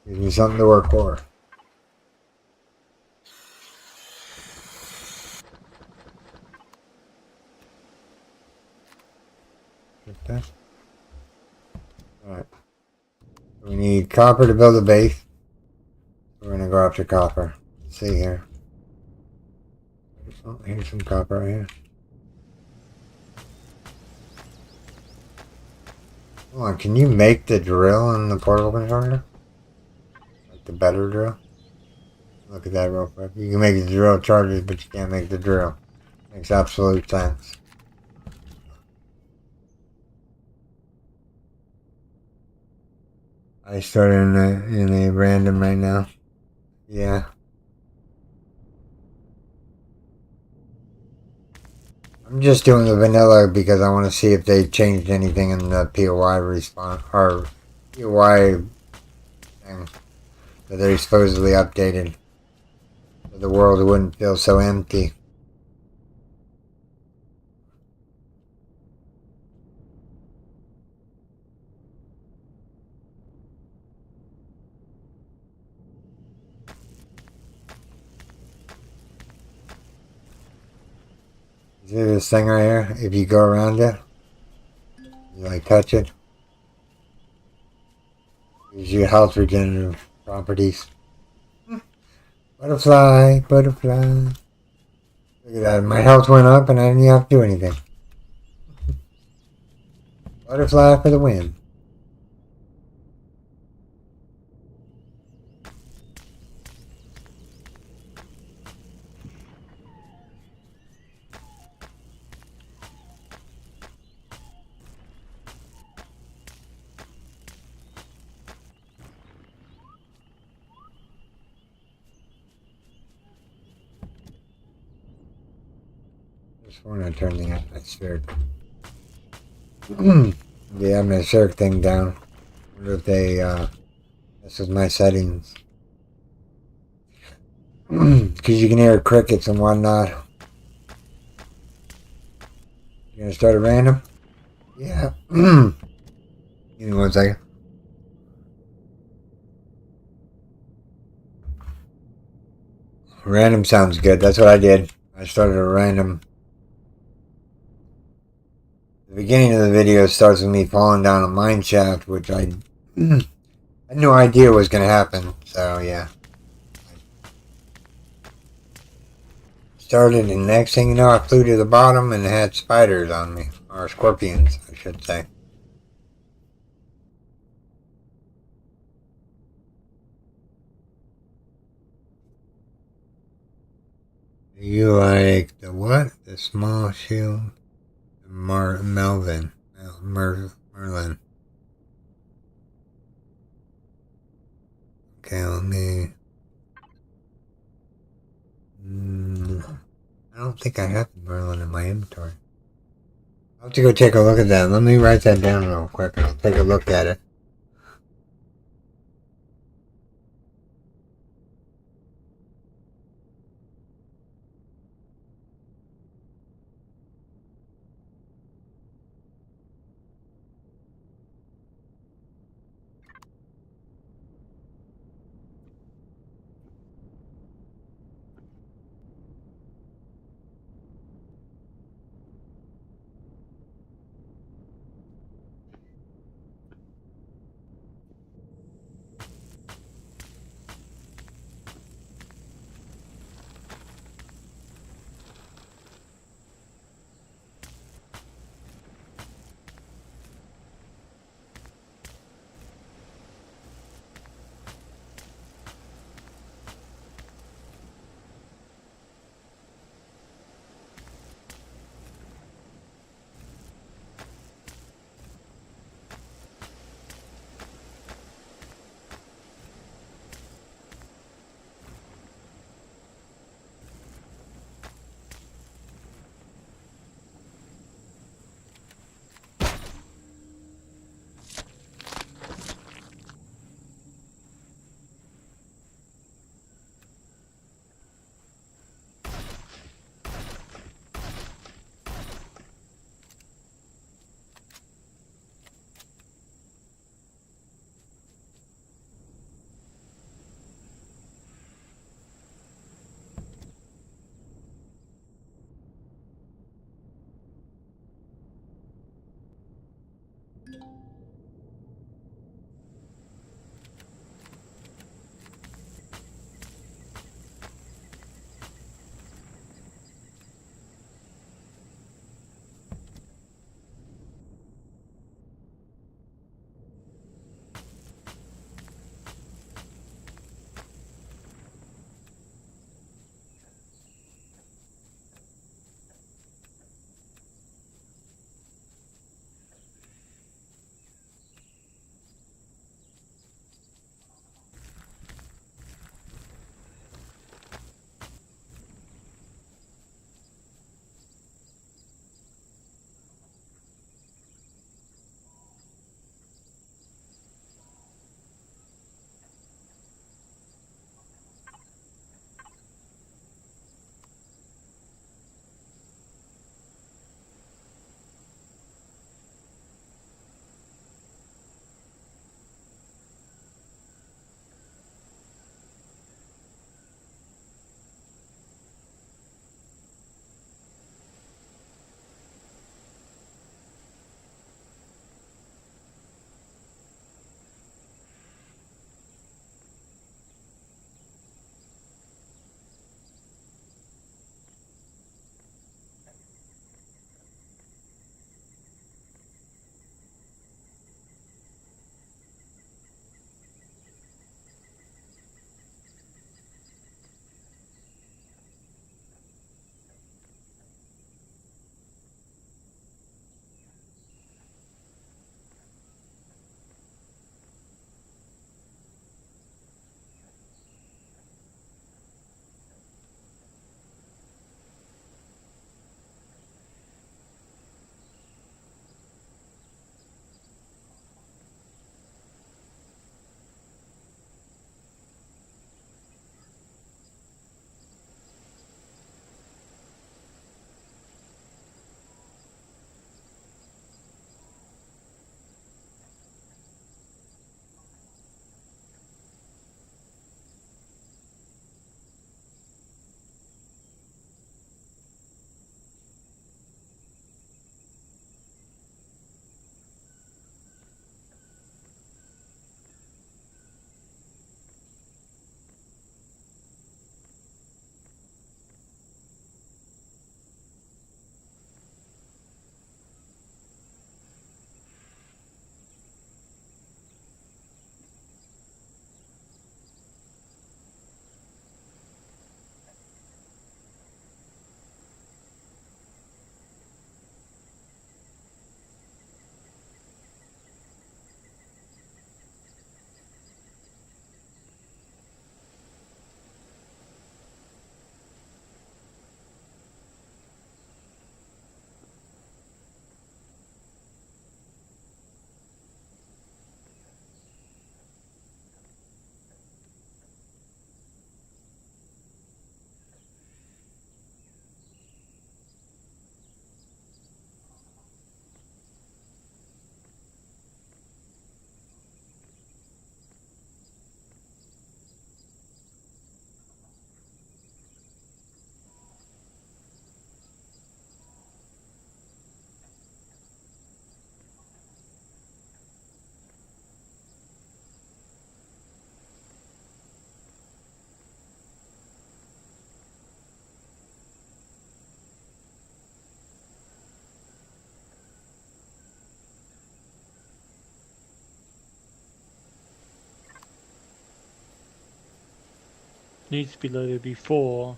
Gives me something to work for. Okay. Alright. We need copper to build a base. We're gonna go after copper. Let's see here. Oh, here's some copper right here. Hold on, can you make the drill in the portable controller? Like the better drill? Look at that real quick. You can make the drill charges, but you can't make the drill. Makes absolute sense. I started in a random right now. Yeah. I'm just doing the vanilla because I want to see if they changed anything in the POI response or POI thing that they supposedly updated, so the world wouldn't feel so empty. See this thing right here? If you go around it, you like touch it, gives you health regenerative properties. Butterfly, butterfly. Look at that, my health went up and I didn't even have to do anything. Butterfly for the win. Just want to turn the atmospheric. The atmospheric thing down. Wonder if they, this is my settings. Because you can hear crickets and whatnot. You gonna start at random? Yeah. Give me 1 second. Random sounds good. That's what I did. I started a random. The beginning of the video starts with me falling down a mine shaft, which I had no idea was going to happen. So, yeah. Started, and next thing you know, I flew to the bottom and had spiders on me. Or scorpions, I should say. You like the what? The small shield? Merlin. Okay, let me... I don't think I have Merlin in my inventory. I'll have to go take a look at that. Let me write that down real quick and I'll take a look at it. Needs to be loaded before.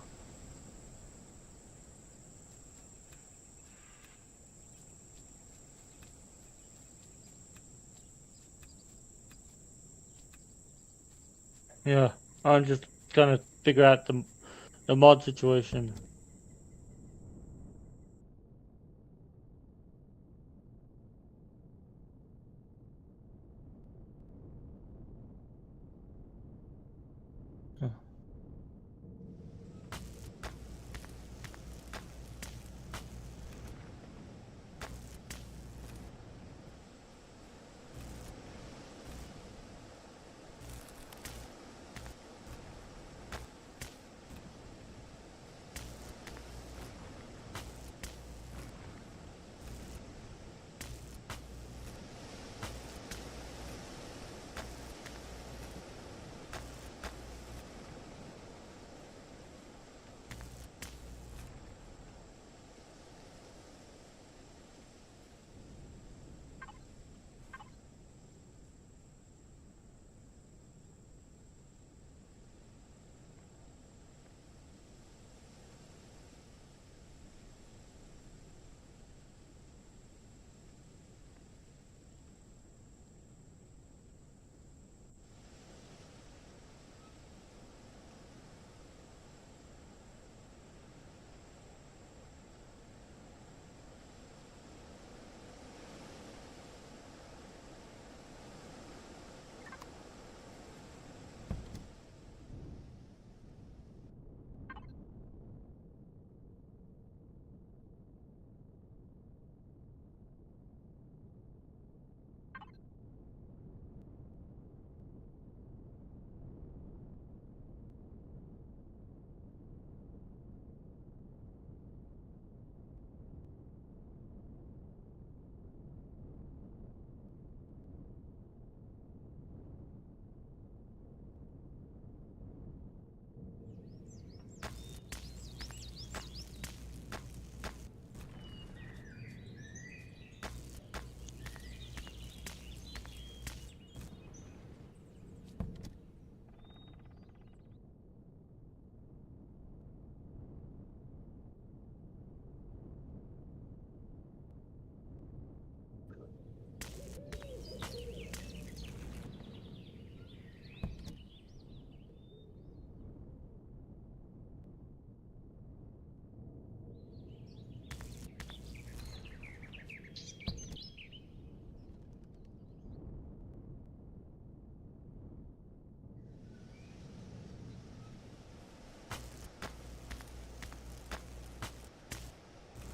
Yeah, I'm just trying to figure out the mod situation.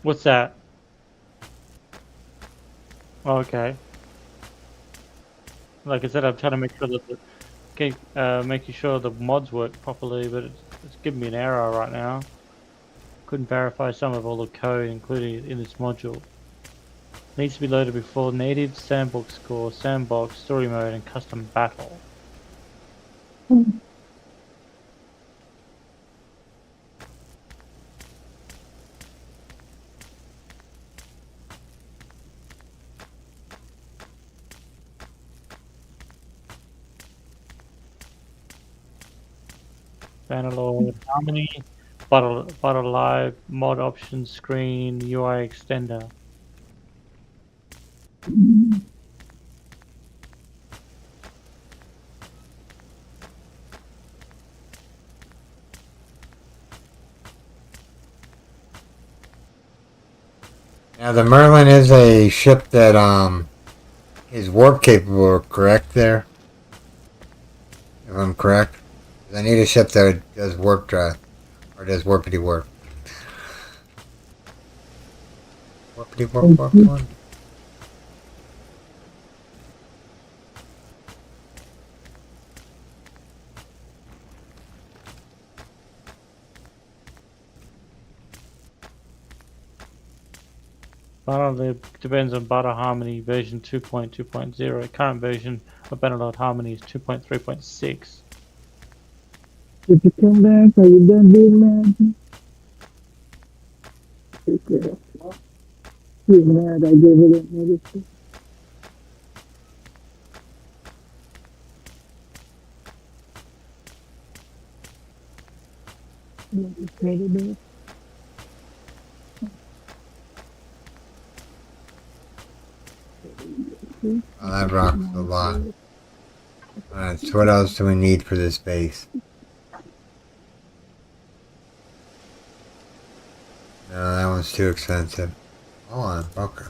What's that? Oh, okay. Like I said, I'm trying to make sure that making sure the mods work properly, but it's giving me an error right now. Couldn't verify some of all the code, including in this module. Needs to be loaded before native sandbox score, sandbox, story mode, and custom battle. Bannerlord, Harmony, Battle Live, mod options screen, UI extender. Now the Merlin is a ship that is warp capable, correct there? If I'm correct. I need a ship that does warp drive. Or does warpity warp. Warpity warp warp one. Bannerlord depends on Battle Harmony version 2.2.0. Current version of Bannerlord Harmony is 2.3.6. Did you come back? Are you done doing that? Okay. He's mad I gave her that medicine. Oh, that rock's a lot. Alright, so what else do we need for this base? No, that one's too expensive. Hold on, okay.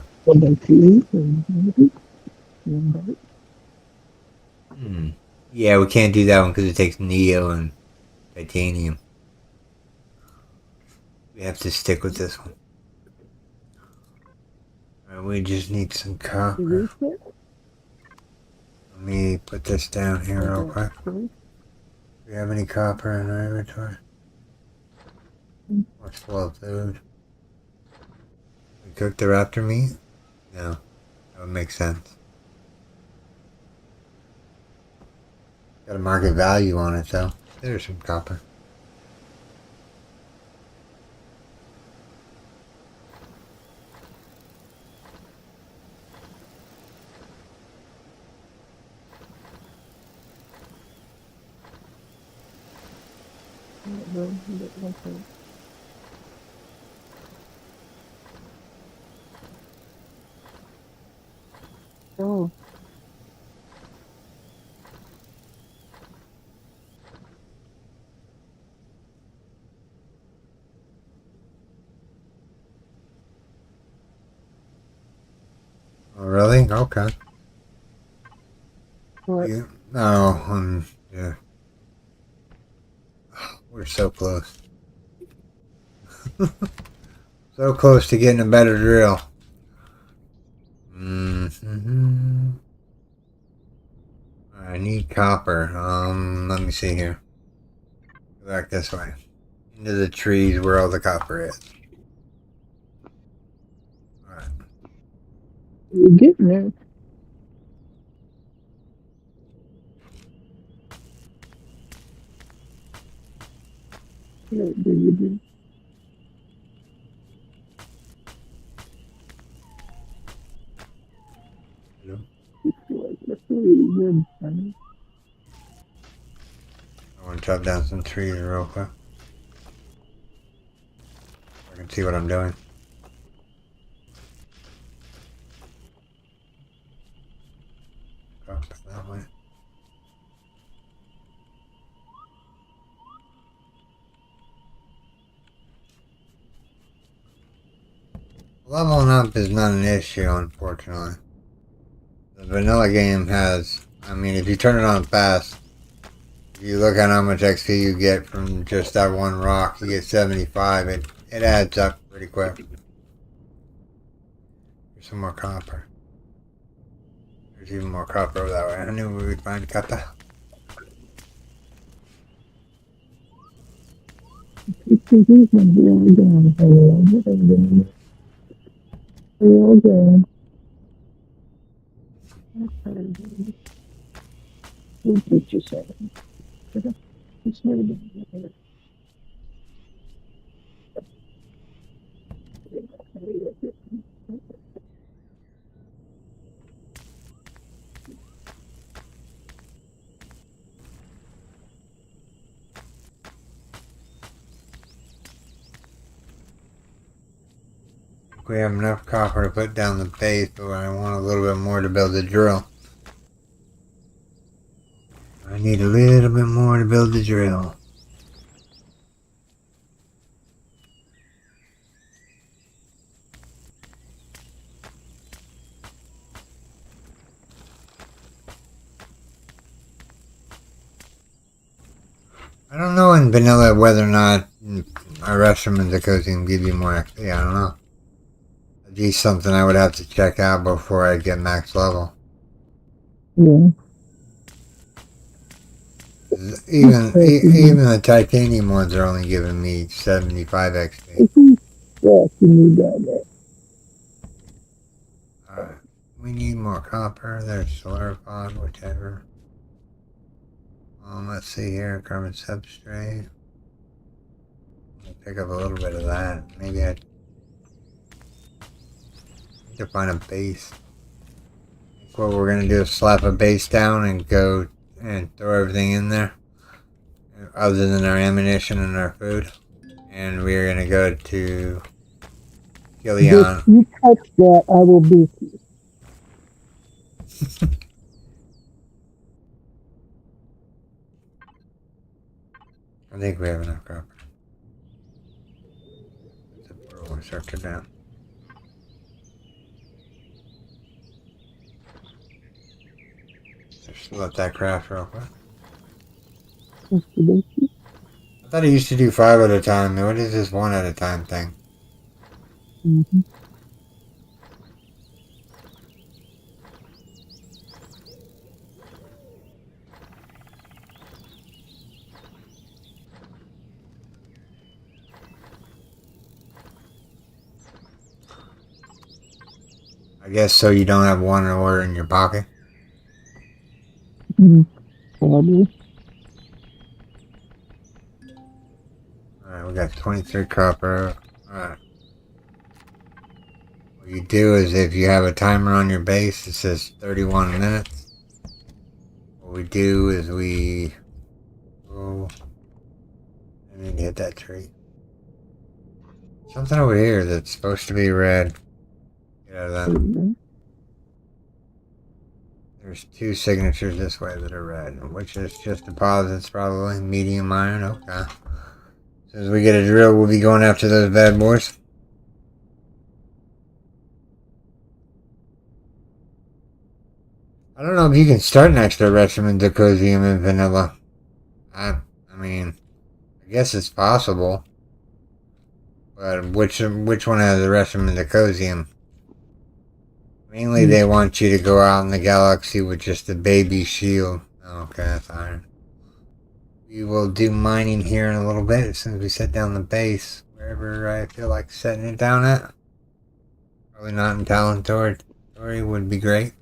Yeah, we can't do that one because it takes Neo and Titanium. We have to stick with this one. Alright, we just need some copper. Let me put this down here real quick. Do we have any copper in our inventory? What's full of food? We cooked the raptor meat? No, that would make sense. Got a market value on it though. There's some copper. Oh, Oh, really? Okay. what? No, yeah. We're so close. So close to getting a better drill. I need copper. Let me see here. Go back this way. Into the trees where all the copper is. Alright. You're getting there. Hello? That's really good, honey. I want to chop down some trees real quick. I can see what I'm doing. Up that way. Leveling up is not an issue, unfortunately. The vanilla game has, I mean, if you turn it on fast, if you look at how much XP you get from just that one rock, you get 75. It adds up pretty quick. There's some more copper. There's even more copper over that way. I knew we would find copper. We have enough copper to put down the base, but I want a little bit more to build the drill. I need a little bit more to build the drill. I don't know in vanilla whether or not a restaurant in Dakota can give you more XP. I don't know. That'd be something I would have to check out before I get max level. Yeah. Even the titanium ones are only giving me 75 XP. Yeah, you need that. Alright. We need more copper. There's solar pod, whichever. Let's see here. Carbon substrate. I'll pick up a little bit of that. Maybe I need to find a base. I think what we're gonna do is slap a base down and go and throw everything in there. Other than our ammunition and our food. And we're gonna go to If Gillian. you touch that, I will beat you. I think we have enough copper. We'll start it down. Just let that craft real quick. I thought it used to do 5 at a time. What is this 1 at a time thing? Mm-hmm. I guess so you don't have 1 ore in your pocket. Probably. Alright, we got 23 copper. Alright. What you do is if you have a timer on your base, it says 31 minutes. What we do is we... Oh, I need to hit that tree. Something over here that's supposed to be red. Get out of that. There's 2 signatures this way that are red, which is just deposits, probably. Medium iron, okay. As soon as we get a drill, we'll be going after those bad boys. I don't know if you can start an extra regiment Decosium in vanilla. I mean, I guess it's possible. But which one has the regiment Decosium? Mainly they want you to go out in the galaxy with just a baby shield. Okay, that's iron. We will do mining here in a little bit as soon as we set down the base. Wherever I feel like setting it down at. Probably not in Talentor. Would be great.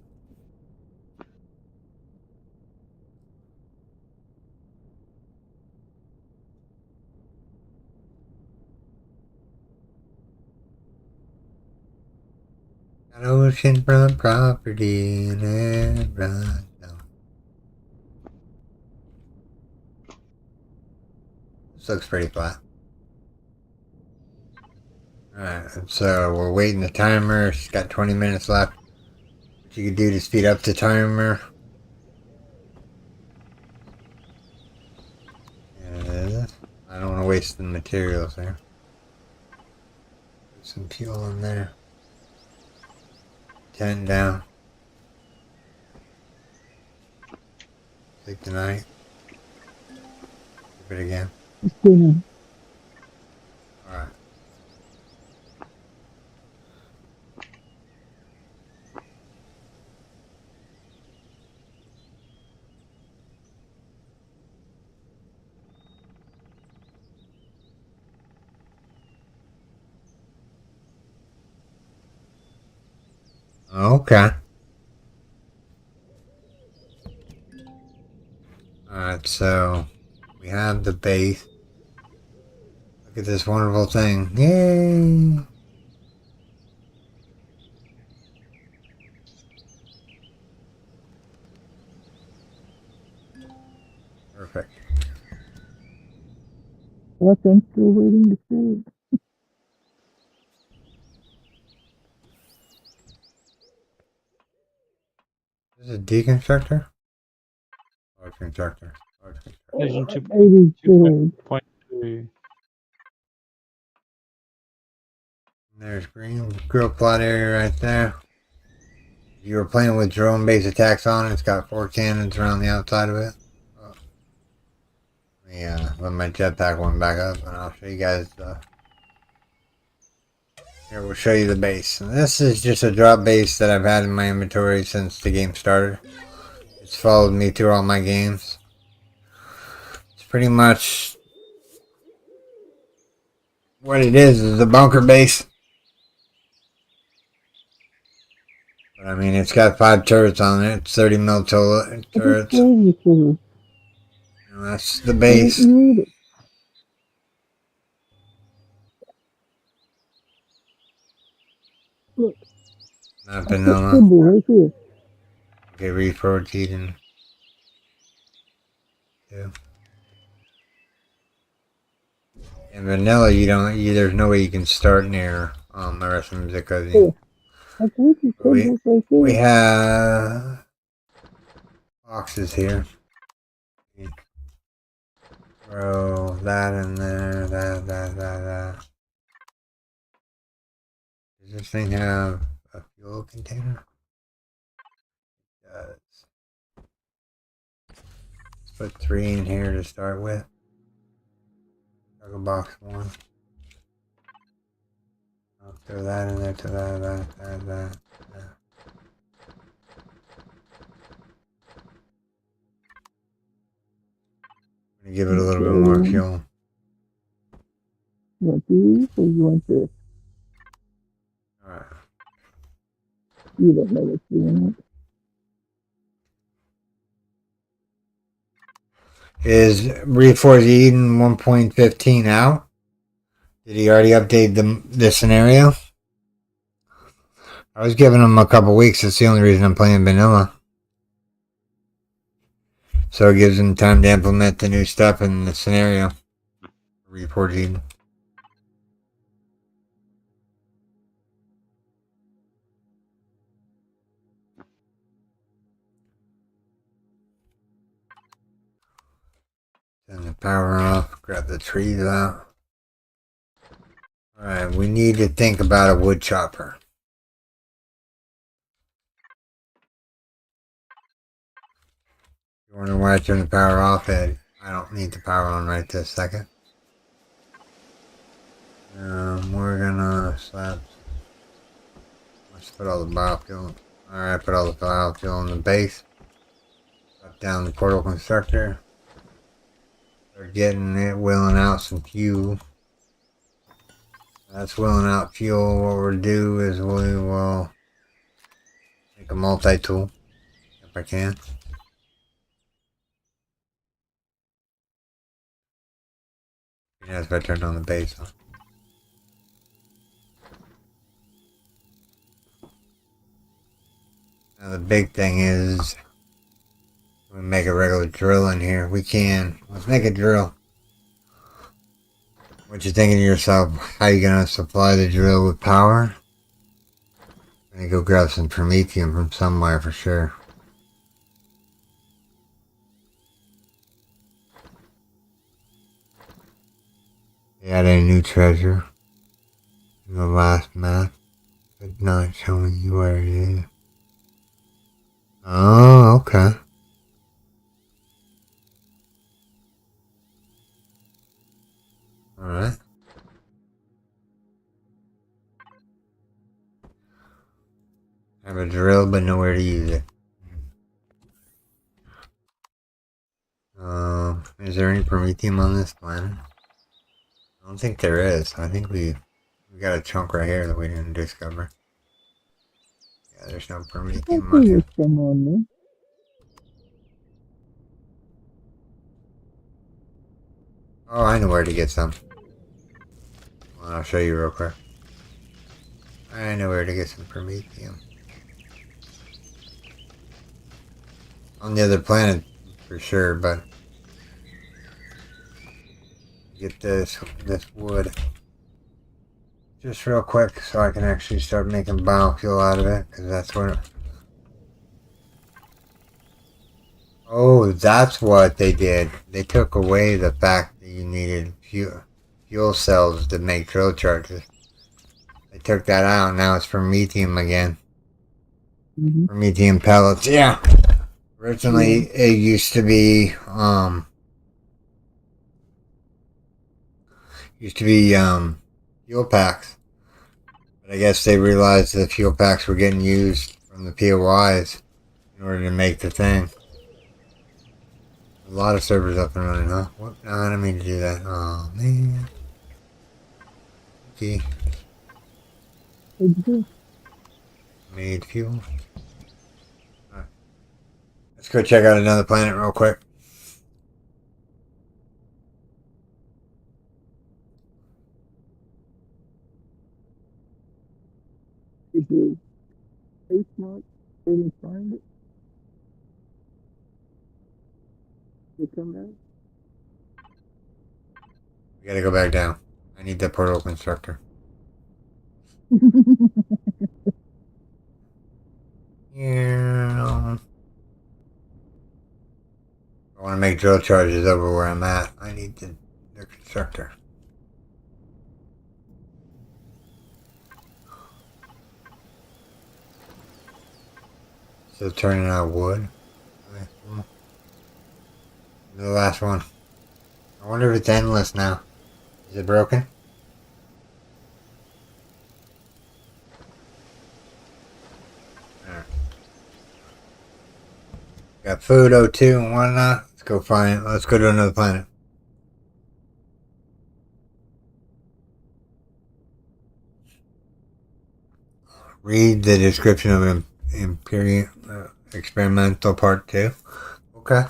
Got oceanfront property and everyone. This looks pretty flat. Alright, so we're waiting the timer. It's got 20 minutes left. What you could do to speed up the timer. I don't want to waste the materials there. Put some fuel in there. 10 down. Take the night. Give it again. Alright. Okay. Alright, so we have the base. Look at this wonderful thing. Yay! Perfect. Yes, I'm still waiting to see. Is this a deconstructor? Large constructor. Large constructor. Version Maybe 2.2. There's green grill plot area right there. If you were playing with drone based attacks on, it's got 4 cannons around the outside of it. Oh. Let my jetpack one back up and I'll show you guys the... Here, we'll show you the base. And this is just a drop base that I've had in my inventory since the game started. It's followed me through all my games. It's pretty much... what it is a bunker base. But I mean, it's got 5 turrets on it. It's 30 mil turrets. And that's the base. Look. Not vanilla. Right here. Okay, reprotein and... yeah. In vanilla, there's no way you can start near the rest of them because Oh, I believe you said we this right there. we have boxes here. Throw that in there. That. Does this thing have a fuel container? It does. Let's put 3 in here to start with. Cargo box 1. I'll throw that in there to that. I'm gonna give it a little bit more fuel. You want these or you want this? Alright. You don't know what's doing it. Is Reforged Eden 1.15 out? Did he already update the scenario? I was giving him a couple weeks. That's the only reason I'm playing vanilla. So it gives him time to implement the new stuff in the scenario. Reforged Eden. Turn the power off. Grab the trees out. Alright, we need to think about a wood chopper. You wonder why I turned the power off, Ed? I don't need the power on right this second. We're gonna slap. Let's put all the biofuel. Alright, put all the biofuel on the base. Drop down the portal constructor. Start getting it, wheeling out some fuel. That's wheeling out fuel. What we'll do is we will make a multi-tool, if I can. Yeah, if I turn on the base. Huh? Now the big thing is, we make a regular drill in here. We can. Let's make a drill. What you thinking to yourself? How you gonna supply the drill with power? I'm gonna go grab some promethium from somewhere for sure. They added a new treasure in the last map, but not showing you where it is. Oh, okay. Alright. Have a drill, but nowhere to use it. Is there any promethium on this planet? I don't think there is. I think we got a chunk right here that we didn't discover. Yeah, there's no I promethium think on there here. was some on there. Oh, I know where to get some. Well, I'll show you real quick. I know where to get some promethium. On the other planet, for sure, but get this wood just real quick so I can actually start making biofuel out of it, because that's what. Oh, that's what they did. They took away the fact that you needed fuel cells to make drill charges. They took that out. Now it's promethium again. Mm-hmm. Promethium pellets. Yeah. Originally, it used to be fuel packs. But I guess they realized the fuel packs were getting used from the POIs in order to make the thing. A lot of servers up and running, huh? What? No, I didn't mean to do that. Oh, man. Okay. Made fuel. Alright. Let's go check out another planet real quick. Did you space mark? They didn't find it. They come out. We gotta go back down. I need the portal constructor. Yeah. I want to make drill charges over where I'm at. I need the constructor. Still turning out wood. Okay, cool. The last one. I wonder if it's endless now. Is it broken? Alright. Got food, O2, and whatnot. Let's go find. Let's go to another planet. Read the description of Empyrion experimental part 2. Okay.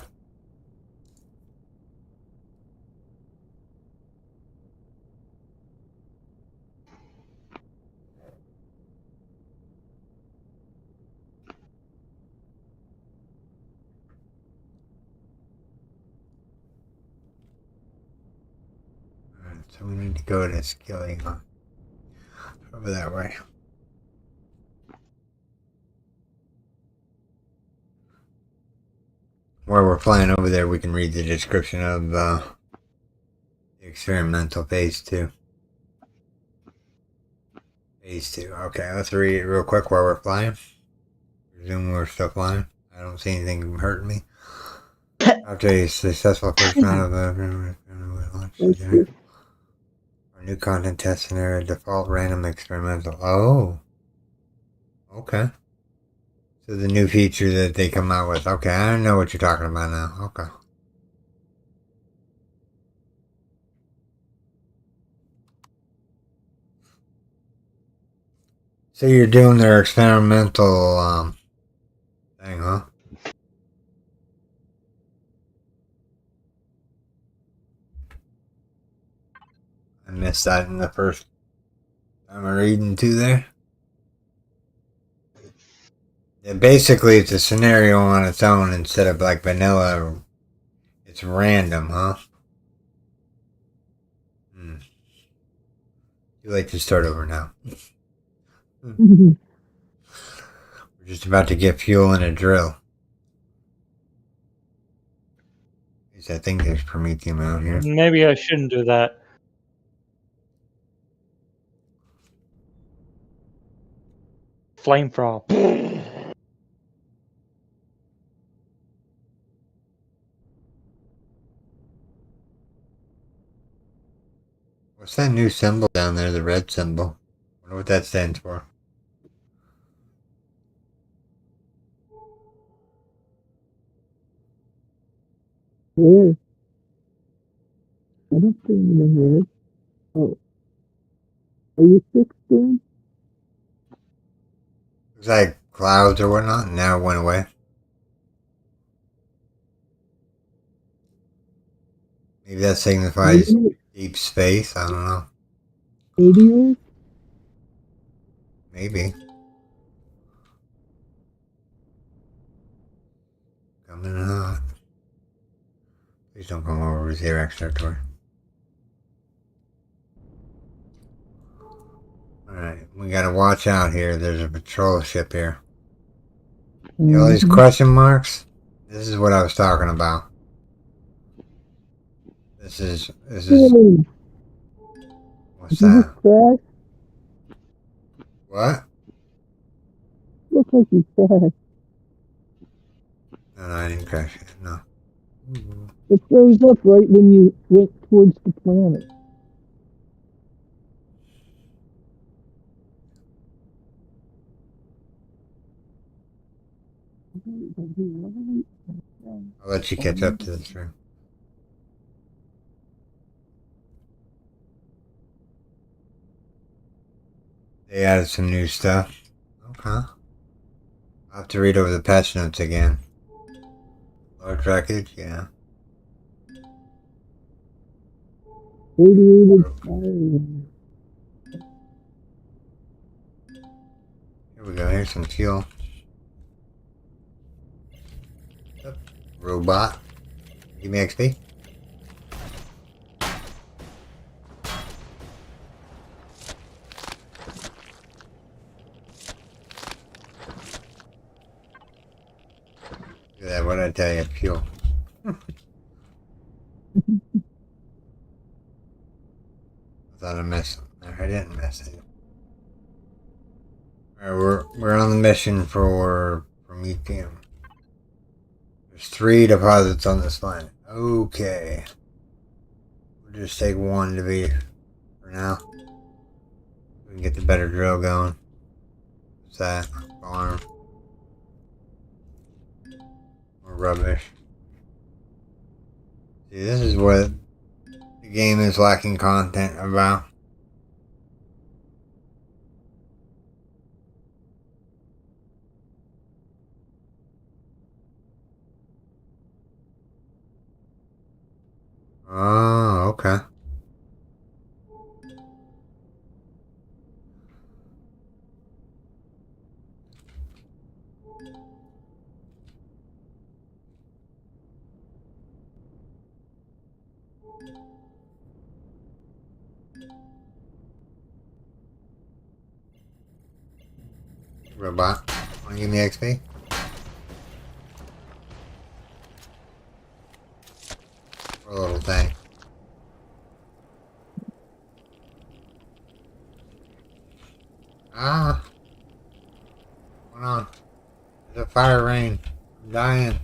Alright, so we need to go to skilling over that way. While we're flying over there, we can read the description of the experimental phase 2. Phase 2. Okay, let's read it real quick while we're flying. Presume we're still flying. I don't see anything hurting me. After a successful first round of the our new content test scenario, default random experimental. Oh. Okay. So the new feature that they come out with. Okay, I know what you're talking about now. Okay. So you're doing their experimental thing, huh? I missed that in the first time I'm reading to there. Yeah, basically, it's a scenario on its own instead of like vanilla. It's random, huh? Too late to start over now. We're just about to get fuel and a drill. At least I think there's Promethium out here. Maybe I shouldn't do that. Flamethrower. What's that new symbol down there? The red symbol. I wonder what that stands for. Where? I don't see anything there. Oh. Are you 16? Looks like clouds or whatnot, and now it went away. Maybe that signifies deep space. I don't know. 80 years? Maybe. Coming out. Please don't come over with your territory. Alright, we gotta watch out here. There's a patrol ship here. See all these question marks? This is what I was talking about. This is Hey, what's did you that? crash? What? Looks like you crashed. No, I didn't crash it. No. It froze up right when you went towards the planet. I'll let you catch up to this room. They added some new stuff. Okay. I'll have to read over the patch notes again. Large wreckage, yeah. Radiated fire. Here we go. Here's some fuel. Robot. Give me XP. Look at that, what did I tell you? Fuel. I thought I missed something there. I didn't miss it. Alright, we're on the mission for Prometheum. There's 3 deposits on this line. Okay. We'll just take one to be for now. We can get the better drill going. What's that? Farm. More rubbish. See, this is what the game is lacking content about. Oh, okay. Robot, wanna give me XP? Poor little thing. Ah! What's going on? There's a fire rain. I'm dying.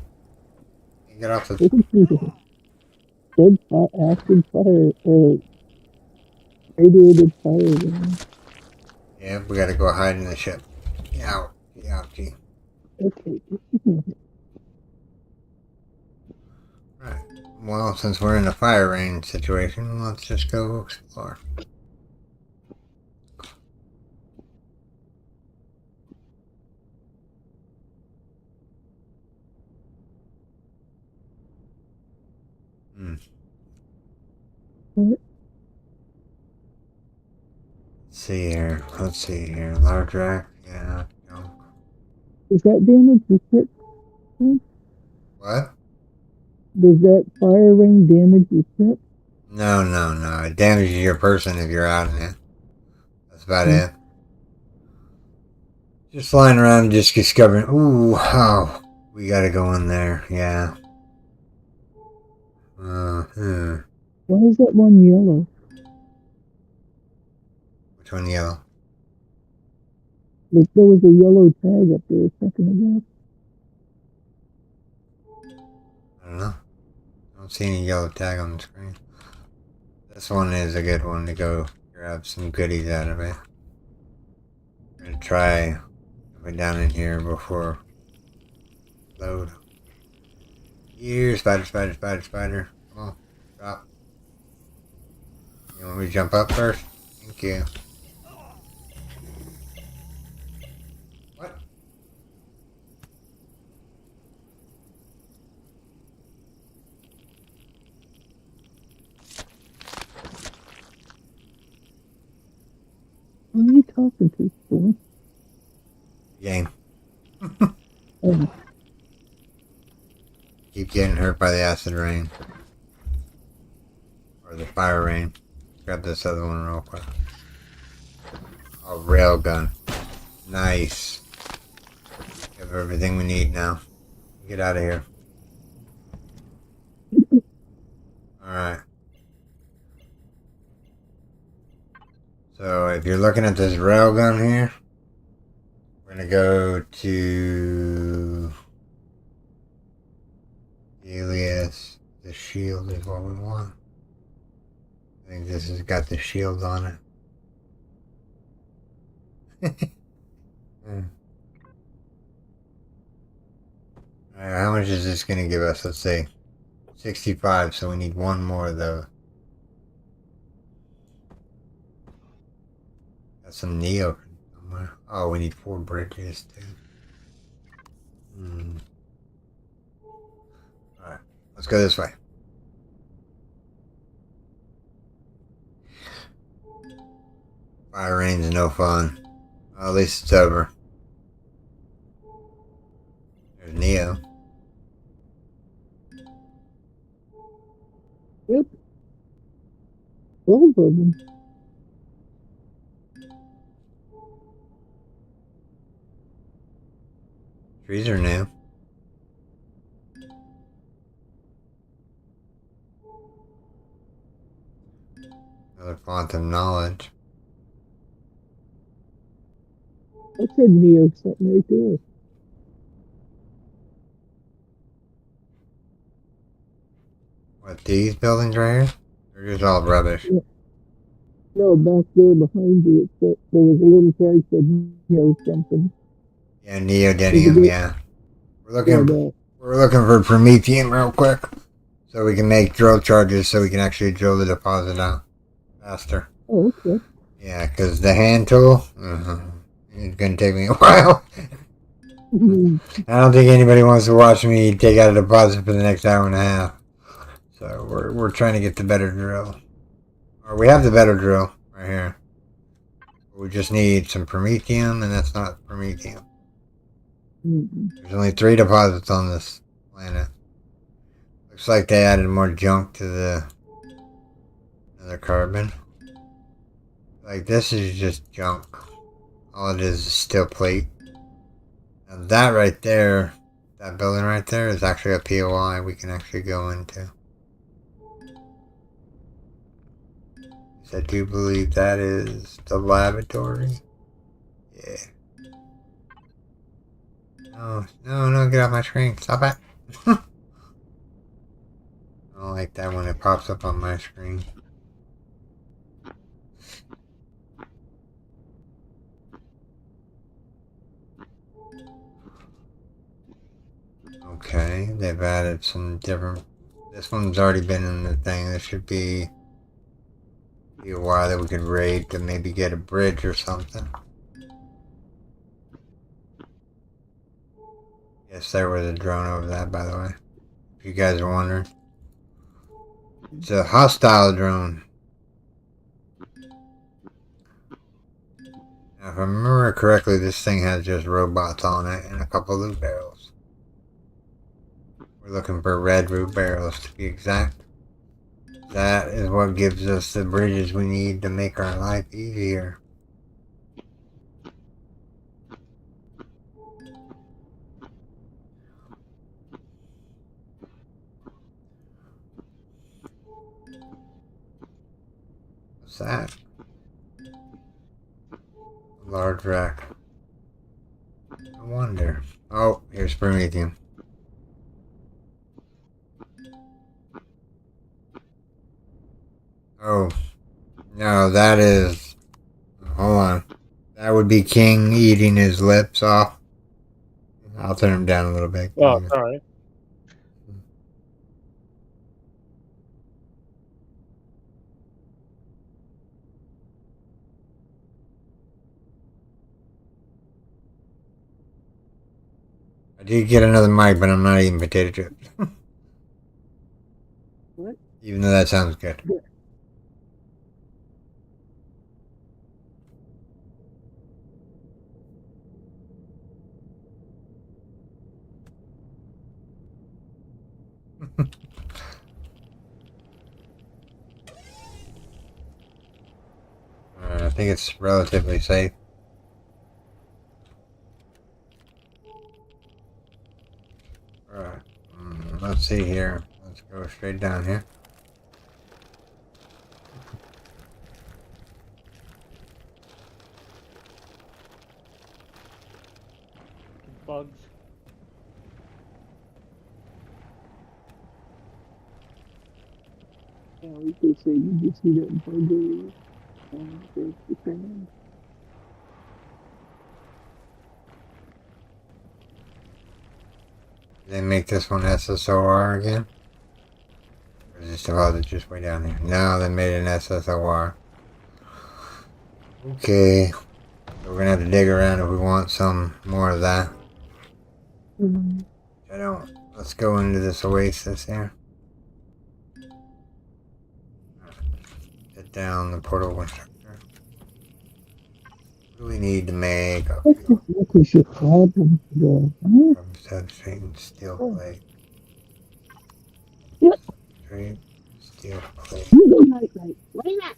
Can't get off the... Dead acid fire, or radiated fire. Yeah, we gotta go hide in the ship. Get out. Get out, G. Okay. Right. Well, since we're in a fire rain situation, let's just go explore. What? Let's see here. Large rack. Yeah. Junk. Does that damage the ship? What? Does that fire ring damage the ship? No, no, no. It damages your person if you're out in it. That's about it. Just flying around, just discovering. Ooh, oh, we gotta go in there. Yeah. Why is that one yellow? Which one yellow? Like there was a yellow tag up there a second ago. I don't know. I don't see any yellow tag on the screen. This one is a good one to go grab some goodies out of it. I'm gonna try going down in here before load. Here, spider, spider, spider, spider. Come on, drop. You want me to jump up first? Thank you. What? Who are you talking to, boy? Game. Oh, Keep getting hurt by the acid rain. Or the fire rain. Grab this other one real quick. A rail gun. Nice. We have everything we need now. Get out of here. Alright. So if you're looking at this rail gun here, we're gonna go to alias. The shield is what we want. I think this has got the shield on it. Alright, how much is this gonna give us? Let's say 65, so we need one more of those. Got some Neo somewhere. Oh, we need 4 bridges too. Alright, let's go this way. Fire rain's no fun. Well, at least it's over. There's Neo. yep. Both of them. Trees are new. quantum knowledge. That said Neo something right there. What, these buildings right here? They're just all rubbish. No, back there behind you, it said, there was a little price that Neo something. Yeah, There's a neodymium, good, yeah. We're yeah, looking that. we're looking for Promethean real quick. So we can make drill charges so we can actually drill the deposit out faster. Oh, okay. Yeah, because the hand tool, it's going to take me a while. I don't think anybody wants to watch me take out a deposit for the next hour and a half. So we're trying to get the better drill. Or we have the better drill right here. We just need some Prometheum, and that's not Prometheum. There's only 3 deposits on this planet. Looks like they added more junk to the other carbon. Like, this is just junk. All it is steel plate. Now that right there, that building right there is actually a POI we can actually go into. I do believe that is the laboratory. Yeah. No, get off my screen. Stop it. I don't like that when it pops up on my screen. Okay, they've added some different... This one's already been in the thing. This should be a while that we could raid to maybe get a bridge or something. Yes, there was a drone over that, by the way. If you guys are wondering. It's a hostile drone. Now, if I remember correctly, this thing has just robots on it and a couple of loot barrels. We're looking for red root barrels to be exact. That is what gives us the bridges we need to make our life easier. What's that? A large rack. I wonder. Oh, here's Prometheum. Oh, no, that is... Hold on. That would be King eating his lips off. I'll turn him down a little bit. Oh, sorry. I did get another mic, but I'm not eating potato chips. What? Even though that sounds good. Yeah. I think it's relatively safe. Alright. Let's see here. Let's go straight down here. Bugs. Yeah, we could say you just see that burger. There's the thing. They make this one SSOR again? Or is this deposit just way down here? No, they made an SSOR. Okay. So we're gonna have to dig around if we want some more of that. I don't. Let's go into this oasis here. Get down the portal constructor. What do we need to make a What was your problem today? Huh? from substrate steel plate? Yep. Straight steel plate. You go night night. Wait a minute.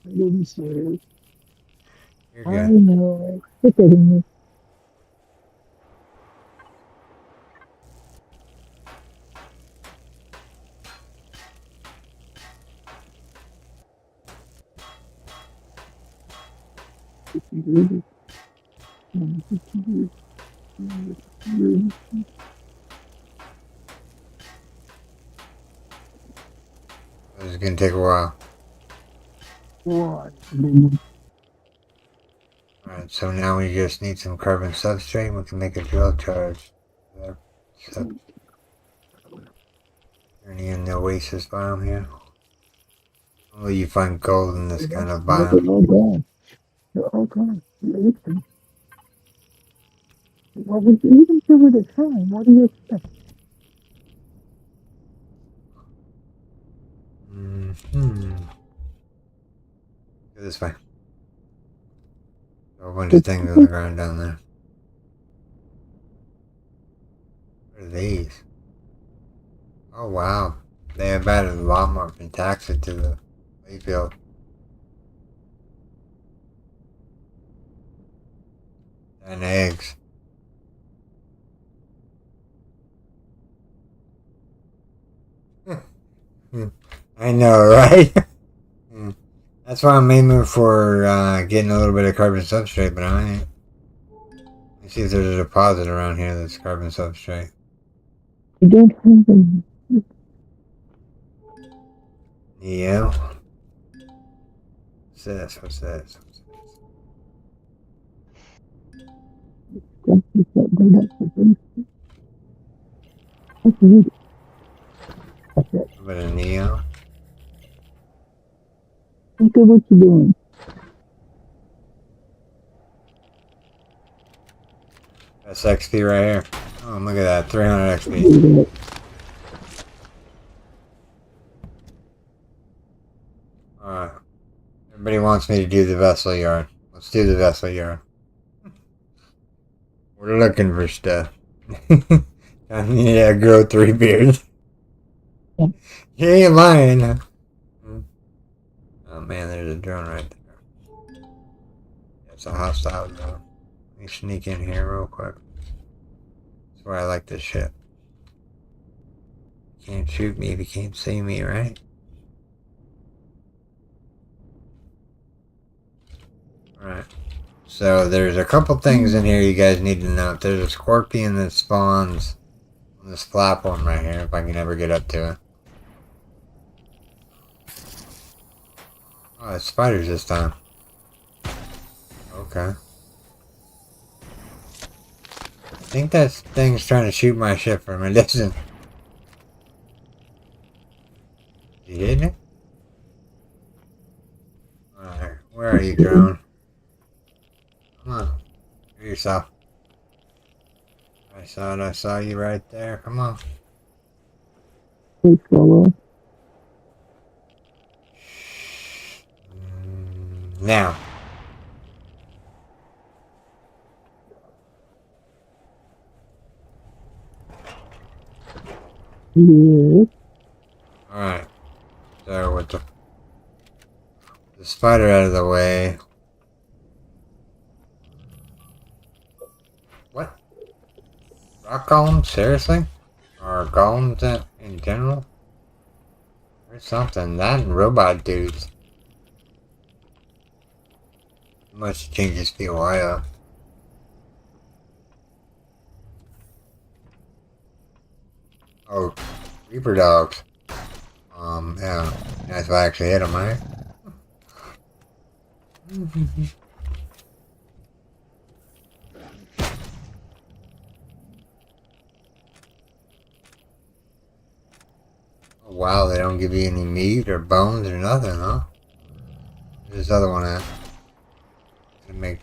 I didn't say it. You're I good. know. Put that in there. This is gonna take a while. Alright, so now we just need some carbon substrate and we can make a drill charge. So, turning in the oasis biome here. Only you find gold in this kind of biome. all gone. They're all gone. Listen. Well, we even give it a time. What do you expect? Go this way. A whole bunch of things on the ground down there. What are these? Oh wow. They have added a lot more pentaxa to the playfield. And eggs. I know, right? That's why I'm aiming for getting a little bit of carbon substrate, but I ain't. Let's see if there's a deposit around here that's carbon substrate. You don't have any. Yeah. What's this? What's this? That's just not good enough for them. That's it. That's it. A bit of neo. Look at what you're doing. That's XP right here. Oh, look at that. 300 XP. Alright. Everybody wants me to do the vessel yard. Let's do the vessel yard. We're looking for stuff. I need to grow 3 beards. You ain't lying. Oh man, there's a drone right there. It's a hostile drone. Let me sneak in here real quick. That's where I like this shit. You can't shoot me if you can't see me, right? Alright. So there's a couple things in here you guys need to know. There's a scorpion that spawns on this platform right here, if I can ever get up to it. Oh, it's spiders this time. Okay. I think that thing's trying to shoot my ship from a distance. You hitting it? Alright, where are you, drone? Come on. Show yourself. I saw you right there. Come on. Please follow. Now. Yes. Alright. So with the spider out of the way. What? Rock golems? Seriously? Or golems in general? Or something. That and robot dudes. Much changes POI up. Oh, Reaper dogs. Yeah. That's why I actually hit them, right? Oh, wow, they don't give you any meat or bones or nothing, huh? Where's this other one at? To make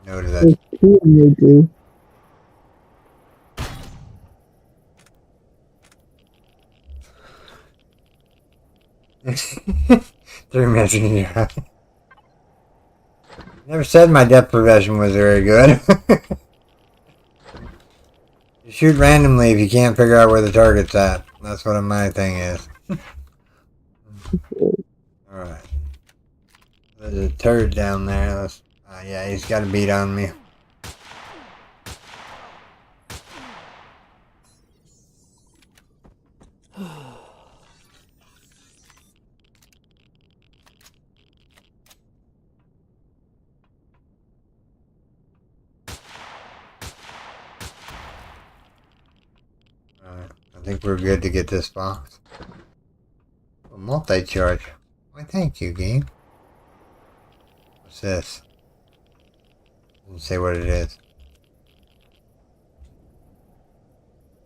note of that. There's 2 of you do. They're messing you up. Never said my depth perception was very good. You shoot randomly if you can't figure out where the target's at. That's what my thing is. Alright. There's a turd down there. Yeah, he's got a beat on me. think we're good to get this box. A multi-charge. Why, thank you, game. What's this? Doesn't say what it is.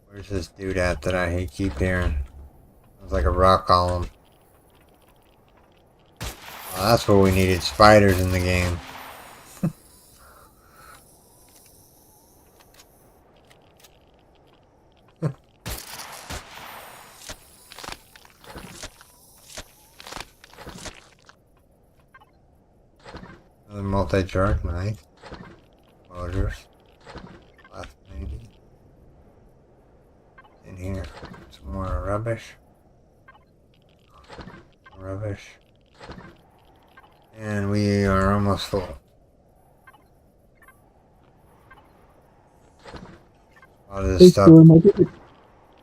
Where's this dude at that I keep hearing? Sounds like a rock column. Oh, that's what we needed. Spiders in the game. Another multi-charge, nice. Motors. Left maybe. In here. Some more rubbish. Rubbish. And we are almost full. A lot of Hey, this stuff. Storm, I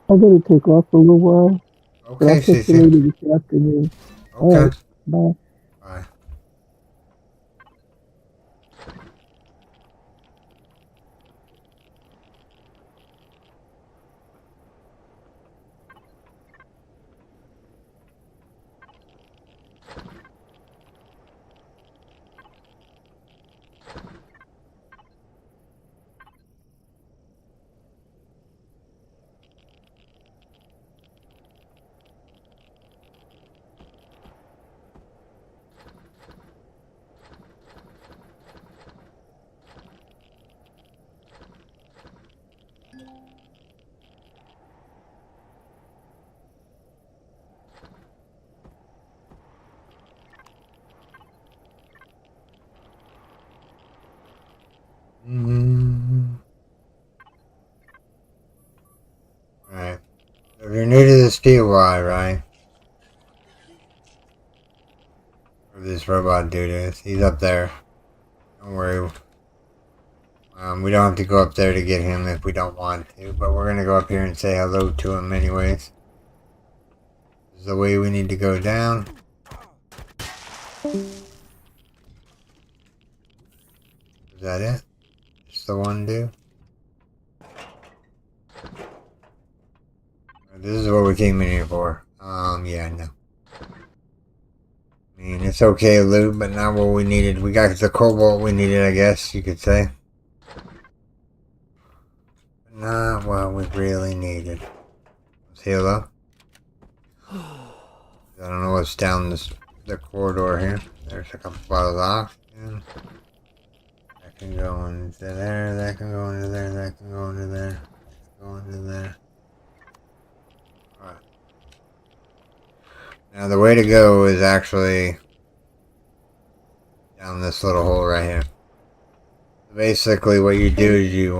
gotta take off for a little while. But Okay, I'll catch you Cece. later this afternoon. Okay. Alright, bye. Bye. Alright. If you're new to this DIY, right? Where this robot dude is, he's up there. Don't worry. We don't have to go up there to get him if we don't want to, but we're gonna go up here and say hello to him anyways. This is the way we need to go down. Is that it? Just the one dude? This is what we came in here for. Yeah, no. I mean, it's okay loot, but not what we needed. We got the cobalt we needed, I guess you could say. But not what we really needed. Let's heal up. I don't know what's down the corridor here. There's a couple bottles of oxygen. That can go into there, that can go into there, that can go into there, that can go into there. Alright. Now the way to go is actually down this little hole right here. Basically what you do is you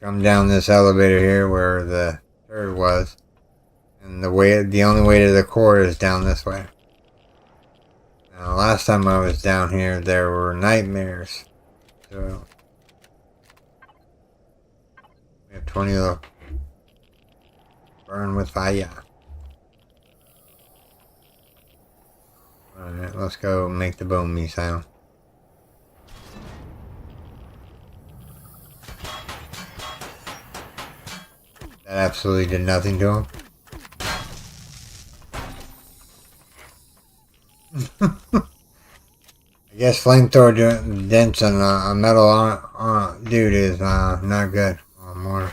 come down this elevator here where the third was. And the only way to the core is down this way. Now, last time I was down here, there were nightmares. So we have 20 of burn with fire. Alright, let's go make the bone me sound. That absolutely did nothing to him. I guess flamethrower dents on a metal dude is not good. More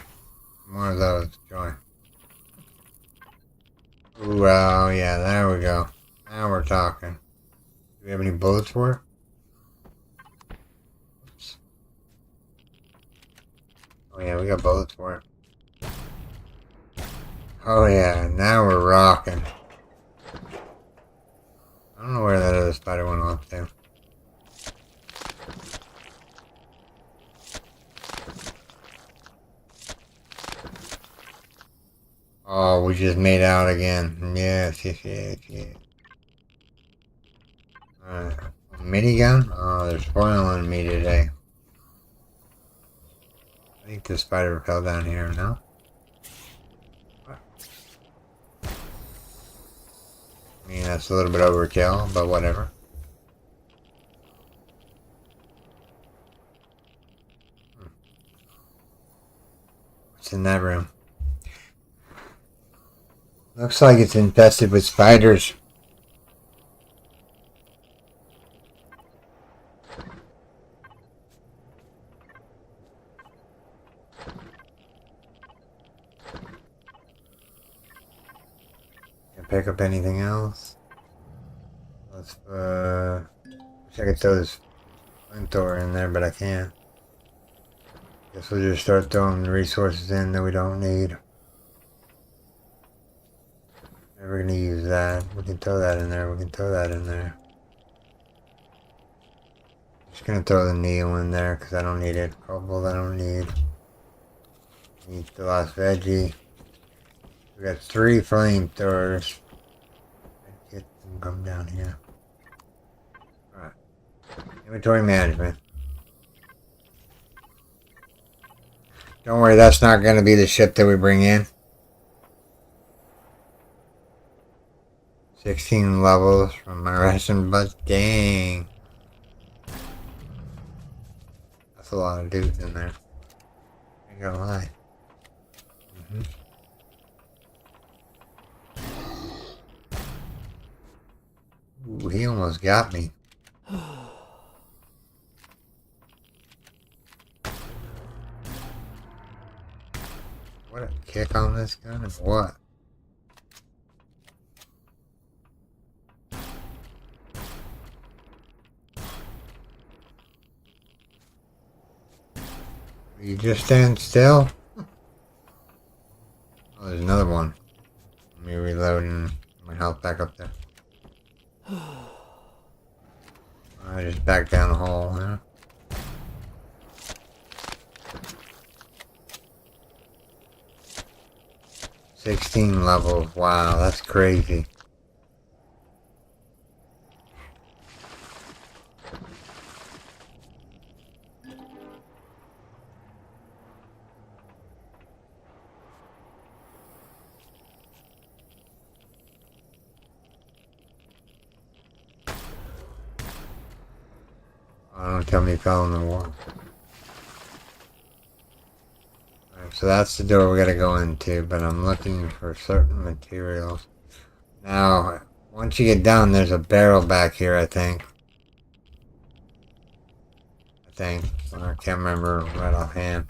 of those, joy. Ooh, oh yeah, there we go. Now we're talking. Do we have any bullets for it? Oops. Oh yeah, we got bullets for it. Oh yeah, now we're rocking. I don't know where that other spider went off to. Oh, we just made out again. Yes. Alright. Minigun? Oh, there's foil on me today. I think the spider fell down here now. I mean, that's a little bit overkill, but whatever. What's What's in that room? Looks like it's infested with spiders. Can I pick up anything else? Let's, wish I could throw this flamethrower in there, but I can't. Guess we'll just start throwing the resources in that we don't need. Never gonna use that. We can throw that in there. We can throw that in there. Just gonna throw the needle in there because I don't need it. Cobalt I don't need. Need the last veggie. We got 3 flamethrowers. Get them come down here. Alright. Inventory management. Don't worry, that's not gonna be the ship that we bring in. 16 levels from my ration, but dang. That's a lot of dudes in there. Ain't gonna lie. Ooh, he almost got me. What a kick on this gun or what? You just stand still? Oh, there's another one. Let me reload and get my health back up there. I just back down the hole, huh? $16 levels. Wow, that's crazy. Oh, don't tell me you fell in the water. Alright, so that's the door we gotta go into, but I'm looking for certain materials. Now, once you get down, there's a barrel back here, I think. I can't remember right offhand.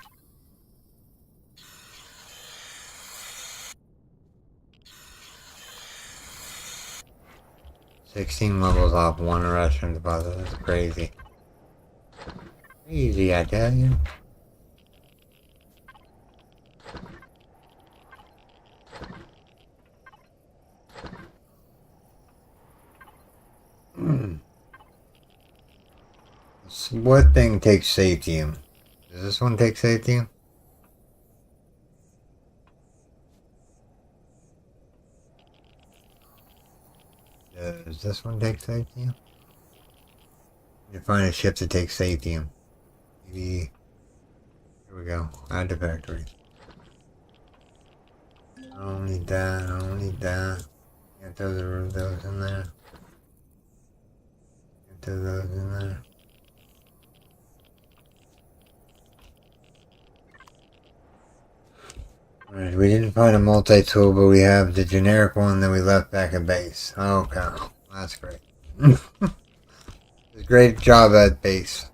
$16 levels off 1 restaurant deposit. That's crazy. Easy, I tell you. What thing takes satium? Does this one take satium? Does this one take satium? You find a ship that takes satium. Maybe. Here we go. Add to factory. I don't need that. I don't need that. Get those in there. Get those in there. Alright, we didn't find a multi-tool, but we have the generic one that we left back at base. Oh, cow. That's great. Great job at base.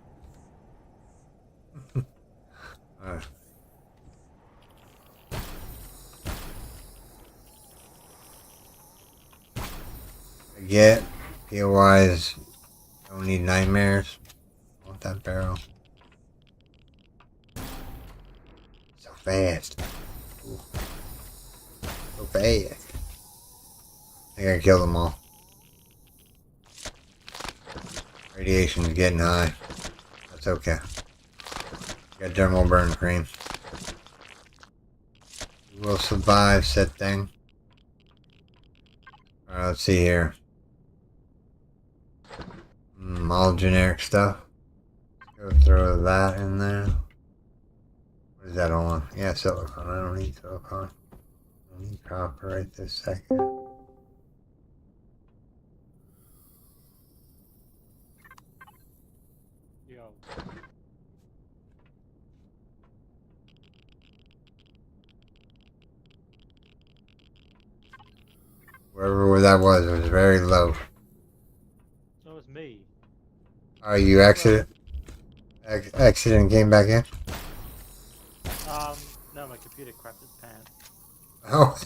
Alright. Forget POIs don't need nightmares. I want that barrel. So fast. Ooh. So fast. I think I killed them all. Radiation's getting high. That's okay. Got thermal burn cream. We'll survive said thing. Alright, let's see here. All generic stuff. Go throw that in there. What is that on? Yeah, silicone. I don't need silicone. I don't need copper right this second. Yo. Wherever that was, it was very low. So was me. Oh, you exited? Exited and came back in? No, my computer crapped its pants. Oh.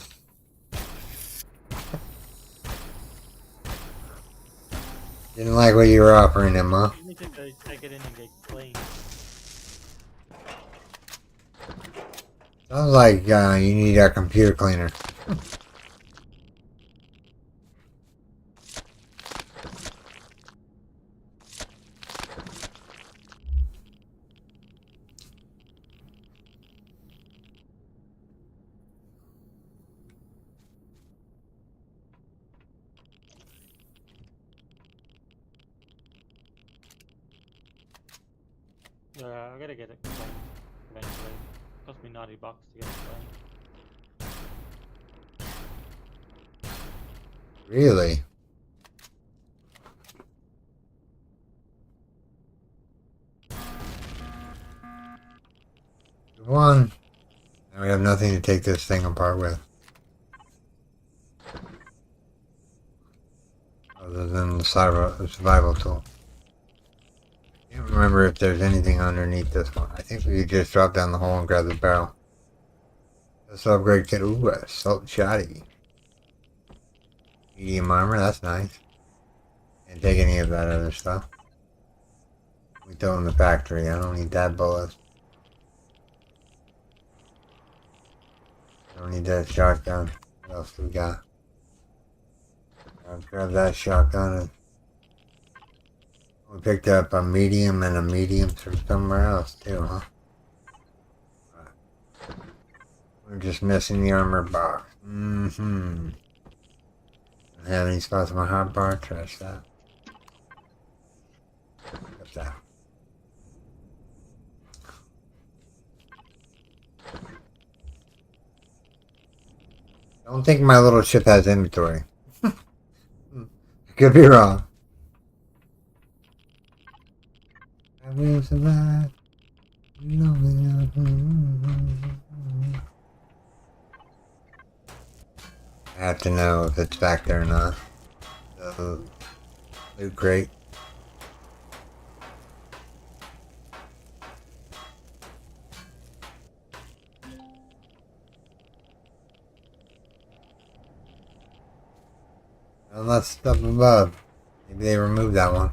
Didn't like what you were offering him, huh? You need to go take it in and get clean. Sounds like you need a computer cleaner. I gotta get it clean eventually. Cost me $90 to get it clean. Really? Good one. Now we have nothing to take this thing apart with. Other than the survival tool. I can't remember if there's anything underneath this one. I think we could just drop down the hole and grab the barrel. Let's upgrade kit. Ooh, a salt shotty. Medium armor, that's nice. Can't take any of that other stuff. We throw in the factory. I don't need that bullet. I don't need that shotgun. What else do we got? I'll grab that shotgun. We picked up a medium and a medium from somewhere else too, huh? Right. We're just missing the armor box. Don't have any spots on my hotbar. Trash that. What's that? Don't think my little ship has inventory. I could be wrong. I will survive. I have to know if it's back there or not. The loot crate. Unless it's up above. Maybe they removed that one.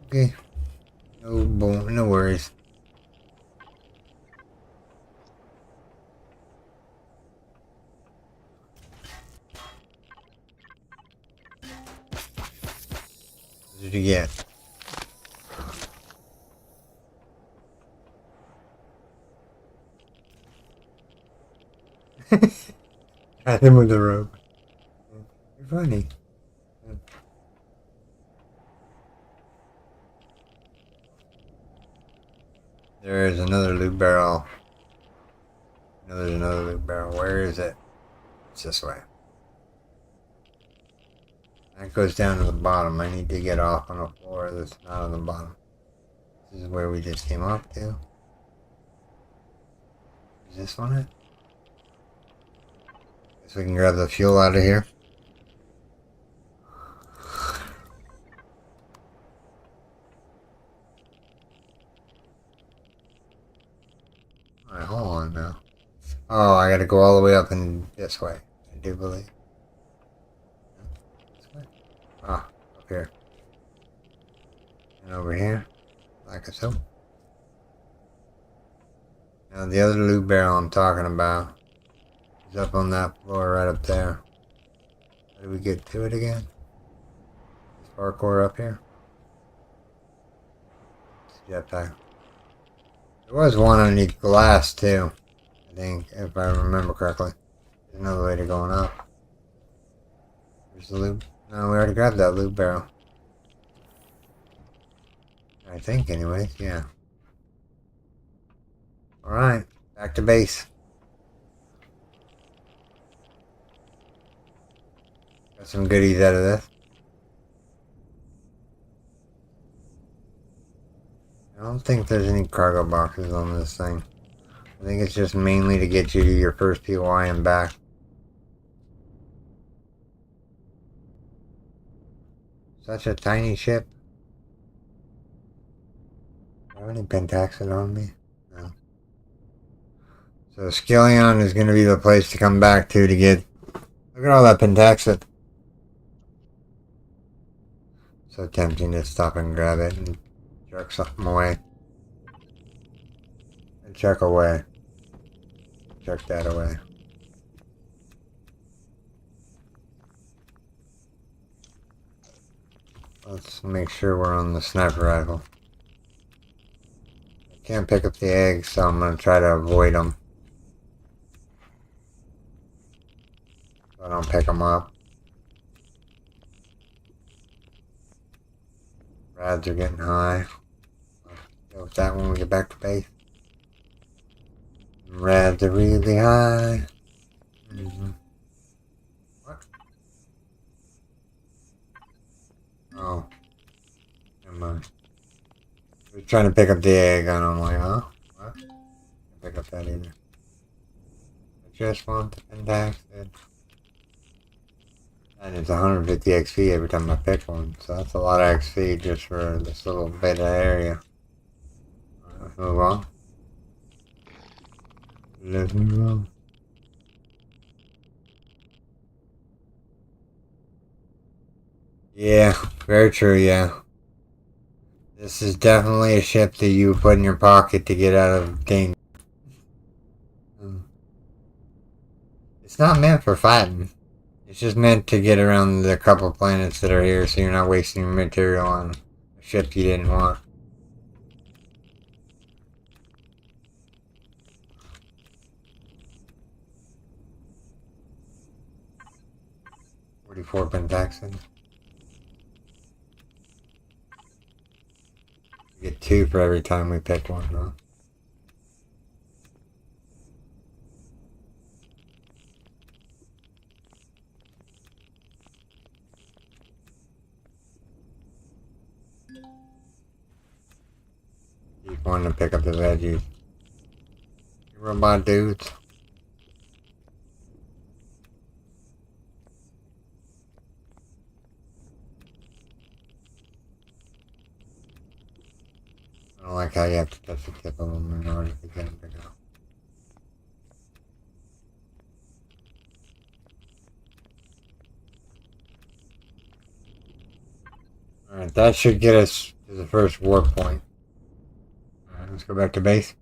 Okay. No worries. What did you get? Had him with the rope. You're funny. There is another loot barrel. There's another loot barrel. Where is it? It's this way. That goes down to the bottom. I need to get off on a floor that's not on the bottom. This is where we just came off to. Is this one it? Guess we can grab the fuel out of here. Alright, hold on now. Oh, I gotta go all the way up and this way. I do believe. This way? Ah, up here. And over here. Like so. Now the other loot barrel I'm talking about is up on that floor right up there. How do we get to it again? This parkour up here. Jetpack. There was one underneath glass too. I think, if I remember correctly. There's another way to going up. There's the loot. No, we already grabbed that loot barrel. I think anyways, yeah. Alright, back to base. Got some goodies out of this. I don't think there's any cargo boxes on this thing. I think it's just mainly to get you to your first POI and back. Such a tiny ship. Do I have any pentaxid on me? No. So Skillion is going to be the place to come back to get... Look at all that pentaxid. So tempting to stop and grab it and jerk something away. And check away. Check that away. Let's make sure we're on the sniper rifle. I can't pick up the eggs, so I'm going to try to avoid them. So I don't pick them up. Rads are getting high. I'll deal with that when we get back to base. Rads are really high. What? Oh. Never mind. We're trying to pick up the egg, and I'm like, huh? What? Can't pick up that either. I just want the pentaxid. And it's 150 XP every time I pick one, so that's a lot of XP just for this little bit of area. Alright, let's move on. Let's move on. Yeah, very true, yeah. This is definitely a ship that you put in your pocket to get out of danger. It's not meant for fighting. It's just meant to get around the couple planets that are here so you're not wasting your material on a ship you didn't want. $44 pentaxid. We get 2 for every time we pick one, huh? Keep wanting to pick up the veggies. You robot dudes. I don't like how you have to touch the tip of them in order to get them to go. Alright, that should get us to the first warp point. Alright, let's go back to base.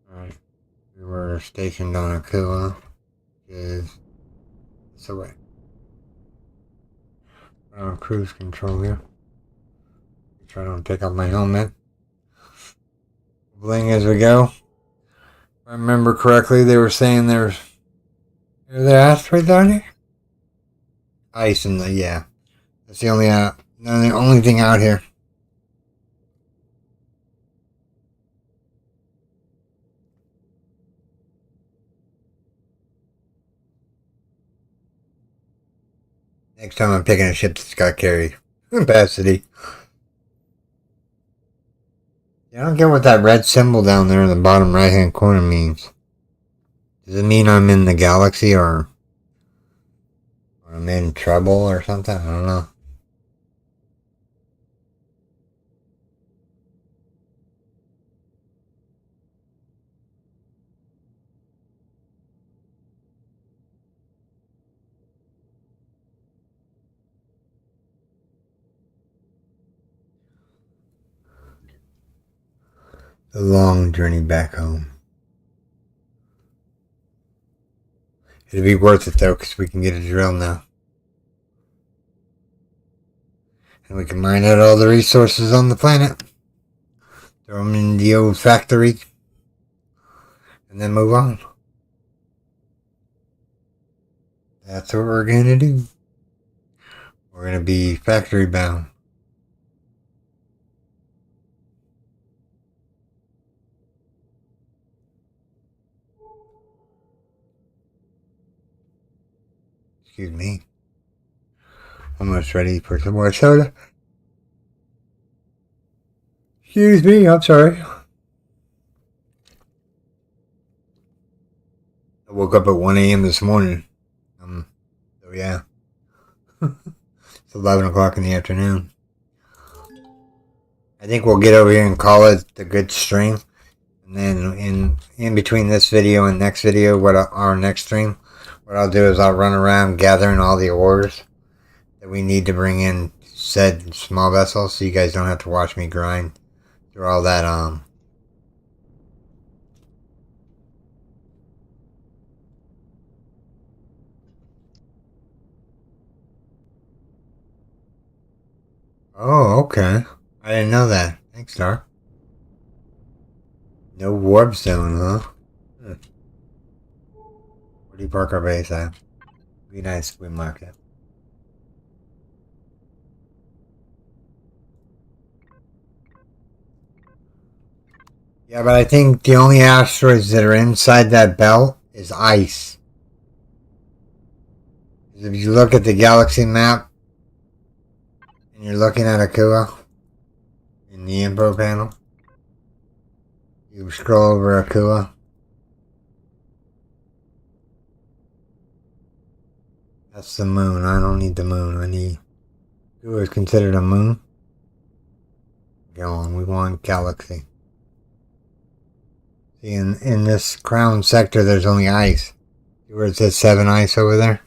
Alright, we were stationed on Aquila, which is this away. We're on cruise control here. Try to take off my helmet. Bling as we go. If I remember correctly, they were saying there's... Are there asteroids down here? Ice in the... yeah. That's the only thing out here. Next time I'm picking a ship that's got carry capacity. I don't get what that red symbol down there in the bottom right hand corner means. Does it mean I'm in the galaxy or I'm in trouble or something? I don't know. The long journey back home. It'll be worth it though, because we can get a drill now. And we can mine out all the resources on the planet. Throw them in the old factory. And then move on. That's what we're going to do. We're going to be factory bound. Excuse me. Almost ready for some more soda. Excuse me, I'm sorry. I woke up at 1 a.m. this morning. So yeah. It's 11 o'clock in the afternoon. I think we'll get over here and call it the good stream. And then in between this video and next video, our next stream, what I'll do is I'll run around gathering all the ores that we need to bring in said small vessels, so you guys don't have to watch me grind through all that. Oh, okay. I didn't know that. Thanks, Star. No warp zone, huh? Where do you park our base at? Be nice, we mark it. Yeah, but I think the only asteroids that are inside that belt is ice. If you look at the galaxy map and you're looking at Akua in the info panel, you scroll over Akua. That's the moon. I don't need the moon. I need. Akua is considered a moon. Go on. We want galaxy. See, in this crown sector, there's only ice. See where it says 7 ice over there?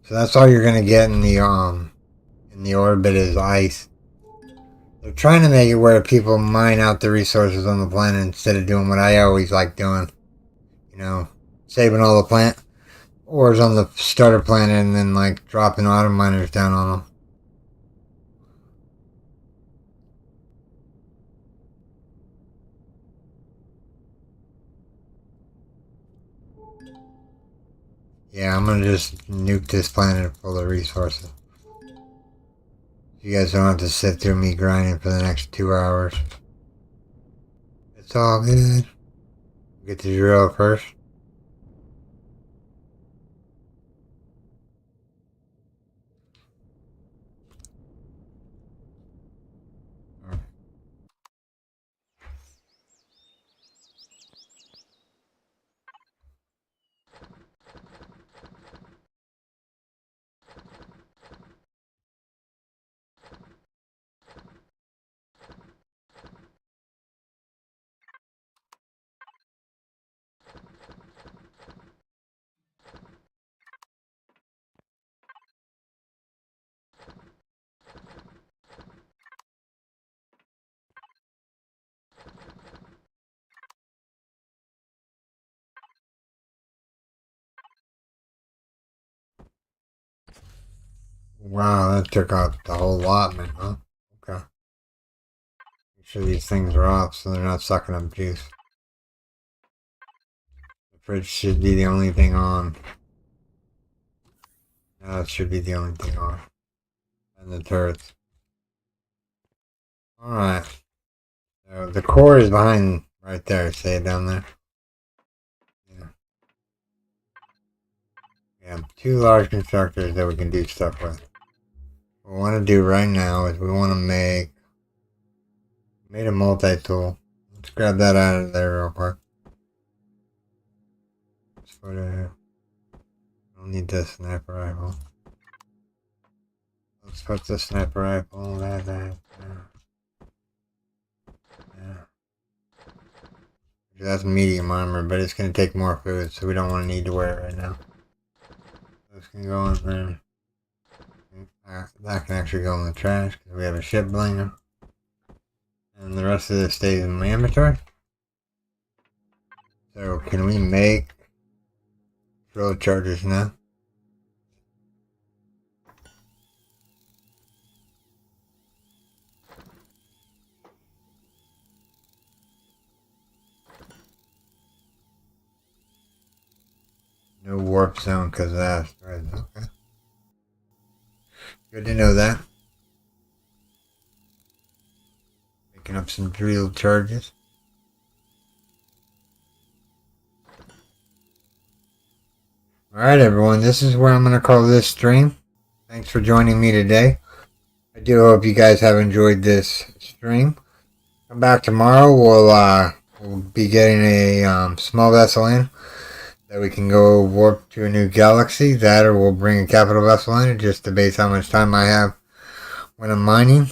So that's all you're gonna get in the orbit is ice. They're trying to make it where people mine out the resources on the planet instead of doing what I always like doing. You know, saving all the plant ores on the starter planet and then like dropping auto miners down on them. Yeah, I'm gonna just nuke this planet full of resources. You guys don't have to sit through me grinding for the next 2 hours. It's all good. Get to drill first. Wow, that took out the whole allotment, huh? Okay. Make sure these things are off so they're not sucking up juice. The fridge should be the only thing on. Now it should be the only thing on. And the turrets. Alright. So the core is behind right there. See it down there? Yeah. We have 2 large constructors that we can do stuff with. What we want to do right now is we want to make a multi-tool. Let's grab that out of there real quick. Let's put it. I don't need this sniper rifle. Let's put the sniper rifle. That. Yeah. That's medium armor, but it's gonna take more food, so we don't want to need to wear it right now. This can go in there. That can actually go in the trash because we have a ship blinger. And the rest of this stays in my inventory. So can we make drill chargers now? No warp zone because of that. Right, okay. Good to know that. Making up some drill charges. Alright, everyone, this is where I'm going to call this stream. Thanks for joining me today. I do hope you guys have enjoyed this stream. Come back tomorrow. We'll be getting a small vessel in that we can go warp to a new galaxy. That, or we'll bring a capital vessel in. It just debates how much time I have when I'm mining.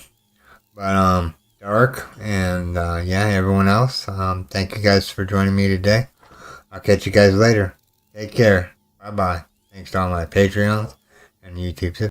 But Dark and yeah, everyone else. Thank you guys for joining me today. I'll catch you guys later. Take care. Bye bye. Thanks to all my Patreons and YouTube subscribers.